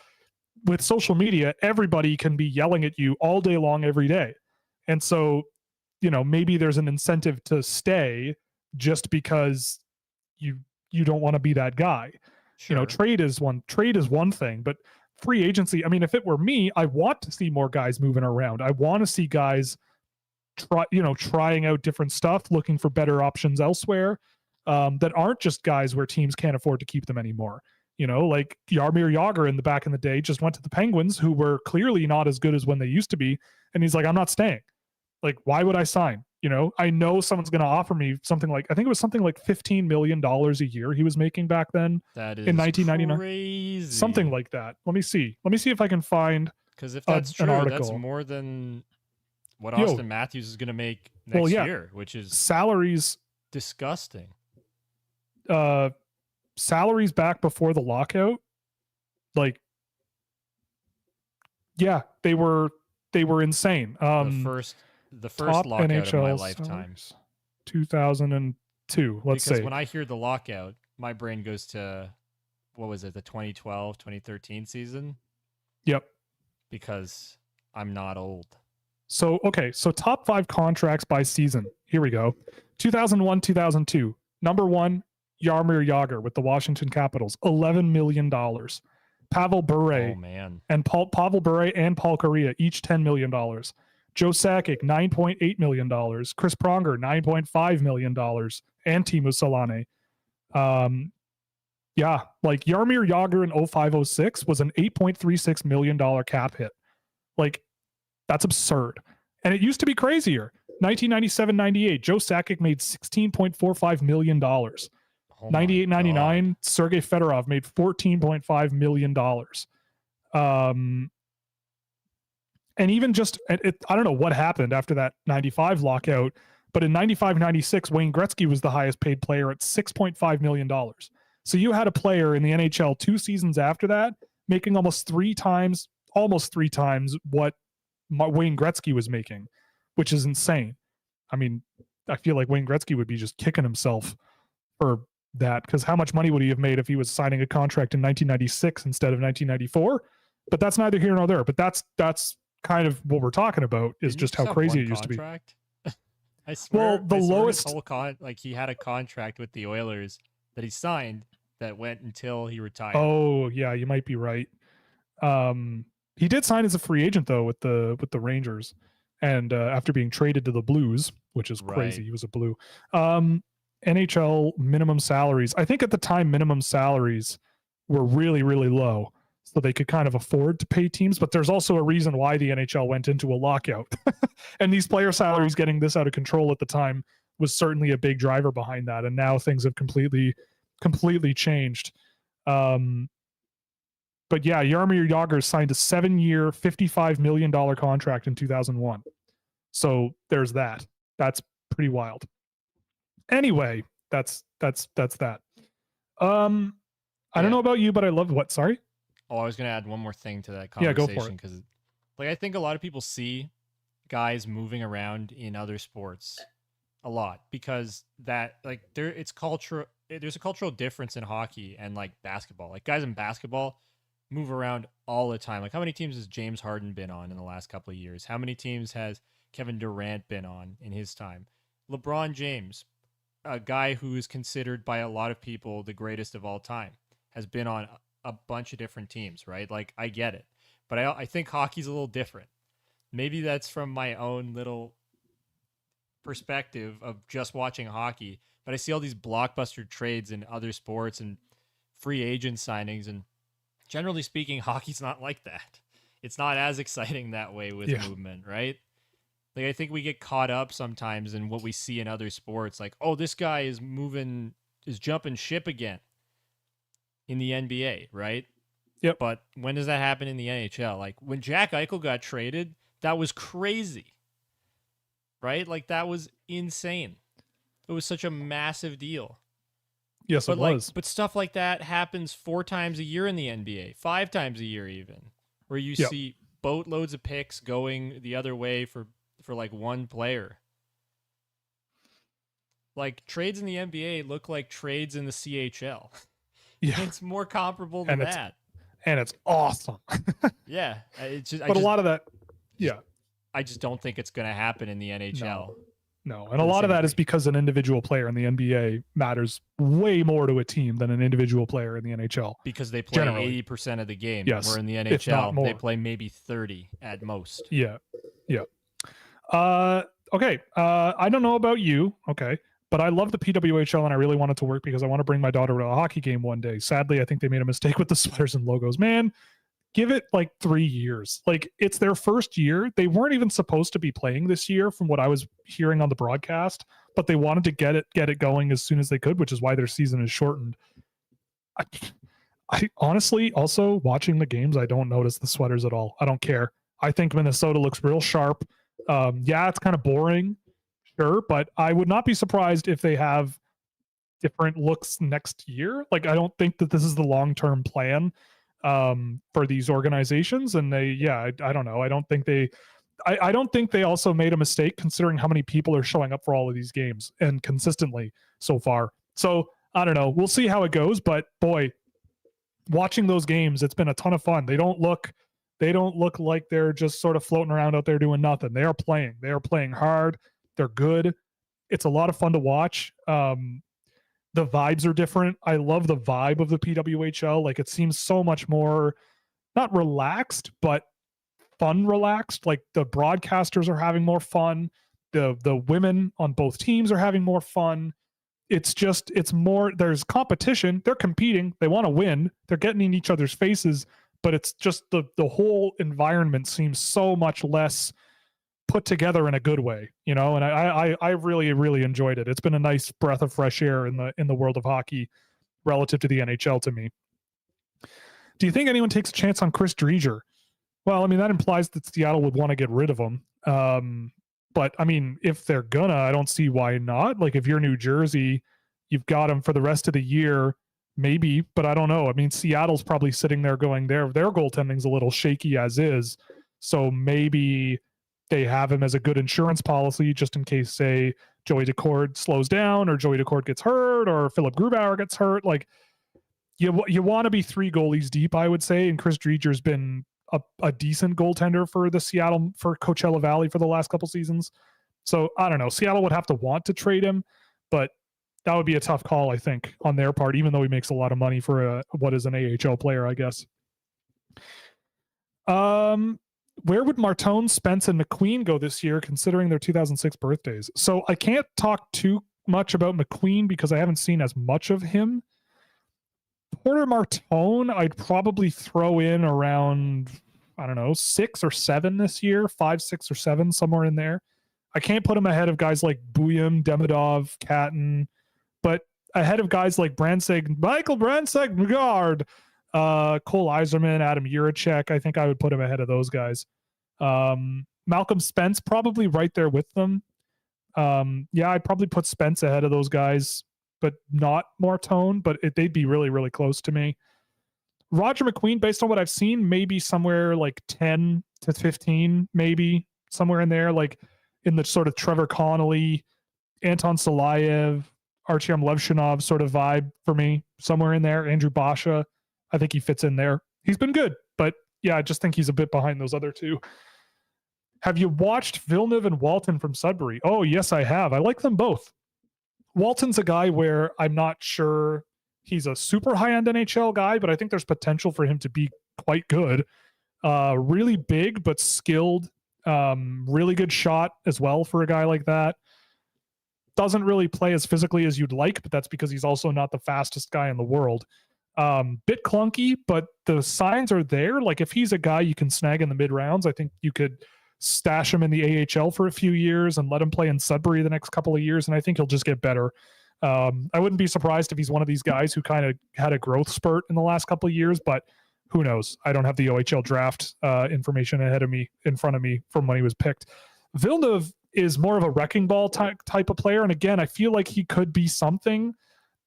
with social media, everybody can be yelling at you all day long, every day. And so, maybe there's an incentive to stay just because you don't want to be that guy. Sure. Trade is one thing, but free agency, I mean, if it were me, I want to see more guys moving around. I want to see guys trying out different stuff, looking for better options elsewhere, that aren't just guys where teams can't afford to keep them anymore. Like Jaromir Jagr in the day just went to the Penguins, who were clearly not as good as when they used to be. And he's like, I'm not staying. Like, why would I sign? I know someone's going to offer me something like, I think it was something like $15 million a year he was making back then. That is in 1999. crazy. Something like that. Let me see if I can find. Because if that's true, an article. that's more than what Austin Matthews is going to make next year, which is salaries disgusting. Salaries back before the lockout, like, yeah, they were insane. The first lockout NHL of my lifetime, 2002. Let's because say when I hear the lockout, my brain goes to, what was it, the 2012, 2013 season? Yep. Because I'm not old. So top 5 contracts by season. Here we go. 2001, 2002. Number 1, Jaromir Jagr with the Washington Capitals, $11 million. Pavel Bure and Pavel Bure and Paul Kariya, each $10 million. Joe Sakic, $9.8 million. Chris Pronger, $9.5 million. And Timo Solane. Like Jaromir Jagr in 05-06 was an $8.36 million cap hit. Like, that's absurd. And it used to be crazier. 1997-98, Joe Sakic made $16.45 million. 98-99, Sergei Fedorov made $14.5 million. And even just, I don't know what happened after that 95 lockout, but in 95-96, Wayne Gretzky was the highest paid player at $6.5 million. So you had a player in the NHL 2 seasons after that making almost three times what Wayne Gretzky was making, which is insane. I mean, I feel like Wayne Gretzky would be just kicking himself for that, because how much money would he have made if he was signing a contract in 1996 instead of 1994? But that's neither here nor there. But that's kind of what we're talking about, is just how crazy it used to be. I swear. Well, the lowest whole he had a contract with the Oilers that he signed that went until he retired. Oh yeah, you might be right. He did sign as a free agent though with the Rangers, and after being traded to the Blues, which is crazy. He was a Blue. NHL minimum salaries. I think at the time minimum salaries were really, really low, so they could kind of afford to pay teams. But there's also a reason why the NHL went into a lockout, and these player salaries getting this out of control at the time was certainly a big driver behind that. And now things have completely changed. But yeah, Jaromir Jagr signed a 7-year, $55 million contract in 2001. So there's that. That's pretty wild. Anyway, that's that. I don't know about you, but I love what? Sorry? Oh, I was going to add one more thing to that conversation. Yeah, go for it. Because, I think a lot of people see guys moving around in other sports a lot, because there's a cultural difference in hockey and basketball. Guys in basketball move around all the time. How many teams has James Harden been on in the last couple of years? How many teams has Kevin Durant been on in his time? LeBron James, a guy who is considered by a lot of people the greatest of all time, has been on a bunch of different teams, right? I get it. But I think hockey's a little different. Maybe that's from my own little perspective of just watching hockey, but I see all these blockbuster trades in other sports and free agent signings, and generally speaking, hockey's not like that. it's not as exciting that way with movement, right? Like I think we get caught up sometimes in what we see in other sports, like, oh, this guy is jumping ship again in the NBA, right? Yep. But when does that happen in the NHL? Like when Jack Eichel got traded, that was crazy, right? Like that was insane. It was such a massive deal. Yes, But it was. but stuff like that happens 4 times a year in the NBA, 5 times a year even, where you see boatloads of picks going the other way for like one player. Like trades in the NBA look like trades in the CHL. Yeah. It's more comparable to that. And it's awesome. Yeah. It's just, but a lot of that, I just don't think it's going to happen in the NHL. No. And a lot of that is because an individual player in the NBA matters way more to a team than an individual player in the NHL. Because they play 80% of the game. Yes. Where in the NHL, they play maybe 30 at most. Yeah. Yeah. Okay. I don't know about you. Okay. But I love the PWHL and I really want it to work because I want to bring my daughter to a hockey game one day. Sadly, I think they made a mistake with the sweaters and logos. Man, give it like 3 years. Like it's their first year. They weren't even supposed to be playing this year from what I was hearing on the broadcast, but they wanted to get it going as soon as they could, which is why their season is shortened. I honestly, also watching the games, I don't notice the sweaters at all. I don't care. I think Minnesota looks real sharp. It's kind of boring, sure, but I would not be surprised if they have different looks next year. Like, I don't think that this is the long-term plan for these organizations. And I don't know. I don't think they also made a mistake considering how many people are showing up for all of these games and consistently so far. So I don't know. We'll see how it goes, but boy, watching those games, it's been a ton of fun. They don't look like they're just sort of floating around out there doing nothing. They are playing hard. They're good. It's a lot of fun to watch. The vibes are different. I love the vibe of the PWHL. Like it seems so much more, not relaxed, but fun relaxed. Like the broadcasters are having more fun. The women on both teams are having more fun. It's more, there's competition. They're competing. They want to win. They're getting in each other's faces, but it's just the whole environment seems so much less put together in a good way, and I really, really enjoyed it. It's been a nice breath of fresh air in the world of hockey relative to the NHL to me. Do you think anyone takes a chance on Chris Driedger? Well, I mean, that implies that Seattle would want to get rid of him. But I mean, if they're gonna, I don't see why not. Like if you're New Jersey, you've got him for the rest of the year, maybe, but I don't know. I mean, Seattle's probably sitting there going, their goaltending's a little shaky as is. So maybe they have him as a good insurance policy just in case, say, Joey Decord slows down or Joey Decord gets hurt or Philip Grubauer gets hurt. Like you want to be 3 goalies deep, I would say. And Chris Driedger's been a decent goaltender for Coachella Valley for the last couple seasons. So I don't know. Seattle would have to want to trade him, but that would be a tough call, I think, on their part, even though he makes a lot of money for what is an AHL player, I guess. Where would Martone, Spence, and McQueen go this year, considering their 2006 birthdays? So I can't talk too much about McQueen because I haven't seen as much of him. Porter Martone, I'd probably throw in around, I don't know, 6 or 7 this year, 5, 6, or 7, somewhere in there. I can't put him ahead of guys like Buyam, Demidov, Catton, but ahead of guys like Michael Brandsegard, Cole Iserman, Adam Juracek. I think I would put him ahead of those guys. Malcolm Spence, probably right there with them. I'd probably put Spence ahead of those guys, but not Martone, but they'd be really, really close to me. Roger McQueen, based on what I've seen, maybe somewhere like 10 to 15, maybe somewhere in there, like in the sort of Trevor Connolly, Anton Salayev, Artyom Levshinov sort of vibe for me, somewhere in there. Andrew Basha, I think he fits in there. He's been good, but yeah, I just think he's a bit behind those other two. Have you watched Villeneuve and Walton from Sudbury? Oh, yes, I have. I like them both. Walton's a guy where I'm not sure he's a super high-end NHL guy, but I think there's potential for him to be quite good. Really big, but skilled. Really good shot as well for a guy like that. Doesn't really play as physically as you'd like, but that's because he's also not the fastest guy in the world. Bit clunky, but the signs are there. Like if he's a guy you can snag in the mid rounds, I think you could stash him in the AHL for a few years and let him play in Sudbury the next couple of years, and I think he'll just get better. I wouldn't be surprised if he's one of these guys who kind of had a growth spurt in the last couple of years, but who knows? I don't have the OHL draft information in front of me from when he was picked. Villeneuve is more of a wrecking ball type of player, and again, I feel like he could be something,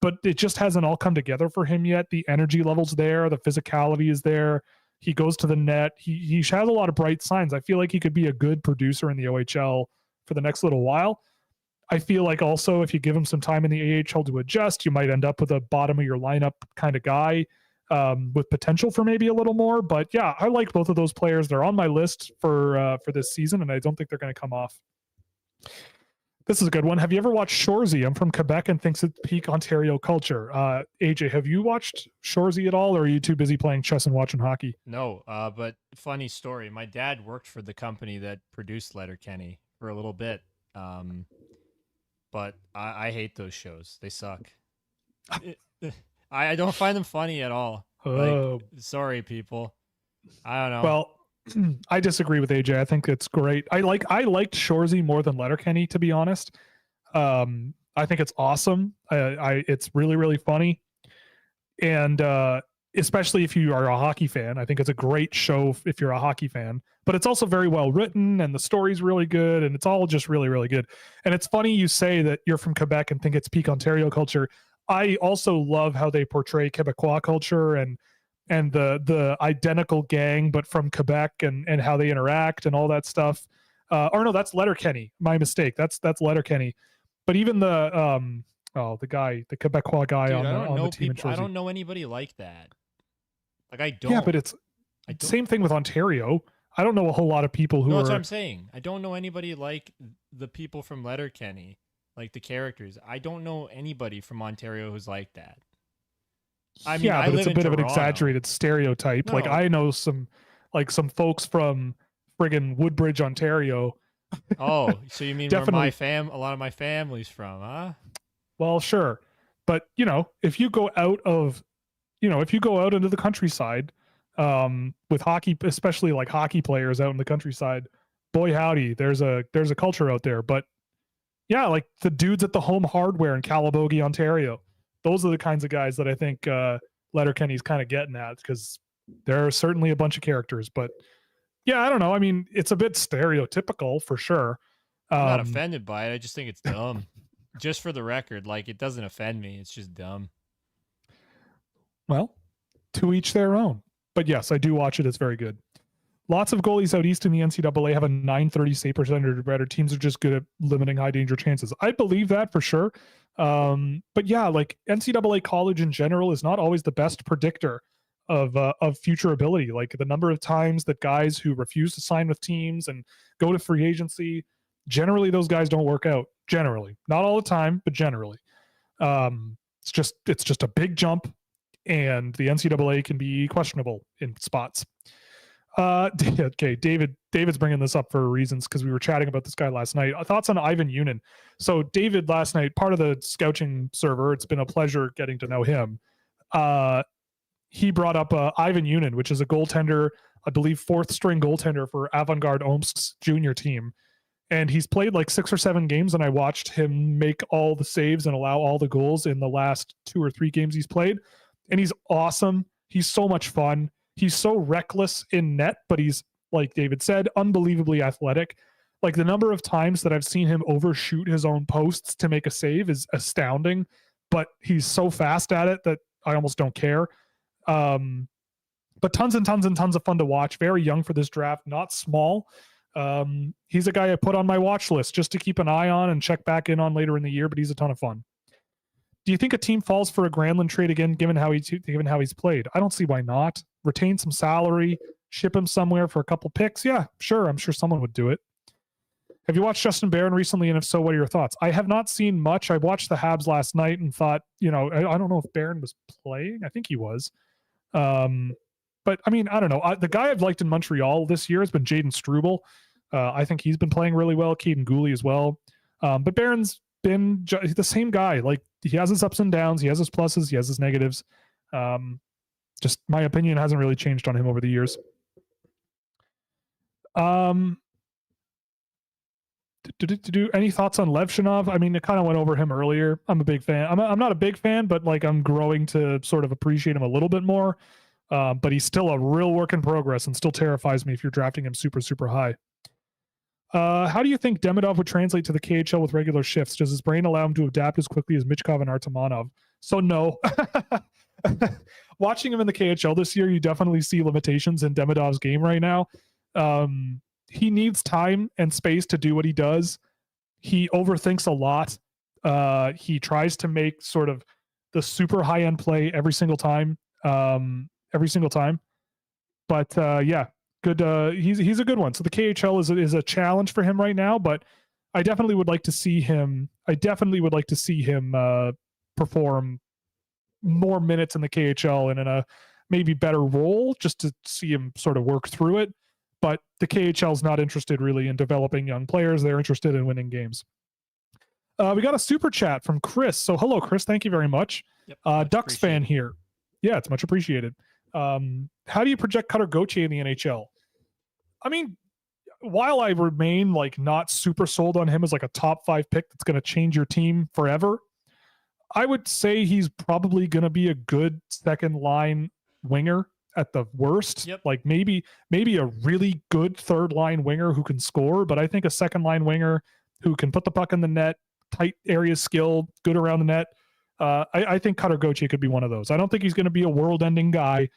but it just hasn't all come together for him yet. The energy level's there, the physicality is there. He goes to the net. He has a lot of bright signs. I feel like he could be a good producer in the OHL for the next little while. I feel like also if you give him some time in the AHL to adjust, you might end up with a bottom of your lineup kind of guy with potential for maybe a little more. But yeah, I like both of those players. They're on my list for this season, and I don't think they're going to come off. This is a good one. Have you ever watched Shoresy? I'm from Quebec and thinks it's peak Ontario culture. AJ, have you watched Shoresy at all, or are you too busy playing chess and watching hockey? No, but funny story. My dad worked for the company that produced Letterkenny for a little bit. But I hate those shows. They suck. I don't find them funny at all. Like, sorry, people. I don't know. Well, I disagree with AJ. I think it's great. I liked Shoresy more than Letterkenny, to be honest. I think it's awesome. It's really, really funny. And especially if you are a hockey fan, I think it's a great show if you're a hockey fan. But it's also very well written, and the story's really good, and it's all just really, really good. And it's funny you say that you're from Quebec and think it's peak Ontario culture. I also love how they portray Quebecois culture and the identical gang, but from Quebec, and how they interact and all that stuff. Or no, that's Letterkenny. My mistake. That's Letterkenny. But even the Quebecois guy Dude, on the team in Shoresy. I don't know anybody like that. Like I don't. Yeah, but it's same thing with Ontario. I don't know a whole lot of people who no, are. that's what I'm saying. I don't know anybody like the people from Letterkenny, like the characters. I don't know anybody from Ontario who's like that. I mean, but it's a bit of an exaggerated stereotype. No. Like I know some folks from friggin' Woodbridge, Ontario. Oh, so you mean Definitely. where a lot of my family's from, huh? Well, sure. But, if you go out into the countryside, with hockey, especially like hockey players out in the countryside, boy howdy, there's a culture out there. But yeah, like the dudes at the Home Hardware in Calabogie, Ontario, those are the kinds of guys that I think Letterkenny's kind of getting at, because there are certainly a bunch of characters. But yeah, I don't know. I mean, it's a bit stereotypical for sure. I'm not offended by it. I just think it's dumb. Just for the record, like it doesn't offend me. It's just dumb. Well, to each their own. But yes, I do watch it. It's very good. Lots of goalies out east in the NCAA have a 930 save percentage or better. Teams are just good at limiting high danger chances. I believe that for sure. But yeah, like NCAA college in general is not always the best predictor of future ability. Like the number of times that guys who refuse to sign with teams and go to free agency, generally those guys don't work out. Generally, not all the time, but generally, it's just a big jump. And the NCAA can be questionable in spots. Okay, David's bringing this up for reasons because we were chatting about this guy last night. Thoughts on Ivan Yunin? So David last night, part of the Scouching server, it's been a pleasure getting to know him. He brought up Ivan Yunin, which is a goaltender, I believe fourth string goaltender for Avangard Omsk's junior team. And he's played like 6 or 7 games, and I watched him make all the saves and allow all the goals in the last 2 or 3 games he's played. And he's awesome. He's so much fun. He's so reckless in net, but he's, like David said, unbelievably athletic. Like the number of times that I've seen him overshoot his own posts to make a save is astounding, but he's so fast at it that I almost don't care. But tons and tons and tons of fun to watch. Very young for this draft, not small. He's a guy I put on my watch list just to keep an eye on and check back in on later in the year, but he's a ton of fun. Do you think a team falls for a Granlund trade again, given how he's played? I don't see why not. Retain some salary, ship him somewhere for a couple picks. Yeah, sure. I'm sure someone would do it. Have you watched Justin Barron recently? And if so, what are your thoughts? I have not seen much. I watched the Habs last night and thought, I don't know if Barron was playing. I think he was. But I mean, I don't know. The guy I've liked in Montreal this year has been Jaden Struble. I think he's been playing really well. Caden Gooley as well. But Barron's been the same guy. Like he has his ups and downs. He has his pluses. He has his negatives. Just my opinion hasn't really changed on him over the years. Any thoughts on Levshinov? I mean, it kind of went over him earlier. I'm a big fan. I'm not a big fan, but like I'm growing to sort of appreciate him a little bit more. But he's still a real work in progress and still terrifies me if you're drafting him super, super high. How do you think Demidov would translate to the KHL with regular shifts? Does his brain allow him to adapt as quickly as Michkov and Artemanov? So no. Watching him in the KHL this year, you definitely see limitations in Demidov's game right now. He needs time and space to do what he does. He overthinks a lot. He tries to make sort of the super high end play every single time. But yeah, good. He's a good one. So the KHL is a challenge for him right now. But I definitely would like to see him. Perform more minutes in the KHL and in a maybe better role, just to see him sort of work through it. But the KHL is not interested really in developing young players. They're interested in winning games. We got a super chat from Chris. So hello, Chris. Thank you very much. Yep, Ducks fan here. Yeah, it's much appreciated. How do you project Cutter Gauthier in the NHL? I mean, while I remain like not super sold on him as like a top 5 pick that's going to change your team forever, I would say he's probably going to be a good second line winger at the worst. Yep. Like maybe a really good third line winger who can score, but I think a second line winger who can put the puck in the net, tight area skill, good around the net. I think Cutter Gauthier could be one of those. I don't think he's going to be a world-ending guy,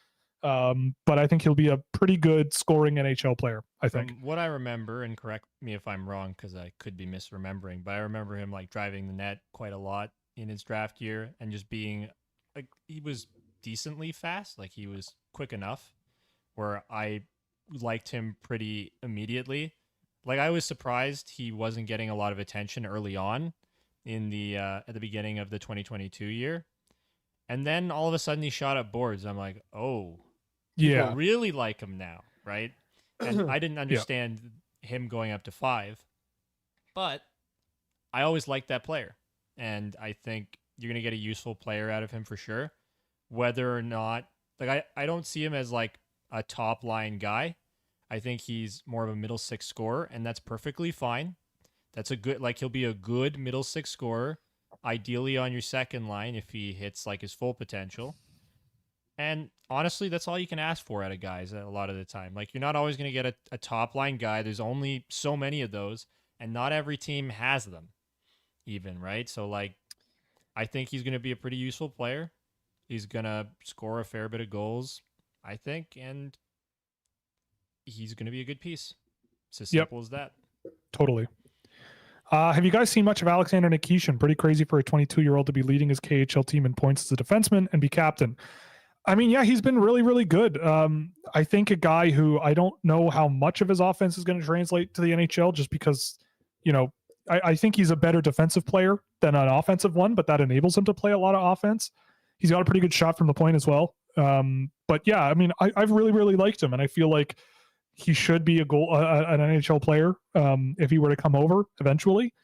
but I think he'll be a pretty good scoring NHL player, I think. From what I remember, and correct me if I'm wrong because I could be misremembering, but I remember him like driving the net quite a lot in his draft year and just being like, he was decently fast. Like he was quick enough where I liked him pretty immediately. Like I was surprised he wasn't getting a lot of attention early on in the at the beginning of the 2022 year. And then all of a sudden he shot up boards. I'm like, oh, yeah, people really like him now, right? And I didn't understand him going up to 5, but I always liked that player. And I think you're going to get a useful player out of him for sure. Whether or not, like, I don't see him as like a top line guy. I think he's more of a middle 6 scorer, and that's perfectly fine. That's a good, like, he'll be a good middle 6 scorer, ideally on your second line if he hits like his full potential. And honestly, that's all you can ask for out of guys a lot of the time. Like, you're not always going to get a top line guy. There's only so many of those, and not every team has them, even, right? So, like, I think he's going to be a pretty useful player. He's going to score a fair bit of goals, I think, and he's going to be a good piece. It's as simple as that. Totally. Have you guys seen much of Alexander Nikishin? Pretty crazy for a 22-year-old to be leading his KHL team in points as a defenseman and be captain. I mean, yeah, he's been really, really good. I think a guy who I don't know how much of his offense is going to translate to the NHL just because, you know, I think he's a better defensive player than an offensive one, but that enables him to play a lot of offense. He's got a pretty good shot from the point as well. But yeah, I mean, I've really, really liked him, and I feel like he should be an NHL player if he were to come over eventually.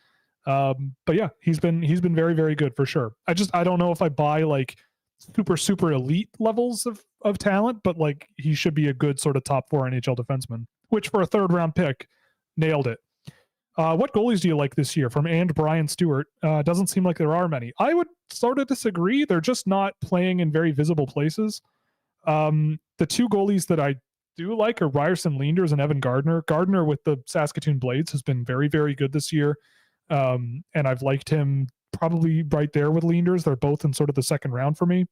But yeah, he's been very, very good for sure. I don't know if I buy like super elite levels of talent, but like he should be a good sort of top 4 NHL defenseman, which for a 3rd round pick, nailed it. What goalies do you like this year? From Brian Stewart. Doesn't seem like there are many. I would sort of disagree. They're just not playing in very visible places. The 2 goalies that I do like are Ryerson Leanders and Evan Gardner. Gardner with the Saskatoon Blades has been very, very good this year. And I've liked him probably right there with Leanders. They're both in sort of the 2nd round for me.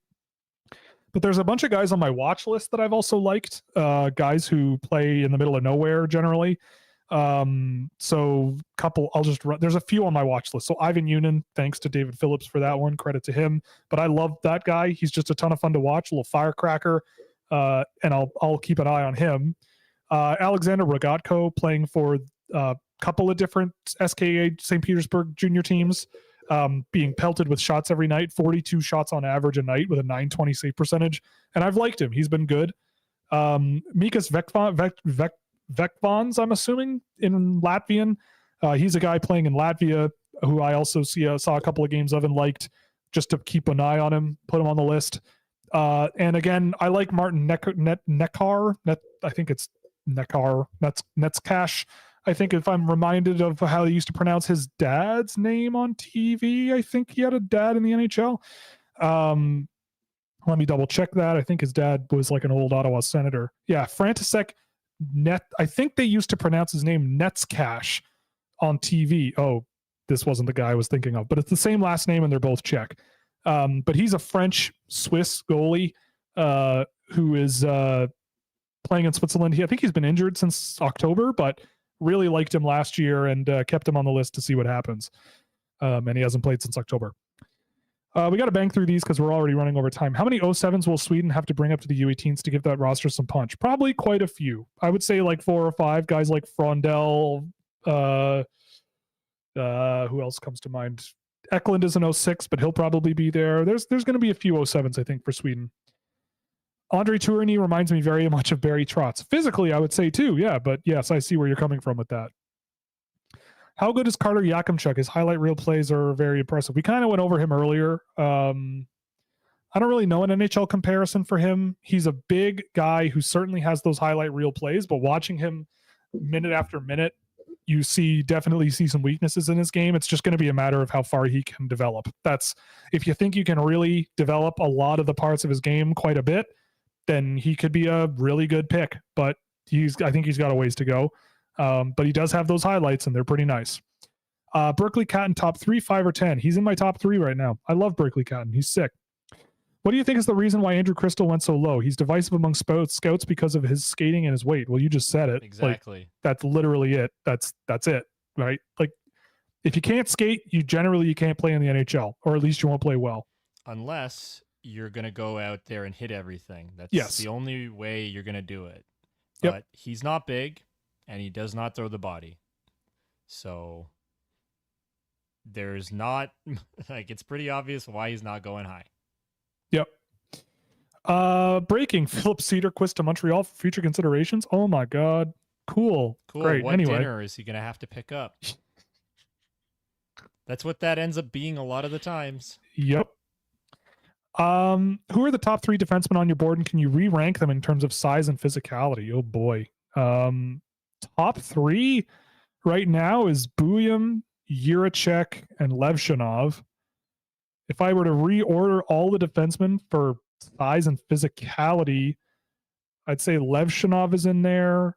But there's a bunch of guys on my watch list that I've also liked. Guys who play in the middle of nowhere generally. So there's a few on my watch list. So Ivan Unin, thanks to David Phillips for that one. Credit to him. But I love that guy. He's just a ton of fun to watch, a little firecracker. And I'll keep an eye on him. Alexander Rogatko playing for a couple of different SKA St. Petersburg junior teams, being pelted with shots every night, 42 shots on average a night with a .920 save percentage. And I've liked him. He's been good. Mikas Vekvans, I'm assuming, in Latvian. He's a guy playing in Latvia who I also saw a couple of games of and liked, just to keep an eye on him, put him on the list. And again, I like Martin Neckar. I think it's Neckar. Netzcash. I think if I'm reminded of how they used to pronounce his dad's name on TV, I think he had a dad in the NHL. Let me double check that. I think his dad was like an old Ottawa senator. Yeah, František Net. I think they used to pronounce his name Netzcash on TV. Oh, this wasn't the guy I was thinking of, but it's the same last name and they're both Czech. But he's a French-Swiss goalie who is playing in Switzerland. I think he's been injured since October, but really liked him last year and kept him on the list to see what happens. And he hasn't played since October. We got to bang through these because we're already running over time. How many 07s will Sweden have to bring up to the U18s to give that roster some punch? Probably quite a few. I would say like 4 or 5 guys like Frondell. Who else comes to mind? Eklund is an 06, but he'll probably be there. There's going to be a few 07s, I think, for Sweden. Andre Tourigny reminds me very much of Barry Trotz. Physically, I would say too, yeah, but yes, I see where you're coming from with that. How good is Carter Yakimchuk? His highlight reel plays are very impressive. We kind of went over him earlier. I don't really know an NHL comparison for him. He's a big guy who certainly has those highlight reel plays, but watching him minute after minute, you definitely see some weaknesses in his game. It's just going to be a matter of how far he can develop. If you think you can really develop a lot of the parts of his game quite a bit, then he could be a really good pick. But I think he's got a ways to go. But he does have those highlights, and they're pretty nice. Berkeley Catton, top 3, 5, or 10. He's in my top 3 right now. I love Berkeley Catton. He's sick. What do you think is the reason why Andrew Crystal went so low? He's divisive among scouts because of his skating and his weight. Well, you just said it. Exactly. Like, that's literally it. That's it, right? Like, if you can't skate, you can't play in the NHL, or at least you won't play well. Unless you're going to go out there and hit everything. That's the only way you're going to do it. But he's not big, and he does not throw the body. So there's not, it's pretty obvious why he's not going high. Yep. Breaking Philip Cedarquist to Montreal for future considerations. Oh my God. Cool. Great. What anyway. dinner is he going to have to pick up? That's what that ends up being a lot of the times. Yep. Who are the top 3 defensemen on your board, and can you re-rank them in terms of size and physicality? Oh boy. Top 3 right now is Buyam, Jiricek, and Levshinov. If I were to reorder all the defensemen for size and physicality, I'd say Levshinov is in there.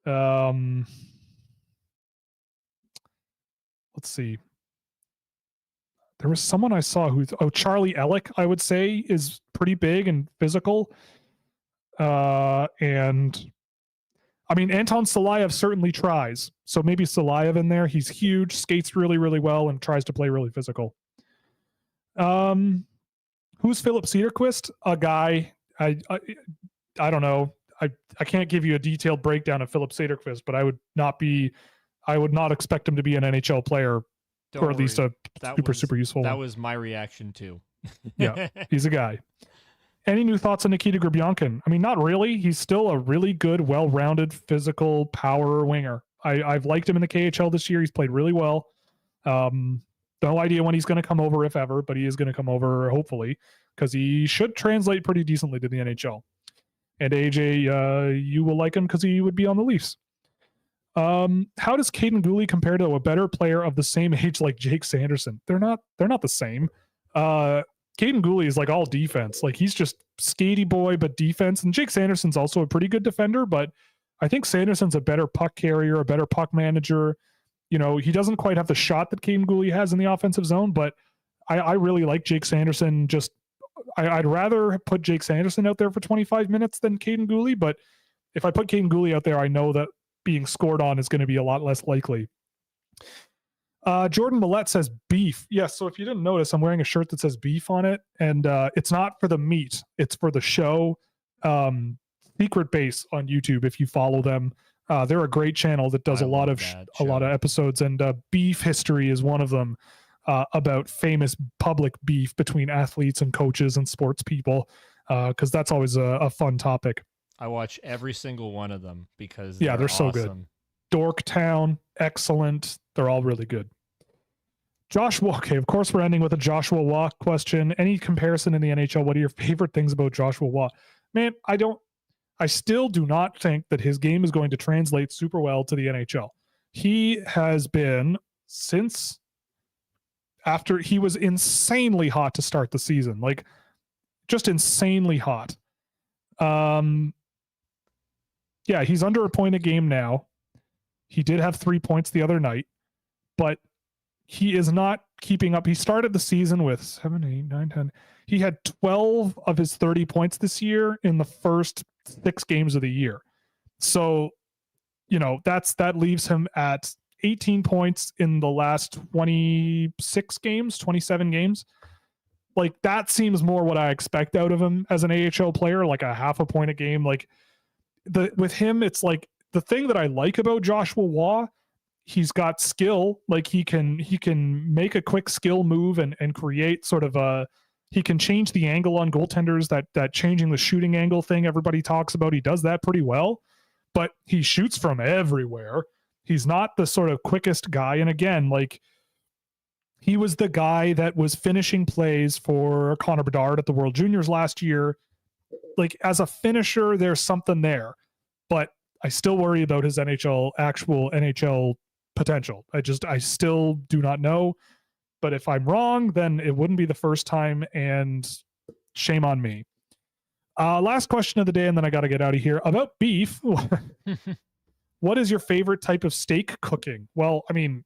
Let's see. There was someone I saw Charlie Ellick, I would say, is pretty big and physical. And I mean, Anton Salayev certainly tries. So maybe Salayev in there. He's huge, skates really, really well, and tries to play really physical. Who's Philip Cedarquist? A guy. I don't know. I can't give you a detailed breakdown of Philip Cedarquist, but I would not expect him to be an NHL player, or at least a super useful one. That was my reaction too. Yeah, he's a guy. Any new thoughts on Nikita Grabyankin? I mean, not really. He's still a really good, well-rounded, physical power winger. I've liked him in the KHL this year. He's played really well. No idea when he's going to come over, if ever, but he is going to come over, hopefully, because he should translate pretty decently to the NHL. And AJ, you will like him because he would be on the Leafs. How does Caden Gooley compare to a better player of the same age like Jake Sanderson? They're not the same. Caden Gooley is like all defense. Like, he's just skatey boy, but defense. And Jake Sanderson's also a pretty good defender, but I think Sanderson's a better puck carrier, a better puck manager. You know, he doesn't quite have the shot that Caden Gooley has in the offensive zone, but I really like Jake Sanderson. I'd rather put Jake Sanderson out there for 25 minutes than Caden Gooley, but if I put Caden Gooley out there, I know that being scored on is going to be a lot less likely. Jordan Millette says beef. Yes, so if you didn't notice, I'm wearing a shirt that says beef on it, and it's not for the meat. It's for the show. Secret Base on YouTube, if you follow them. They're a great channel that does a lot of episodes, and Beef History is one of them, about famous public beef between athletes and coaches and sports people, because that's always a fun topic. I watch every single one of them because they're so good. Dorktown, excellent. They're all really good. Joshua. Okay, of course we're ending with a Joshua Waugh question. Any comparison in the NHL? What are your favorite things about Joshua Waugh? Man, I still do not think that his game is going to translate super well to the NHL. He has been since after he was insanely hot to start the season, like just insanely hot. Yeah, he's under a point a game now. He did have 3 points the other night, but he is not keeping up. He started the season with 7, 8, 9, 10. He had 12 of his 30 points this year in the first 6 games of the year. So, that leaves him at 18 points in the last 26 games, 27 games. Like, that seems more what I expect out of him as an AHL player, like a half a point a game. Like, with him, it's like the thing that I like about Joshua Waugh, he's got skill. Like, he can make a quick skill move and create sort of he can change the angle on goaltenders, that changing the shooting angle thing everybody talks about. He does that pretty well, but he shoots from everywhere. He's not the sort of quickest guy. And again, like, he was the guy that was finishing plays for Connor Bedard at the World Juniors last year. Like, as a finisher, there's something there, but I still worry about his actual NHL potential. I still do not know, but if I'm wrong, then it wouldn't be the first time, and shame on me. Last question of the day, and then I got to get out of here. About beef, what is your favorite type of steak cooking? Well, I mean,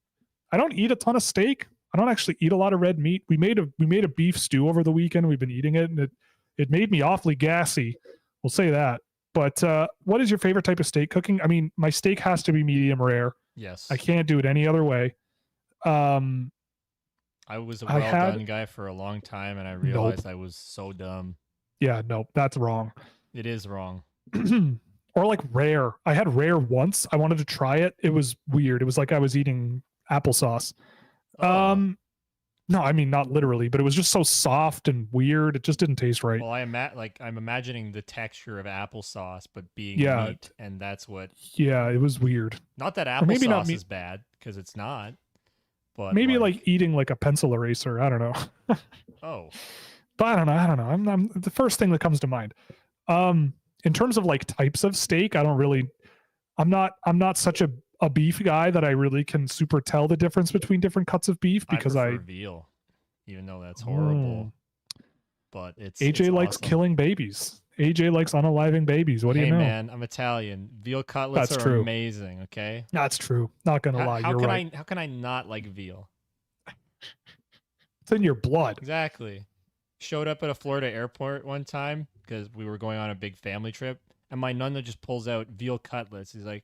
I don't eat a ton of steak. I don't actually eat a lot of red meat. We made a beef stew over the weekend. We've been eating it, and it made me awfully gassy. We'll say that. But what is your favorite type of steak cooking? I mean, my steak has to be medium rare. Yes. I can't do it any other way. I was a well-done guy for a long time, and I realized I was so dumb. Yeah, no, that's wrong. It is wrong. Or like rare. I had rare once. I wanted to try it. It was weird. It was like I was eating applesauce. Oh. No, I mean, not literally, but it was just so soft and weird. It just didn't taste right. Well, I'm imagining the texture of applesauce, but being meat, and that's what. Yeah, it was weird. Not that applesauce is bad, because it's not. But maybe like eating like a pencil eraser. I don't know. Oh. But I don't know. I'm the first thing that comes to mind. In terms of like types of steak, I'm not such a beef guy that I really can super tell the difference between different cuts of beef, because I prefer veal, even though that's horrible. But AJ likes awesome. Killing babies. AJ likes unaliving babies. What do you know? Hey man, I'm Italian. Veal cutlets are amazing. Okay, that's true. Not gonna lie, you're right. How can I not like veal? It's in your blood. Exactly. Showed up at a Florida airport one time because we were going on a big family trip, and my nonna just pulls out veal cutlets. She's like,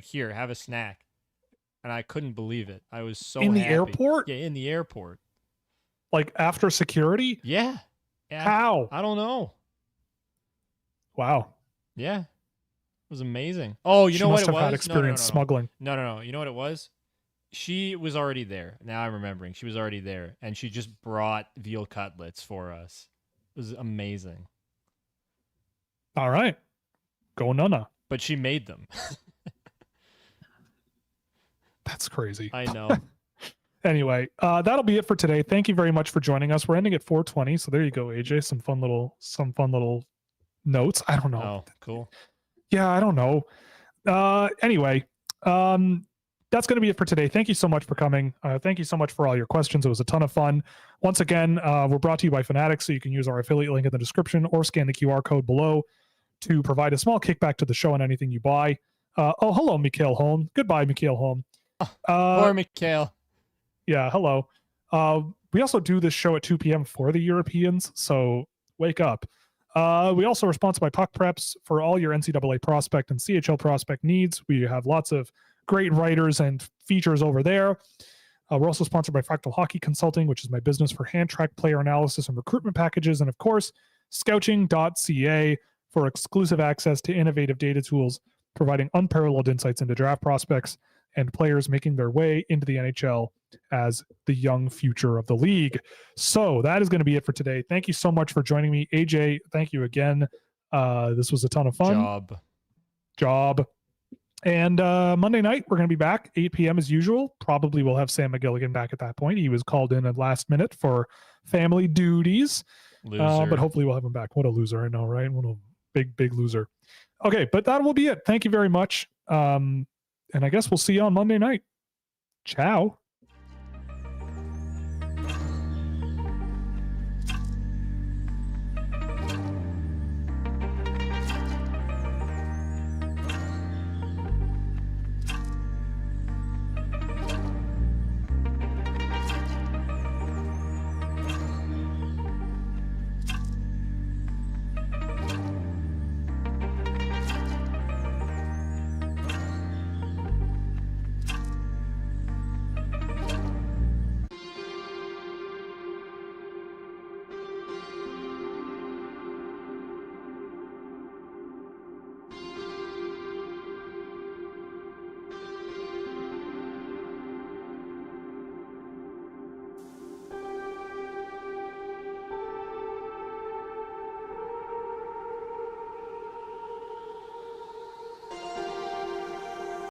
here, have a snack. And I couldn't believe it. I was so in the happy. Airport? Yeah, in the airport. Like after security? Yeah. How? I don't know. Wow. Yeah. It was amazing. Oh, you know what it was? She must have had experience smuggling. No. You know what it was? She was already there. Now I'm remembering. She was already there, and she just brought veal cutlets for us. It was amazing. All right. Go Nonna. But she made them. That's crazy. I know. Anyway, that'll be it for today. Thank you very much for joining us. We're ending at 4:20, so there you go, AJ. Some fun little notes. I don't know. Oh, cool. Yeah, I don't know. Anyway, that's going to be it for today. Thank you so much for coming. Thank you so much for all your questions. It was a ton of fun. Once again, we're brought to you by Fanatics, so you can use our affiliate link in the description or scan the QR code below to provide a small kickback to the show on anything you buy. Hello, Mikhail Holm. Goodbye, Mikhail Holm. Poor Mikhail. Yeah, hello. We also do this show at 2 p.m. for the Europeans, so wake up. We also are sponsored by Puck Preps for all your NCAA prospect and CHL prospect needs. We have lots of great writers and features over there. We're also sponsored by Fractal Hockey Consulting, which is my business for hand-track player analysis and recruitment packages. And of course, Scouching.ca for exclusive access to innovative data tools, providing unparalleled insights into draft prospects and players making their way into the NHL as the young future of the league. So that is going to be it for today. Thank you so much for joining me. AJ, thank you again. This was a ton of fun. Job. And Monday night, we're going to be back 8 p.m. as usual. Probably we'll have Sam McGilligan back at that point. He was called in at last minute for family duties. Loser. But hopefully we'll have him back. What a loser, I know, right? What a big loser. Okay, but that will be it. Thank you very much. And I guess we'll see you on Monday night. Ciao.